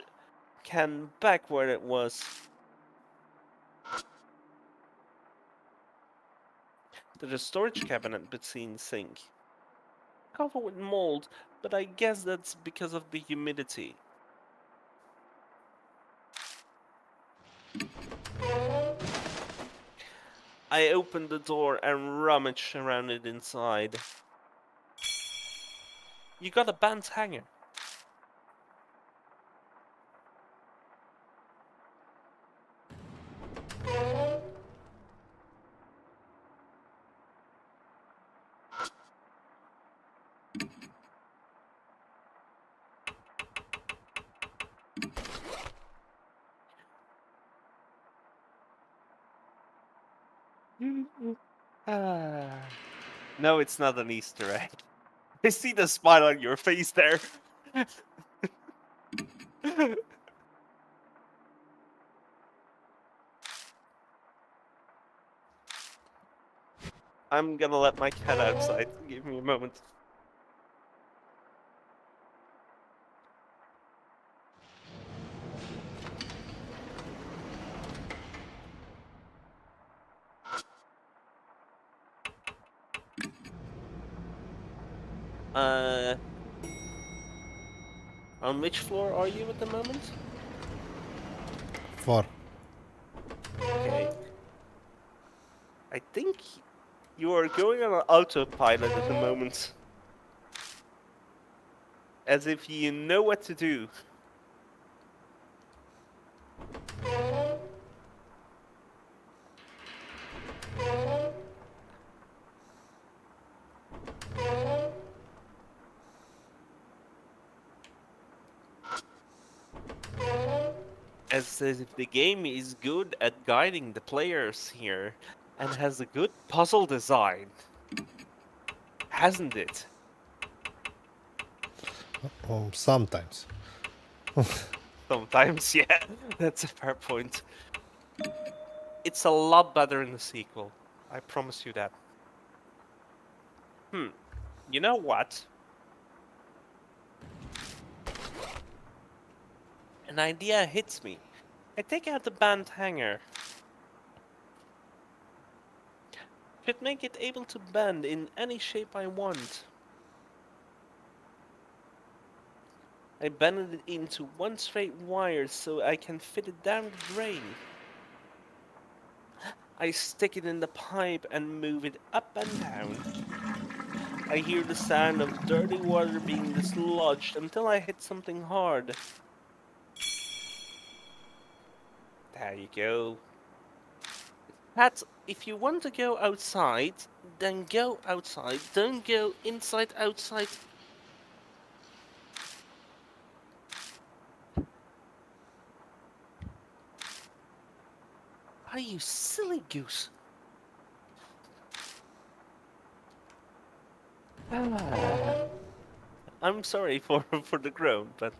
can back where it was. There's a storage cabinet between the sink, covered with mold, but I guess that's because of the humidity. I open the door and rummage around it inside. You got a band hanger. No, it's not an Easter egg. I see the smile on your face there. I'm gonna let my cat outside. Give me a moment. On which floor are you at the moment? 4. Okay. I think you are going on an autopilot at the moment. As if you know what to do. As if the game is good at guiding the players here and has a good puzzle design. Hasn't it? Sometimes. Sometimes, yeah, that's a fair point. It's a lot better in the sequel. I promise you that. You know what? An idea hits me. I take out the band hanger. Should make it able to bend in any shape I want. I bend it into one straight wire so I can fit it down the drain. I stick it in the pipe and move it up and down. I hear the sound of dirty water being dislodged until I hit something hard. There you go. Pat, if you want to go outside, then go outside. Don't go inside, outside. Are you silly goose? I'm sorry for the groan, but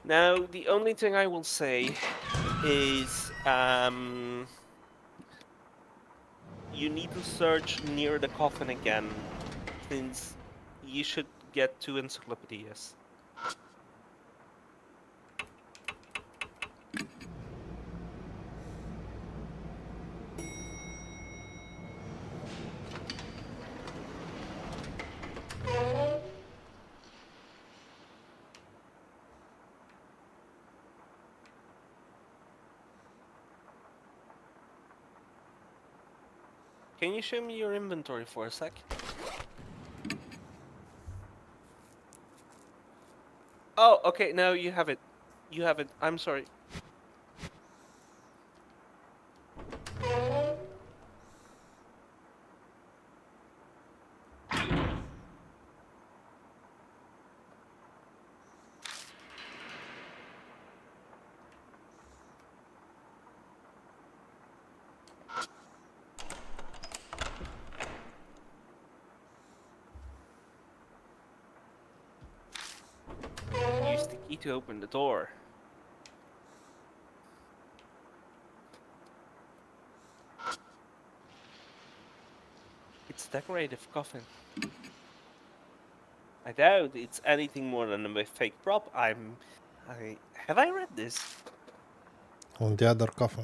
now the only thing I will say is you need to search near the coffin again, since you should get 2 encyclopedias. Can you show me your inventory for a sec? Oh, okay, now you have it. You have it. I'm sorry. Need to open the door. It's a decorative coffin. I doubt it's anything more than a fake prop. Have I read this? On the other coffin.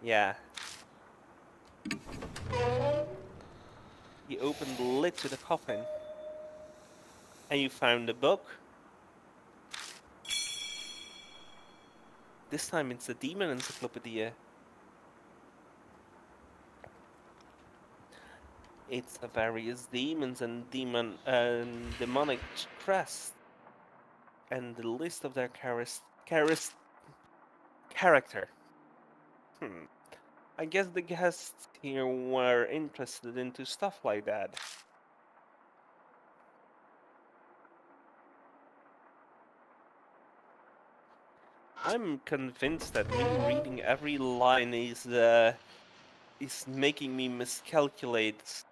Yeah. You opened the lid to the coffin. And you found a book. This time it's the Demon Encyclopedia. It's the various demons and demonic crests, and the list of their character. I guess the guests here were interested into stuff like that. I'm convinced that me reading every line is making me miscalculate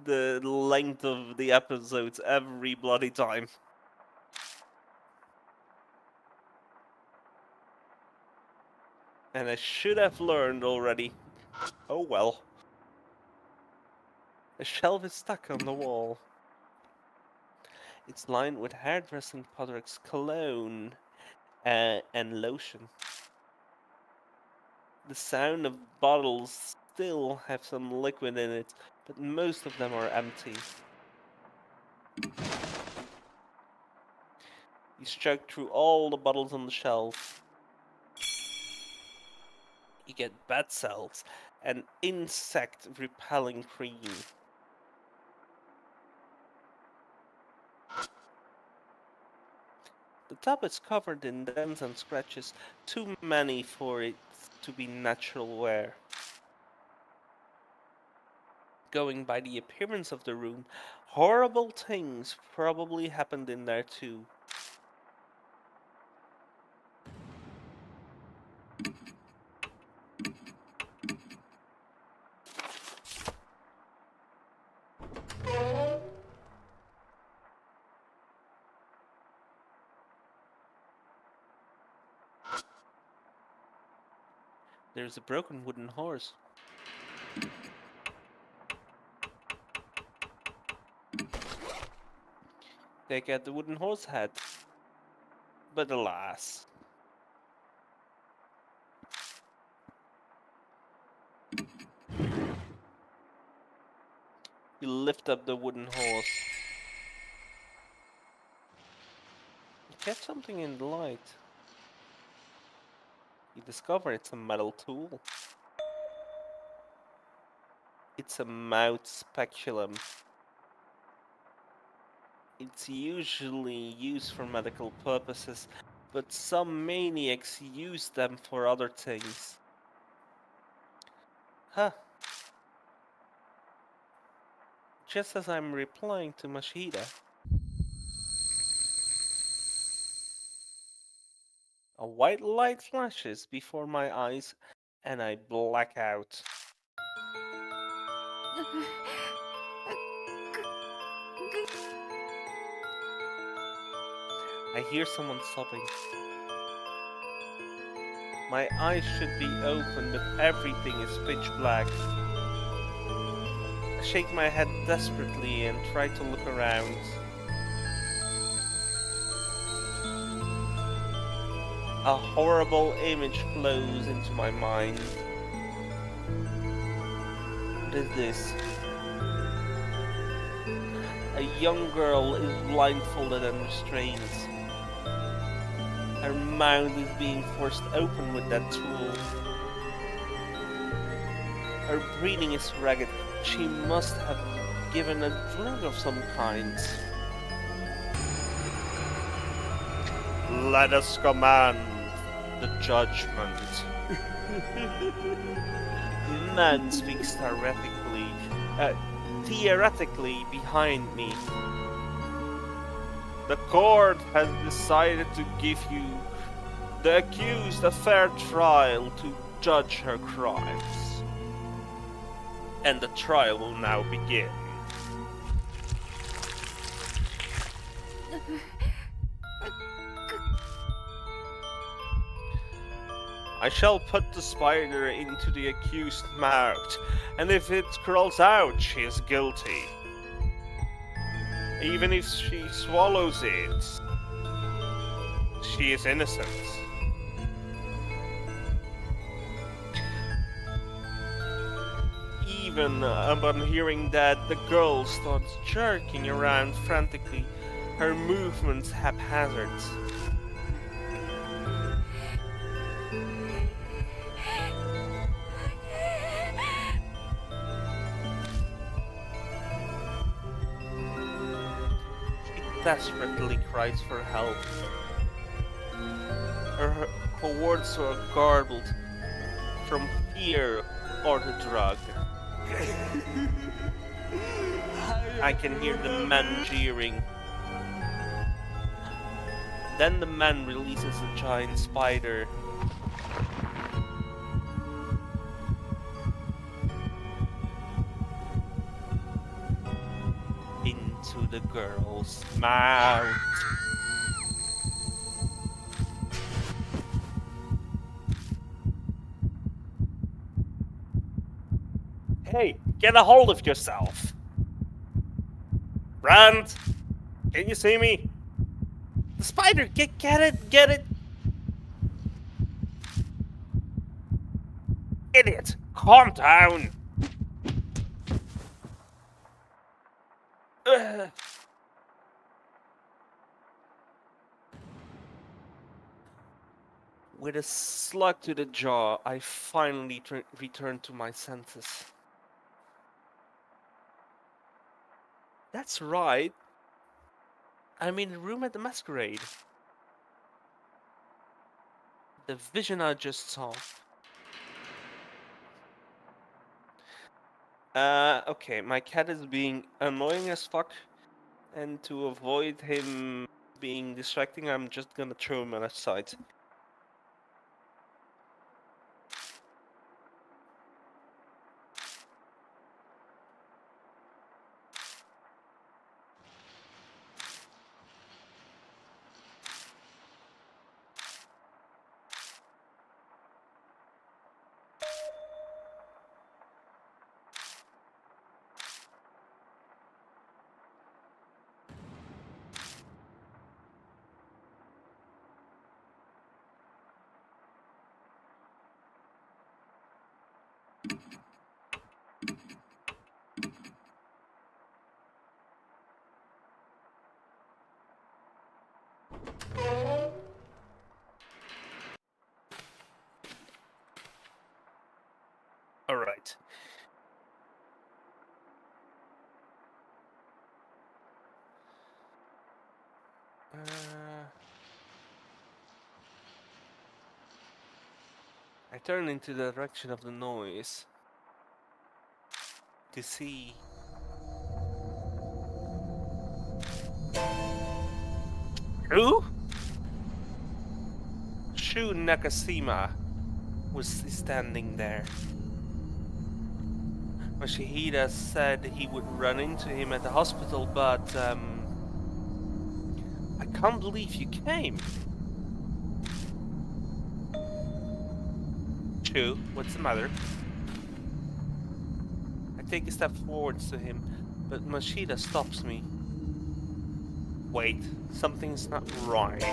the length of the episodes every bloody time. And I should have learned already. Oh well. A shelf is stuck on the wall. It's lined with hairdressing products, cologne, and lotion. The sound of bottles still have some liquid in it, but most of them are empty. You chug through all the bottles on the shelf. You get bat cells and insect repelling cream. The top is covered in dents and scratches, too many for it to be natural wear. Going by the appearance of the room, horrible things probably happened in there too. There's a broken wooden horse. They get the wooden horse head. But alas. You lift up the wooden horse. You catch something in the light. You discover it's a metal tool. It's a mouth speculum. It's usually used for medical purposes, but some maniacs use them for other things. Huh. Just as I'm replying to Mashida, a white light flashes before my eyes and I black out. I hear someone sobbing. My eyes should be open, but everything is pitch black. I shake my head desperately and try to look around. A horrible image flows into my mind. What is this? A young girl is blindfolded and restrained. Her mouth is being forced open with that tool. Her breathing is ragged. She must have given a drug of some kind. Let us command the judgment. The man speaks theoretically behind me. The court has decided to give you, the accused, a fair trial to judge her crimes. And the trial will now begin. I shall put the spider into the accused's mouth, and if it crawls out, she is guilty. Even if she swallows it, she is innocent. Even upon hearing that, the girl starts jerking around frantically, her movements haphazard. She desperately cries for help. Her words are garbled from fear or the drug. I can hear the man jeering. Then the man releases a giant spider. Into the girl's mouth. Hey, get a hold of yourself! Brand! Can you see me? The spider! Get it! Idiot! Calm down! Ugh. With a slug to the jaw, I finally return to my senses. That's right. I'm in the room at the masquerade. The vision I just saw. Okay, my cat is being annoying as fuck, and to avoid him being distracting, I'm just gonna throw him aside. Alright. I turn into the direction of the noise to see who? Shu Nakashima was standing there. Mashihida said he would run into him at the hospital, but I can't believe you came. Shu, what's the matter? I take a step forwards to him, but Mashihida stops me. Wait, something's not right.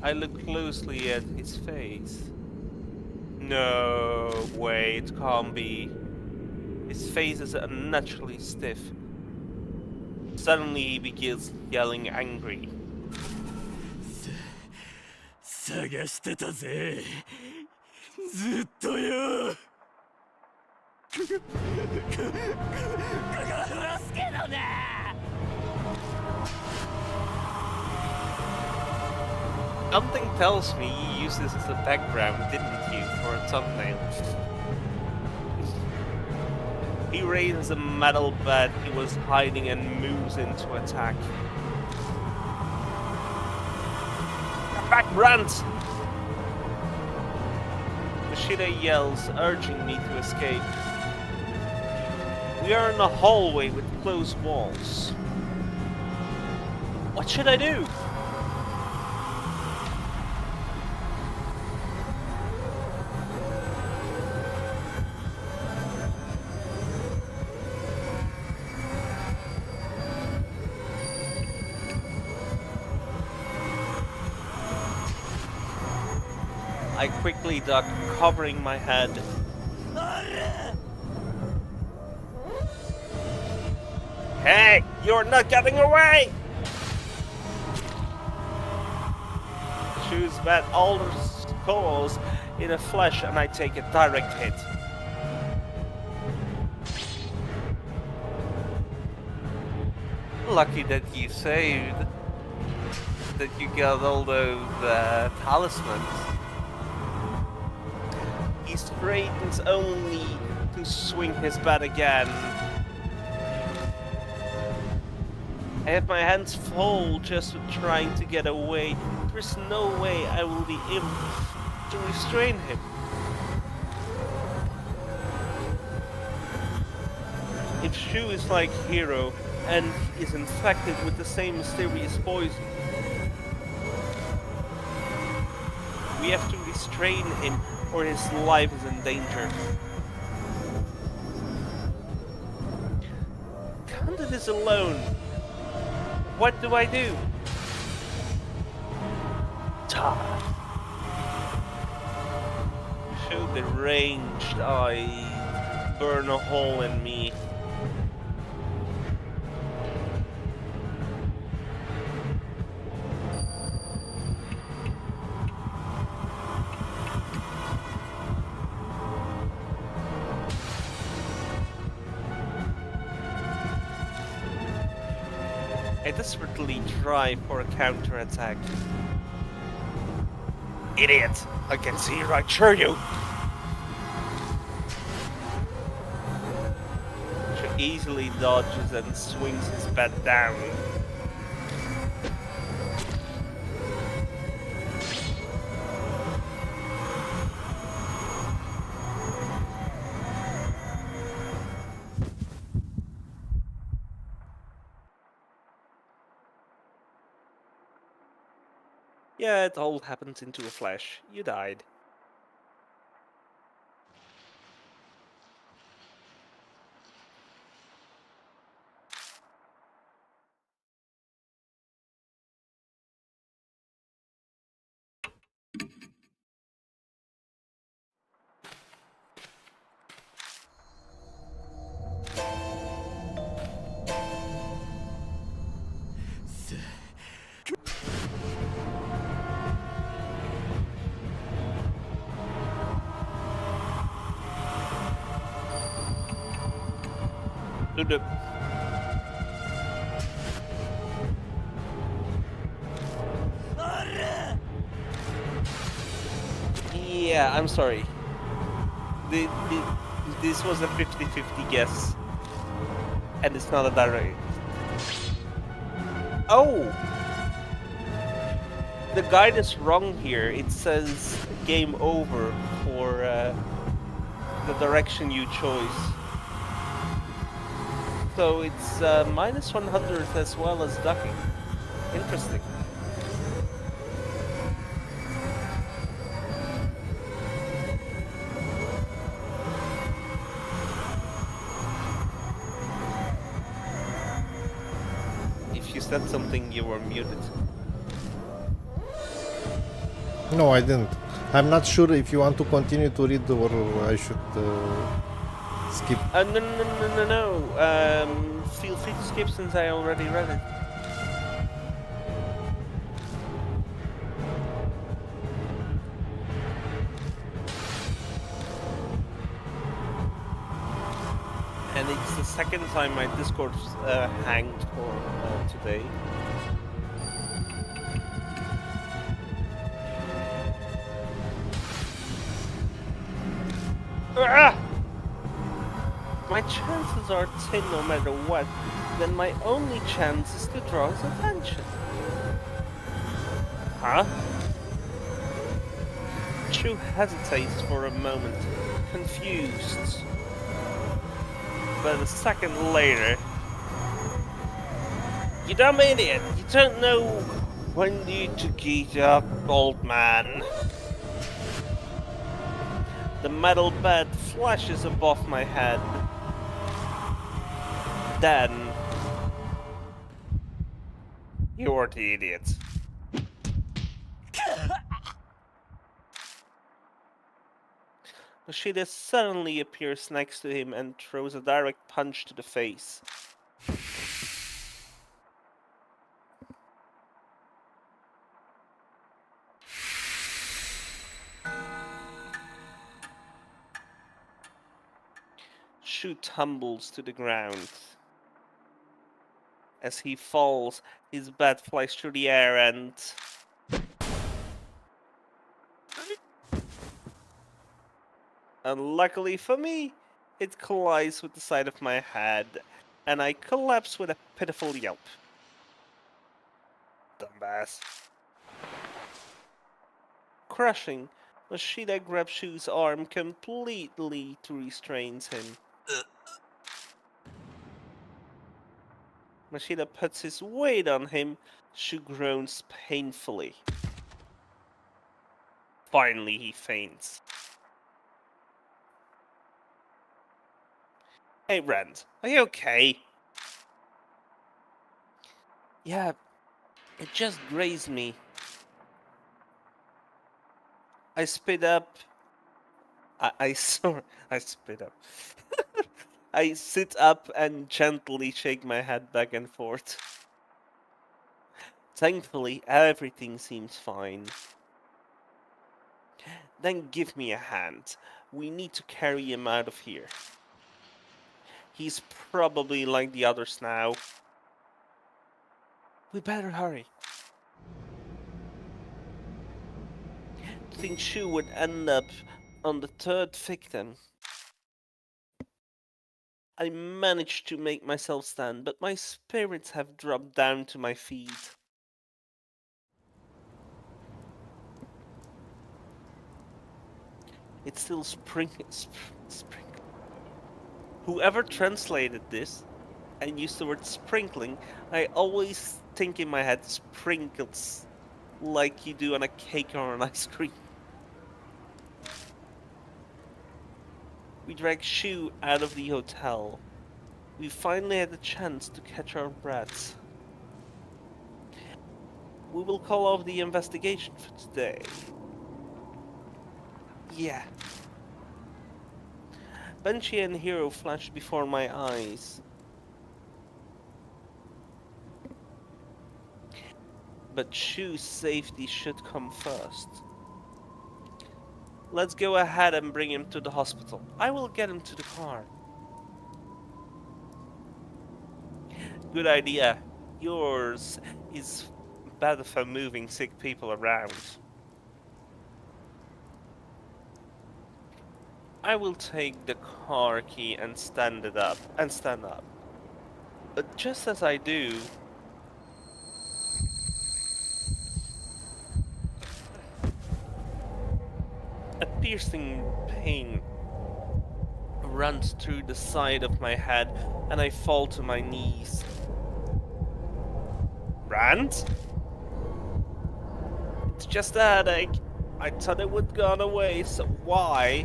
I look closely at his face. No way, it can't be. His face is unnaturally stiff. Suddenly he begins yelling angry. 探してたぜ。ずっとよ。殺すけどな。 Something tells me you used this as a background, didn't you, for a thumbnail? He raises a metal bat he was hiding and moves in to attack. Back, Brant! Mashihida yells, urging me to escape. We are in a hallway with closed walls. What should I do? I quickly duck, covering my head. Hey, you're not getting away! Shoots at Alder's cause in a flash, and I take a direct hit. Lucky that you saved. That you got all those talismans. He straightens only to swing his bat again. I have my hands full just with trying to get away. There's no way I will be able to restrain him. If Shu is like Hero and is infected with the same mysterious poison, we have to restrain him or his life is in danger. Kanda is alone. What do I do? Show the ranged eye burn a hole in me. I desperately try for a counterattack. Idiot! I can see right through you! She easily dodges and swings his bat down. Yeah, it all happens into a flash. You died. Yeah, I'm sorry. This was a 50-50 guess. And it's not a direct. Oh! The guide is wrong here. It says game over for the direction you chose. So it's minus 100 as well as ducking. Interesting. If you said something, you were muted. No, I didn't. I'm not sure if you want to continue to read or I should skip. No. Feel free to skip since I already read it. And it's the second time my Discord's hanged for today. Ah! My chances are thin no matter what, then my only chance is to draw his attention. Huh? Chu hesitates for a moment, confused. But a second later... You dumb idiot! You don't know when you to get up, old man. The metal bed flashes above my head. Then... You're the idiot. Machida suddenly appears next to him and throws a direct punch to the face. Shu tumbles to the ground. As he falls, his bat flies through the air and... Unluckily for me, it collides with the side of my head, and I collapse with a pitiful yelp. Dumbass. Crushing, Machida grabs Shu's arm completely to restrains him. Machida puts his weight on him. Shu groans painfully. Finally, he faints. Hey, Rand, are you okay? Yeah, it just grazed me. I spit up. I spit up. I sit up and gently shake my head back and forth. Thankfully, everything seems fine. Then give me a hand. We need to carry him out of here. He's probably like the others now. We better hurry. Think Shu would end up on the third victim. I managed to make myself stand, but my spirits have dropped down to my feet. It's still sprinkling. Whoever translated this and used the word sprinkling, I always think in my head sprinkles, like you do on a cake or an ice cream. We drag Shu out of the hotel. We finally had the chance to catch our breaths. We will call off the investigation for today. Yeah. Banshee and Hero flashed before my eyes. But Shu's safety should come first. Let's go ahead and bring him to the hospital. I will get him to the car. Good idea. Yours is better for moving sick people around. I will take the car key and stand up. But just as I do, a piercing pain runs through the side of my head and I fall to my knees. Rand? It's just a headache. I thought it would gone away, so why?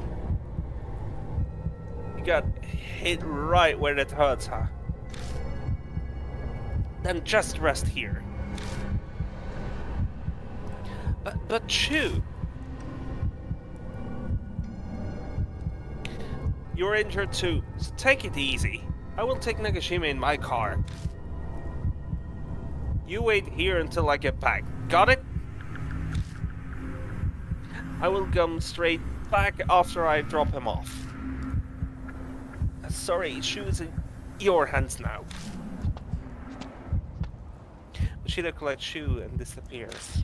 You got hit right where it hurts, huh? Then just rest here. But Shu! You're injured too, so take it easy. I will take Nagashima in my car. You wait here until I get back. Got it? I will come straight back after I drop him off. Sorry, Shu is in your hands now. Machida collects Shu and disappears.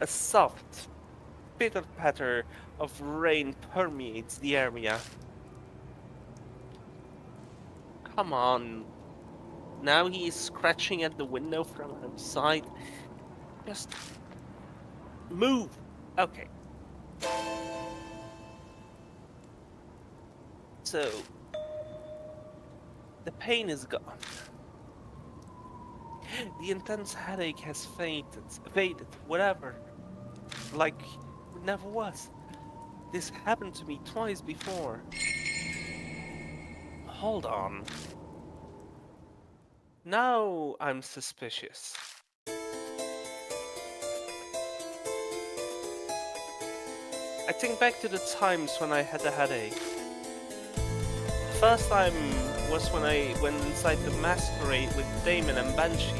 A soft pitter-patter of rain permeates the area. Come on. Now he is scratching at the window from outside. Just move. Okay. So the pain is gone. The intense headache has faded, whatever. Like it never was. This happened to me twice before. Hold on. Now I'm suspicious. I think back to the times when I had a headache. First time was when I went inside the masquerade with Damon and Banshee.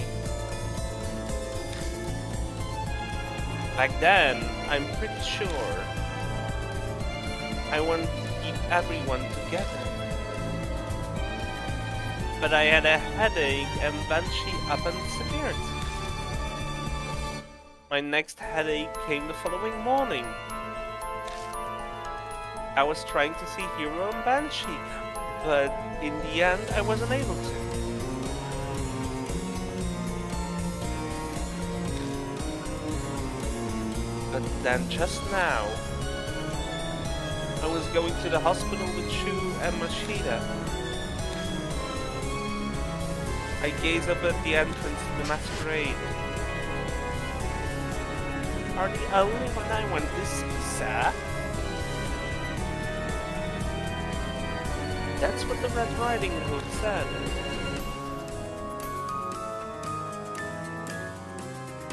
Back then, I'm pretty sure I wanted to keep everyone together. But I had a headache and Banshee up and disappeared. My next headache came the following morning. I was trying to see Hero and Banshee, but in the end I wasn't able to. But then just now, I was going to the hospital with Shu and Mashida. I gaze up at the entrance to the masquerade. Are the only one I want to see, sir? That's what the Red Riding Hood said.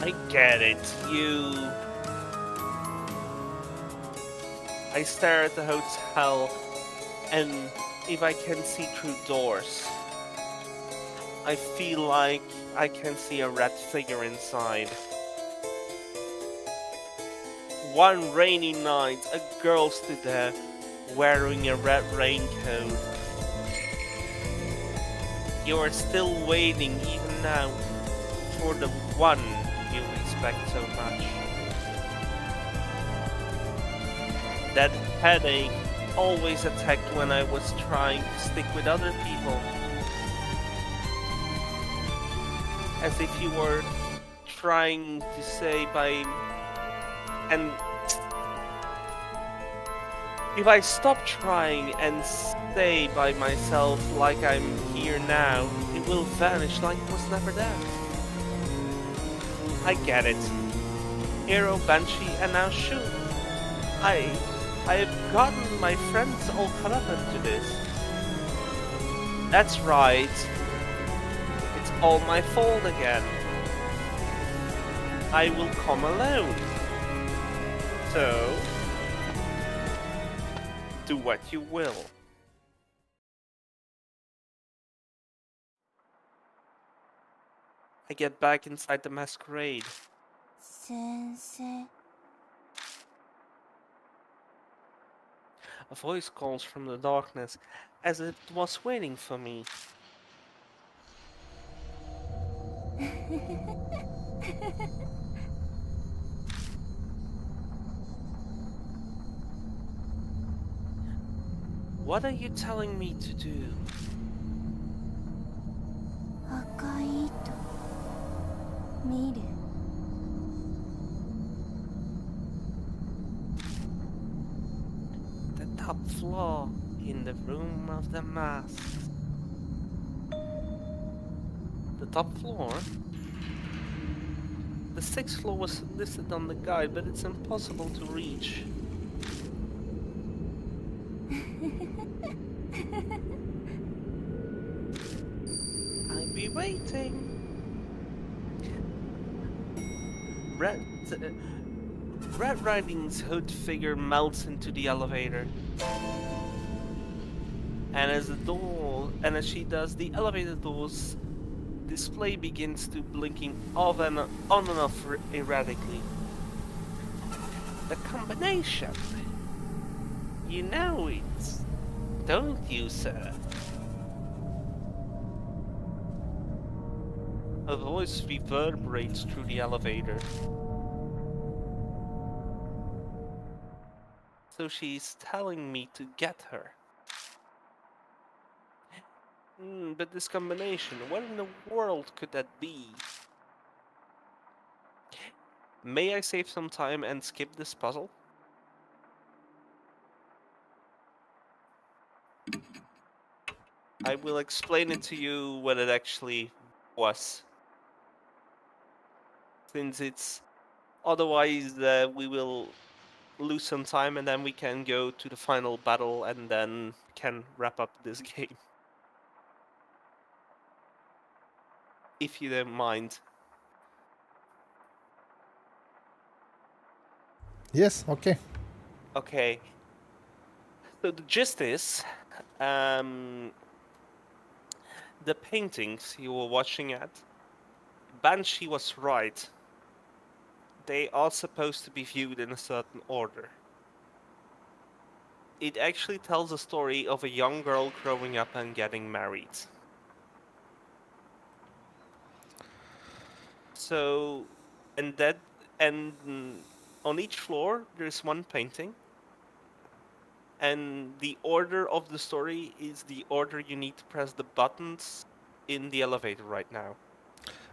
I get it, you... I stare at the hotel, and if I can see through doors, I feel like I can see a red figure inside. One rainy night, a girl stood there wearing a red raincoat. You are still waiting even now for the one you respect so much. That headache always attacked when I was trying to stick with other people. As if you were trying to say by... And if I stop trying and stay by myself like I'm here now, it will vanish like it was never there. I get it. Hero, Banshee, and now Shu. I have gotten my friends all caught up into this. That's right. It's all my fault again. I will come alone. So, do what you will. I get back inside the masquerade. 先生 A voice calls from the darkness, as it was waiting for me. What are you telling me to do? 赤い糸見る The top floor in the room of the masks. The top floor? The 6th floor was listed on the guide, but it's impossible to reach. I'll be waiting. Red Riding's Hood figure melts into the elevator. And as she does, the elevator doors display begins to blinking on and off erratically. The combination. You know it, don't you, sir? A voice reverberates through the elevator. So she's telling me to get her. But this combination, what in the world could that be? May I save some time and skip this puzzle? I will explain it to you what it actually was. Since it's... Otherwise, we will lose some time and then we can go to the final battle and then can wrap up this game. If you don't mind. Yes, okay. Okay. So the gist is, the paintings you were watching at, Banshee was right. They are supposed to be viewed in a certain order. It actually tells a story of a young girl growing up and getting married. So, and on each floor there's one painting, and the order of the story is the order you need to press the buttons in the elevator right now.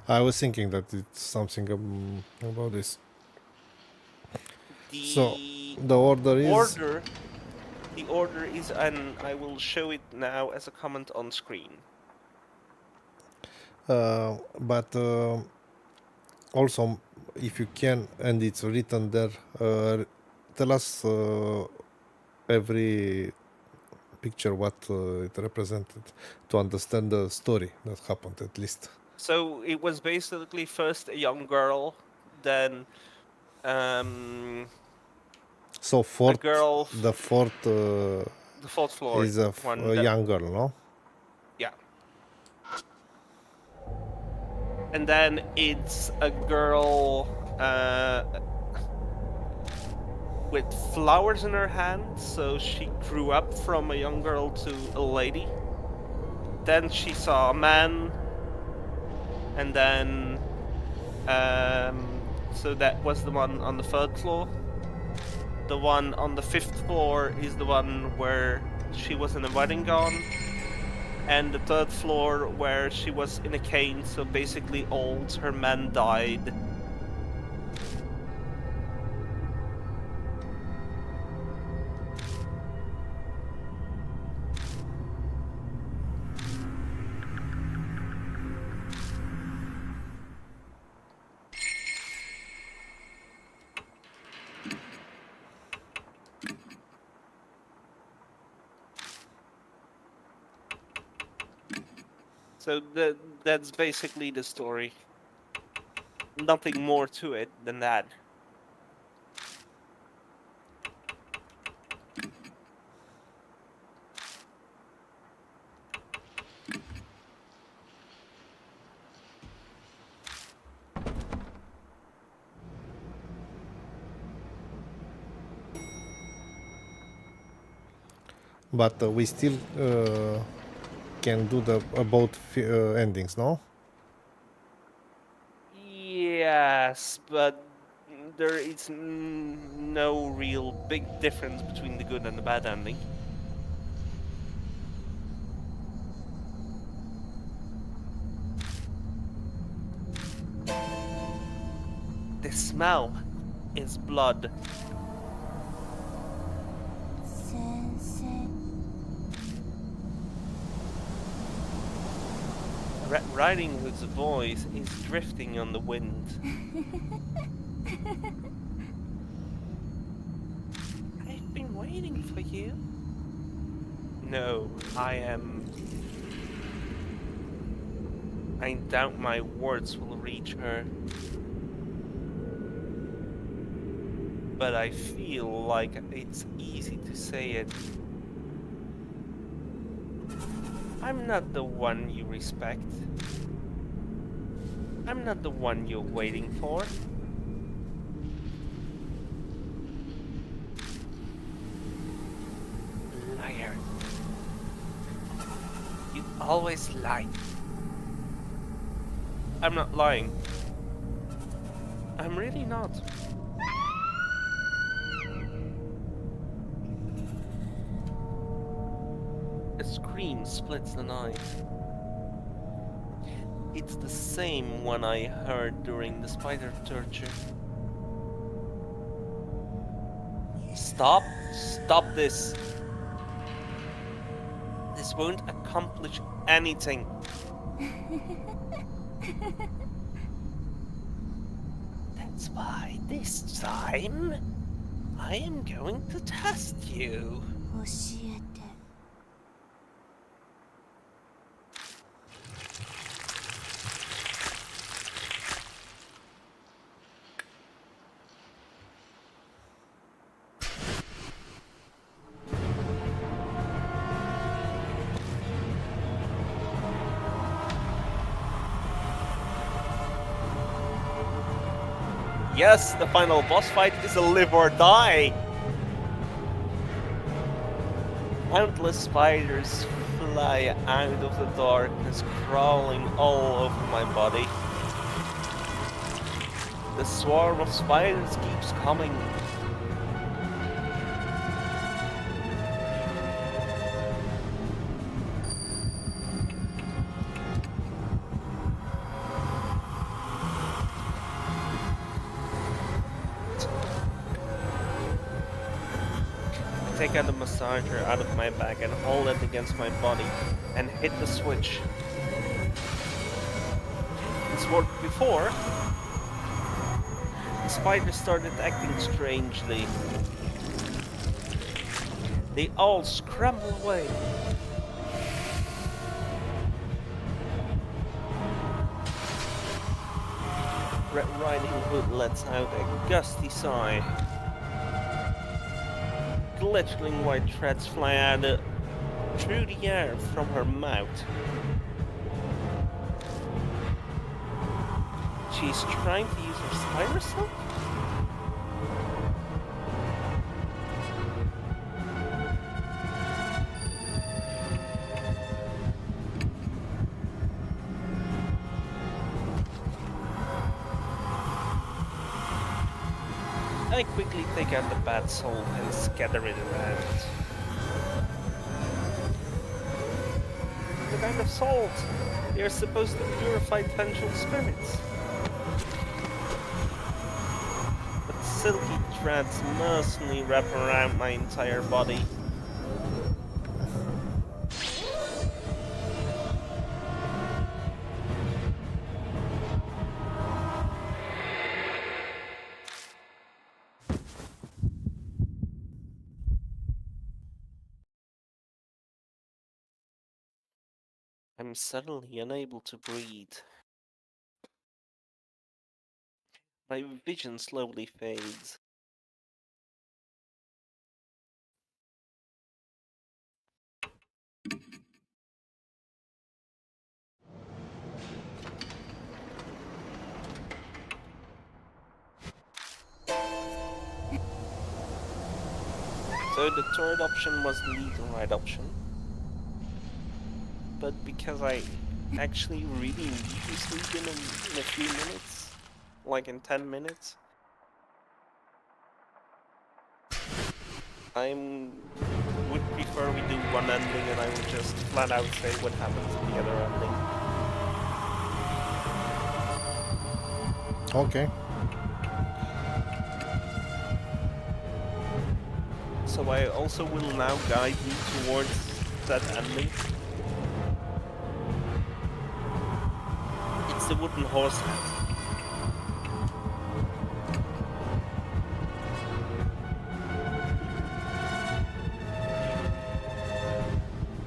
I was thinking that it's something about this. So The the order is order is, and I will show it now as a comment on screen. but also if you can, and it's written there, tell us every picture what it represented to understand the story that happened at least. So it was basically first a young girl, then So a girl, the fourth the fourth floor is a one. young girl, no? Yeah. And then it's a girl with flowers in her hand, so she grew up from a young girl to a lady. Then she saw a man, and then so that was the one on the third floor. The one on the fifth floor is the one where she was in a wedding gown, and the third floor where she was in a cane, so basically old. Her man died. So that's basically the story. Nothing more to it than that. But we still can do the both endings, no? Yes, but there is no real big difference between the good and the bad ending. The smell is blood. Riding Hood's voice is drifting on the wind. I've been waiting for you. No, I doubt my words will reach her. But I feel like it's easy to say it. I'm not the one you respect. I'm not the one you're waiting for. Liar. You always lie. I'm not lying. I'm really not. A scream splits the night. It's the same one I heard during the spider torture. Stop! Stop this! This won't accomplish anything. That's why this time I am going to test you. 教えて Uh, Yes, the final boss fight is a live or die. Countless spiders fly out of the darkness, crawling all over my body. The swarm of spiders keeps coming. Take out the massager out of my bag and hold it against my body and hit the switch. It's worked before. The spiders started acting strangely. They all scramble away. Red Riding Hood lets out a gusty sigh. Glittering white threads fly out through the air from her mouth. She's trying to use her spider silk? I quickly take out the bad salt and scatter it around. The kind of salt? They are supposed to purify tangible spirits. But silky threads mercilessly wrap around my entire body. I'm suddenly unable to breathe. My vision slowly fades. So the third option was the legal right option. But because I actually really need to sleep in a few minutes, like in 10 minutes, I would prefer we do one ending and I would just flat out say what happens in the other ending. Okay. So I also will now guide you towards that ending. It's the wooden horse head.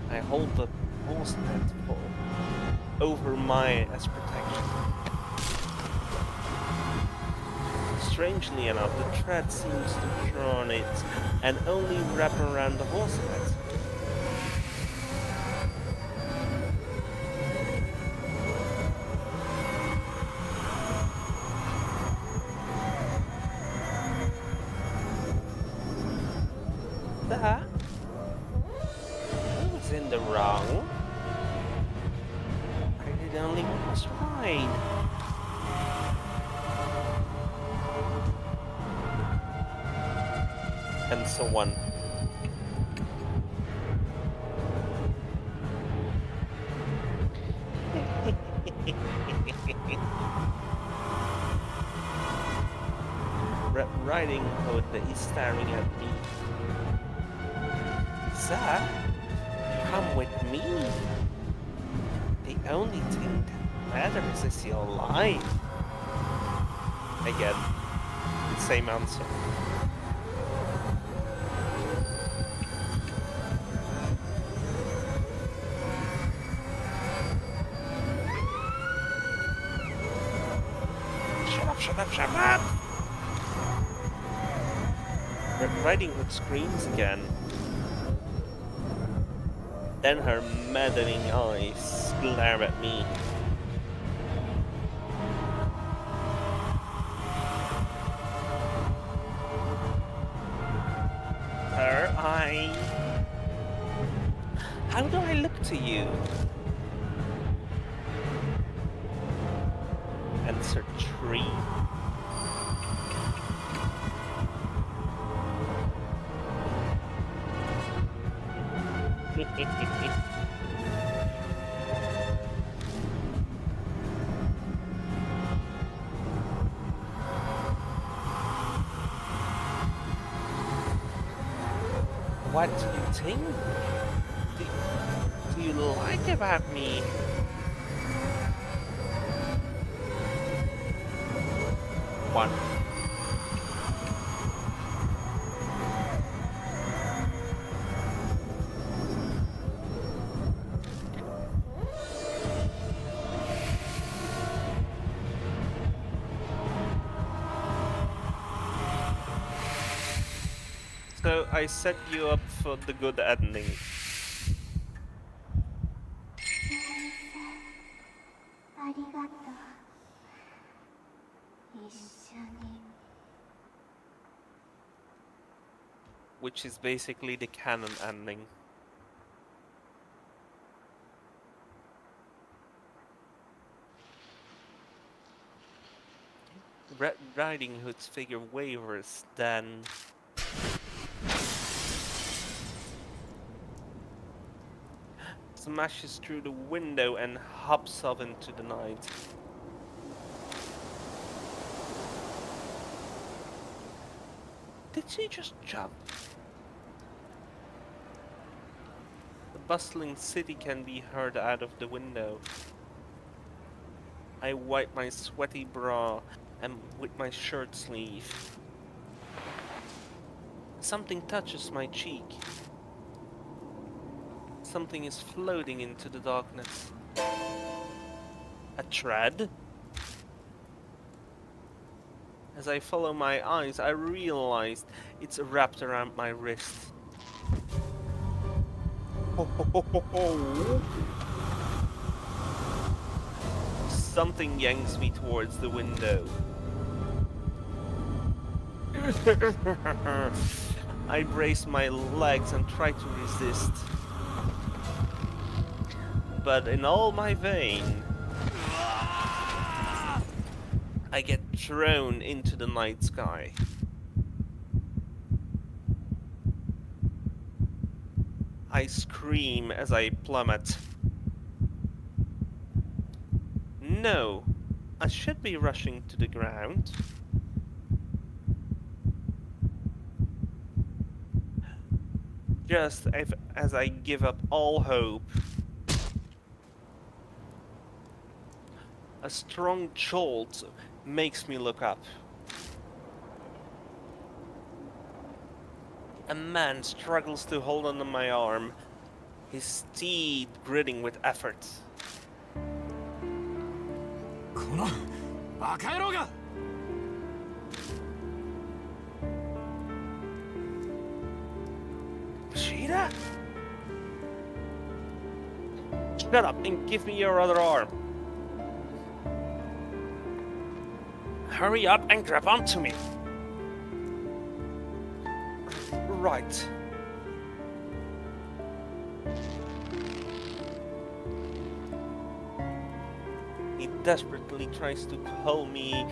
I hold the horse head over my as protection. Strangely enough, the thread seems to draw on it and only wrap around the horse head. That? I was in the wrong. I did only what was right. And so on. Red Riding Hood is staring at me. Sir, come with me. The only thing that matters is your life. Again, same answer. Shut up, shut up! Red Riding Hood screams again. Then her maddening eyes glare at me. to you. Answer 3. What do you think? Do you like about me? One. So I set you up for the good ending. Which is basically the canon ending. Red Riding Hood's figure wavers, then smashes through the window and hops off into the night. Did she just jump? The bustling city can be heard out of the window. I wipe my sweaty brow and with my shirt sleeve. Something touches my cheek. Something is floating into the darkness. A thread? As I follow my eyes, I realized it's wrapped around my wrist. Something yanks me towards the window. I brace my legs and try to resist. But in all my vain, I get thrown into the night sky. I scream as I plummet. No, I should be rushing to the ground. Just as I give up all hope, a strong jolt makes me look up. A man struggles to hold onto my arm, his teeth gritting with effort. このバカ野郎が Sheeta? Shut up and give me your other arm. Hurry up and grab onto me. Right. He desperately tries to pull me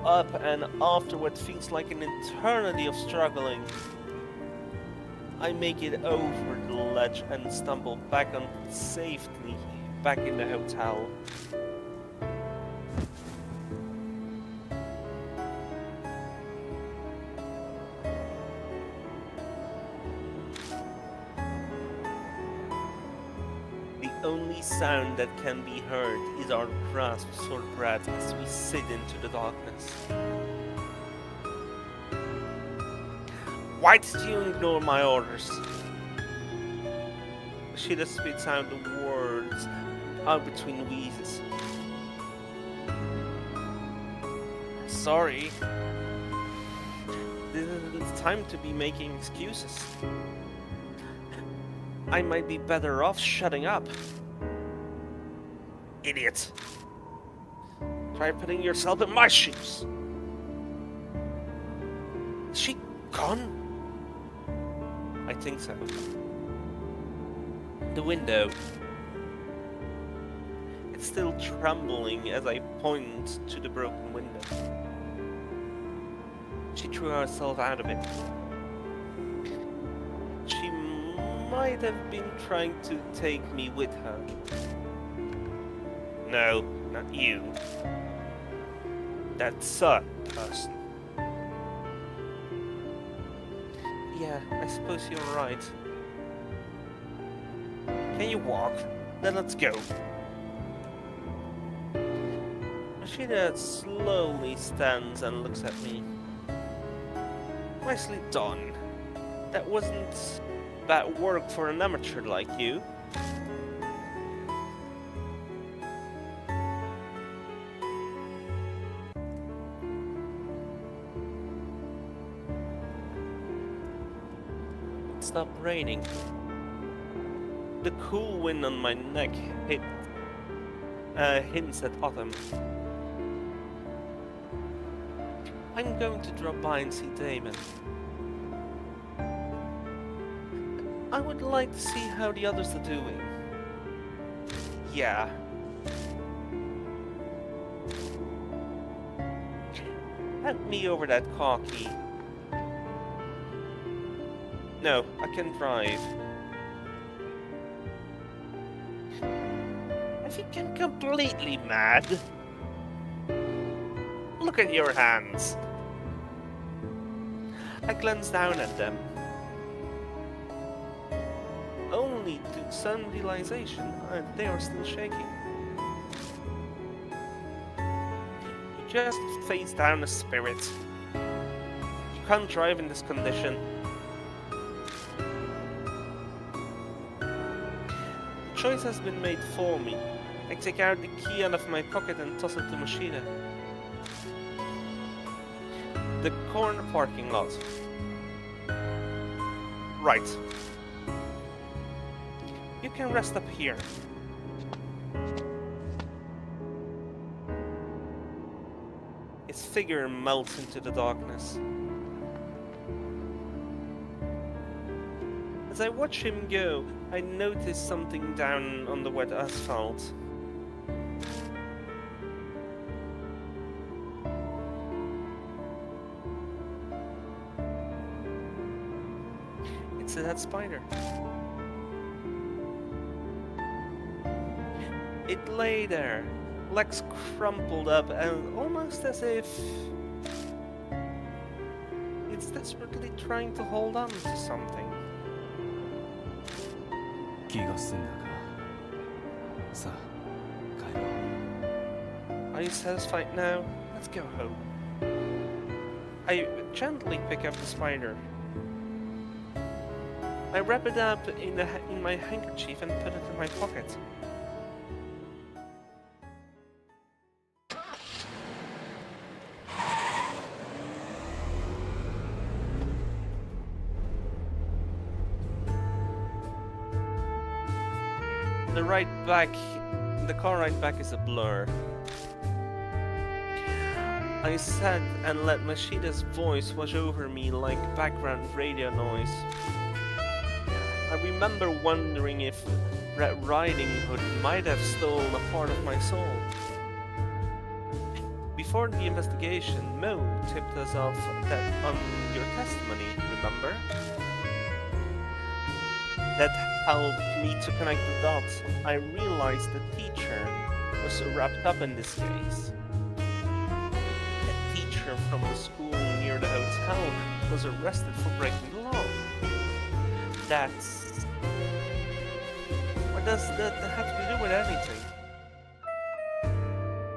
up, and after what feels like an eternity of struggling, I make it over the ledge and stumble back on safely back in the hotel. The only sound that can be heard is our grasps for breath as we sit into the darkness. Why did you ignore my orders? Sheeta spits out the words out between wheezes. Sorry. This isn't the time to be making excuses. I might be better off shutting up. Idiot. Try putting yourself in my shoes. Is she gone? I think so. The window, still trembling as I point to the broken window. She threw herself out of it. She might have been trying to take me with her. No, not you. That third person. Yeah, I suppose you're right. Can you walk? Then let's go. Machida slowly stands and looks at me. Nicely done. That wasn't bad work for an amateur like you. It stopped raining. The cool wind on my neck hints at autumn. I'm going to drop by and see Damon. I would like to see how the others are doing. Yeah. Hand me over that car key. No, I can drive. I think I'm completely mad. Look at your hands. I glance down at them. Only to sudden realization they are still shaking. You just face down a spirit. You can't drive in this condition. The choice has been made for me. I take out the key out of my pocket and toss it to Machida. The corner parking lot. Right. You can rest up here. His figure melts into the darkness. As I watch him go, I notice something down on the wet asphalt. It's a dead spider. It lay there, legs crumpled up and almost as if it's desperately trying to hold on to something. Are you satisfied now? Let's go home. I gently pick up the spider. I wrap it up in my handkerchief and put it in my pocket. The car ride back is a blur. I sat and let Machida's voice wash over me like background radio noise. I remember wondering if Red Riding Hood might have stolen a part of my soul. Before the investigation, Mo tipped us off on your testimony, remember? That helped me to connect the dots. I realized the teacher was wrapped up in this case. A teacher from the school near the hotel was arrested for breaking the law. That's... What does that have to do with anything?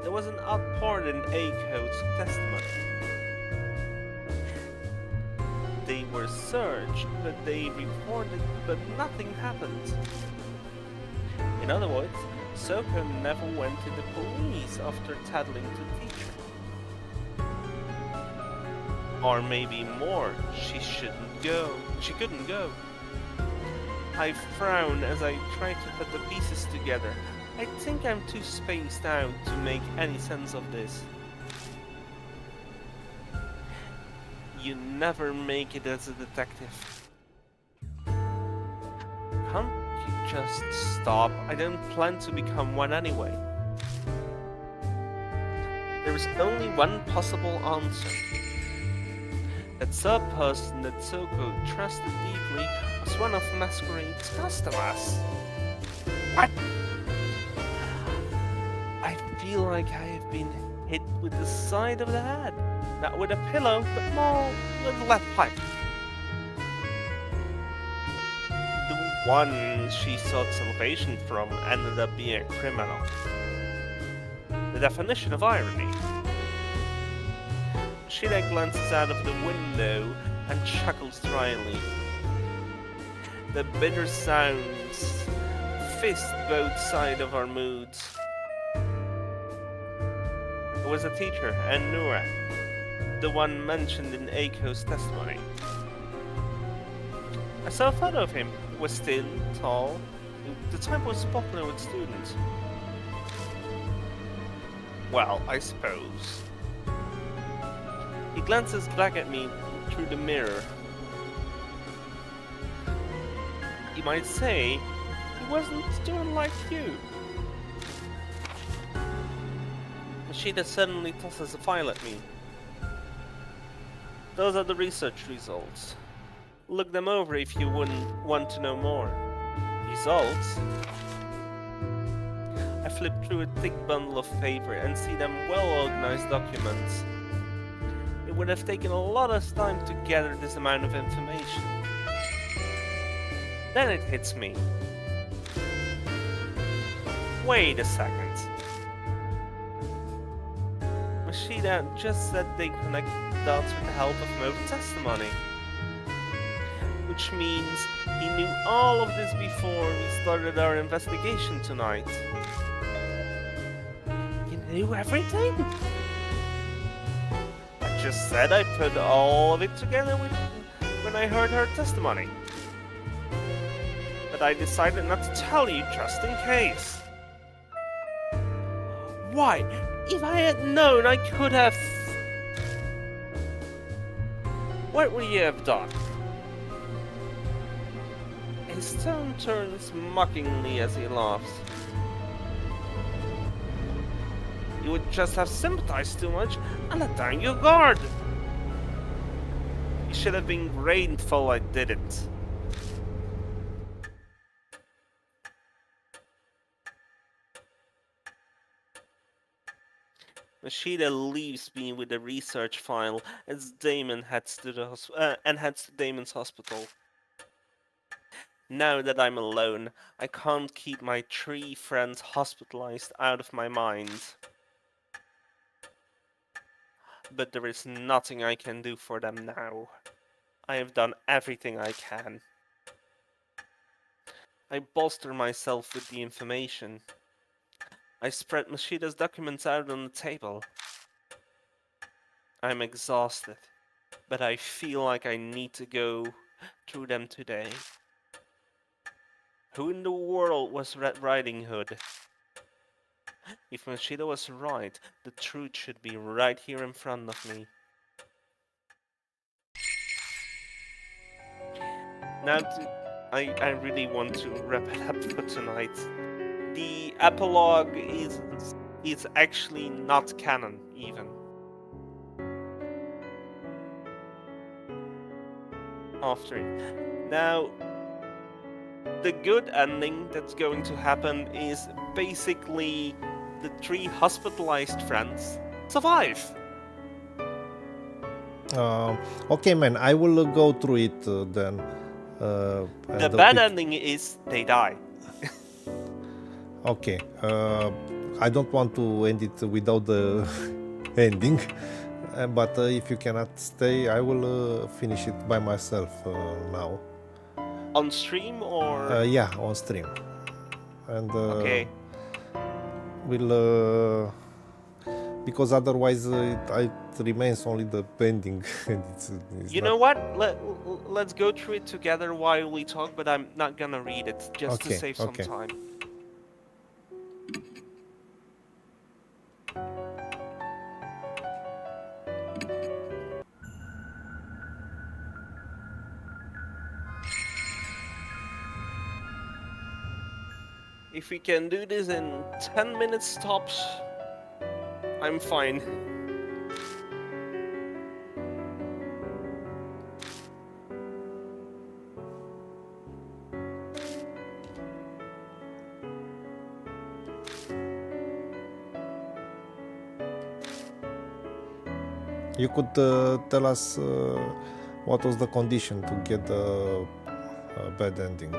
There was an odd part in ASRock's testimony. They were searched, but they reported, but nothing happened. In other words, Soko never went to the police after tattling the teacher. Or maybe more, she couldn't go. I frown as I try to put the pieces together. I think I'm too spaced out to make any sense of this. You never make it as a detective. Can't you just stop? I don't plan to become one anyway. There is only one possible answer. That sub-person that Soko trusted deeply was one of Masquerade's customers. What? I feel like I have been hit with the side of the head. Not with a pillow, but more with a lead pipe. The one she sought salvation from ended up being a criminal. The definition of irony. She then glances out of the window and chuckles dryly. The bitter sounds fist both sides of our moods. It was a teacher, and Nura, the one mentioned in Aiko's testimony. I saw a photo of him. He was thin, tall. The type was popular with students. Well, I suppose. He glances back at me through the mirror. You might say he wasn't doing like you. Machida suddenly tosses a file at me. Those are the research results. Look them over if you wouldn't want to know more. Results? I flip through a thick bundle of paper and see them well-organized documents. It would have taken a lot of time to gather this amount of information. Then it hits me. Wait a second. Machida just said they connect the dots with the help of mobile testimony. Which means he knew all of this before we started our investigation tonight. He knew everything? I just said I put all of it together when I heard her testimony. But I decided not to tell you just in case. Why? If I had known, I could have... What would you have done? His tone turns mockingly as he laughs. You would just have sympathized too much and let down your guard. You should have been grateful I did it. Machida leaves me with the research file as Damon heads to Damon's hospital. Now that I'm alone, I can't keep my 3 friends hospitalized out of my mind. But there is nothing I can do for them now. I have done everything I can. I bolster myself with the information. I spread Machida's documents out on the table. I'm exhausted, but I feel like I need to go through them today. Who in the world was Red Riding Hood? If Machida was right, the truth should be right here in front of me. Now, I really want to wrap it up for tonight. The epilogue is actually not canon, even. After it. Now, the good ending that's going to happen is basically the 3 hospitalized friends survive. Okay, man, I will go through it then. The bad ending is they die. Okay, I don't want to end it without the ending, but if you cannot stay, I will finish it by myself now. On stream or? Yeah, on stream. And okay. We'll because otherwise it remains only the pending. it's you know what? Let's go through it together while we talk, but I'm not gonna read it just to save some time. If we can do this in 10 minutes tops, I'm fine. You could tell us what was the condition to get a bad ending.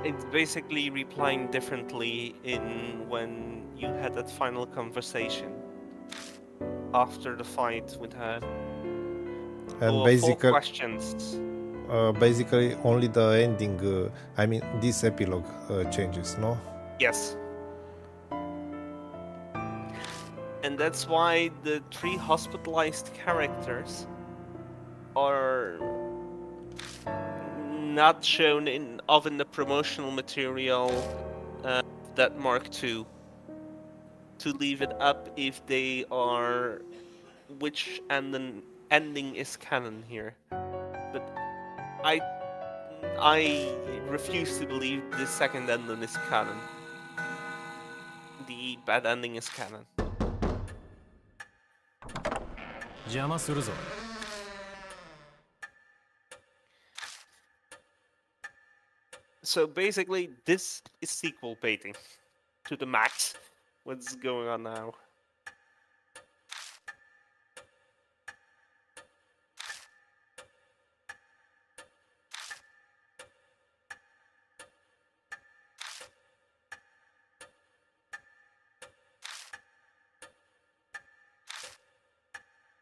It's basically replying differently in when you had that final conversation after the fight with her. And 4 questions. basically only the ending, I mean this epilogue changes, no? Yes. And that's why the 3 hospitalized characters are not shown in the promotional material that Mark II, to leave it up if they are which ending is canon here. But I refuse to believe the second ending is canon. The bad ending is canon. 邪魔するぞ。 So basically, this is sequel baiting to the max. What's going on now?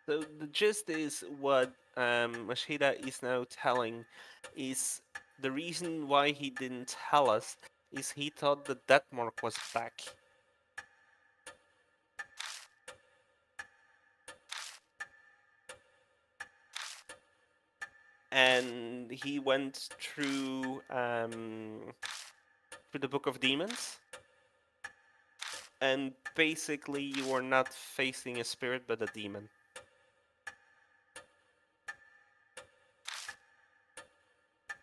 So the gist is what Mashida is now telling is the reason why he didn't tell us is he thought the death mark was back. And he went through the Book of Demons, and basically you are not facing a spirit but a demon.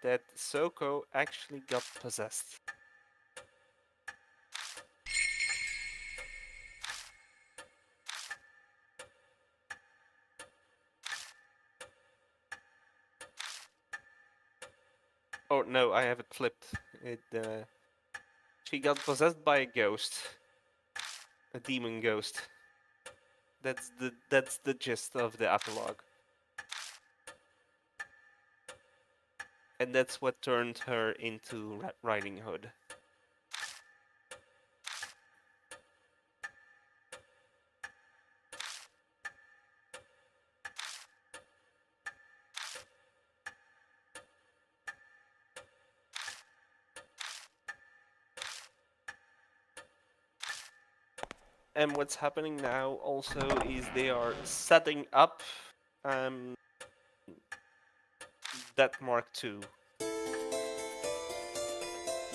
That Soko actually got possessed. Oh no, I have it flipped. She got possessed by a ghost, a demon ghost. That's the gist of the epilogue, and that's what turned her into Red Riding Hood. And what's happening now also is they are setting up that Mark II.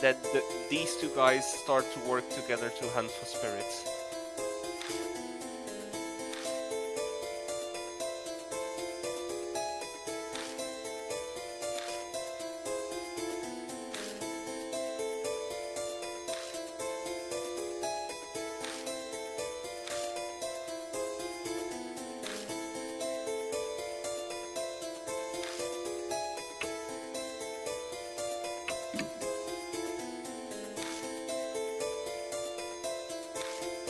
That these two guys start to work together to hunt for spirits.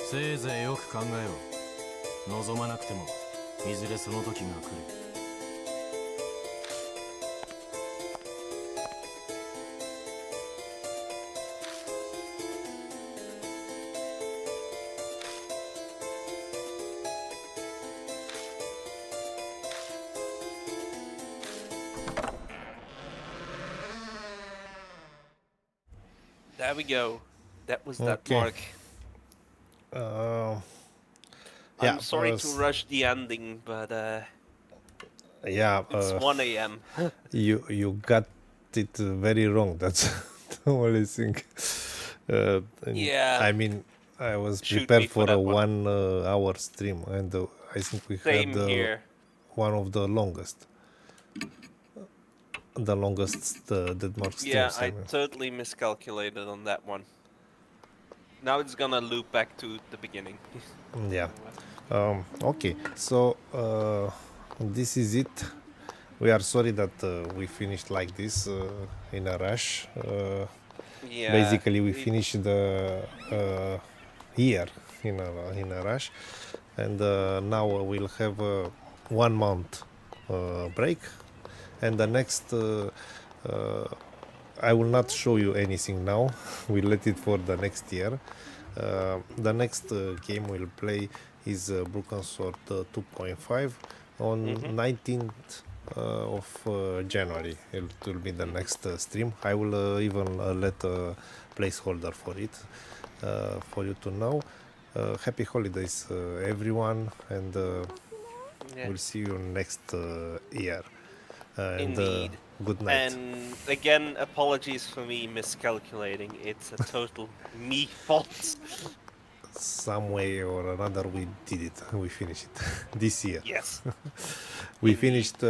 せいぜいよく考えろ。望まなくてもいずれその時が来る。There we go. That was that Okay. Mark. Yeah, I'm sorry to rush the ending, but yeah, it's 1 a.m. you got it very wrong. That's the only thing. Yeah. I mean, I was Shoot prepared me for for a that one. 1 hour stream, and I think we Same had here. one of the longest. The longest Dead Mark streams. Yeah, I I mean. totally miscalculated on that one. Now it's gonna loop back to the beginning. Yeah. Okay. So this is it. We are sorry that we finished like this in a rush. Yeah. Basically, we finished the year in a rush, and now we'll have 1 month break, and the next. I will not show you anything now. We'll let it for the next year. The next game we'll play is Broken Sword 2.5 on 19th of January. It will be the next stream. I will even let a placeholder for it for you to know. Happy holidays, everyone, and Yeah. we'll see you next year. And Indeed. good night. And again, apologies for me miscalculating. It's a total me fault. Some way or another we did it. We finished it this year. Yes. We Indeed. finished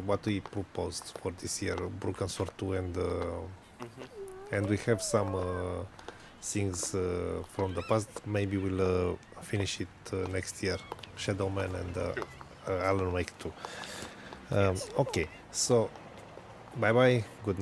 what we proposed for this year, Broken Sword 2, and we have some things from the past. Maybe we'll finish it next year, Shadow Man and Alan Wake 2. Okay, so bye bye, good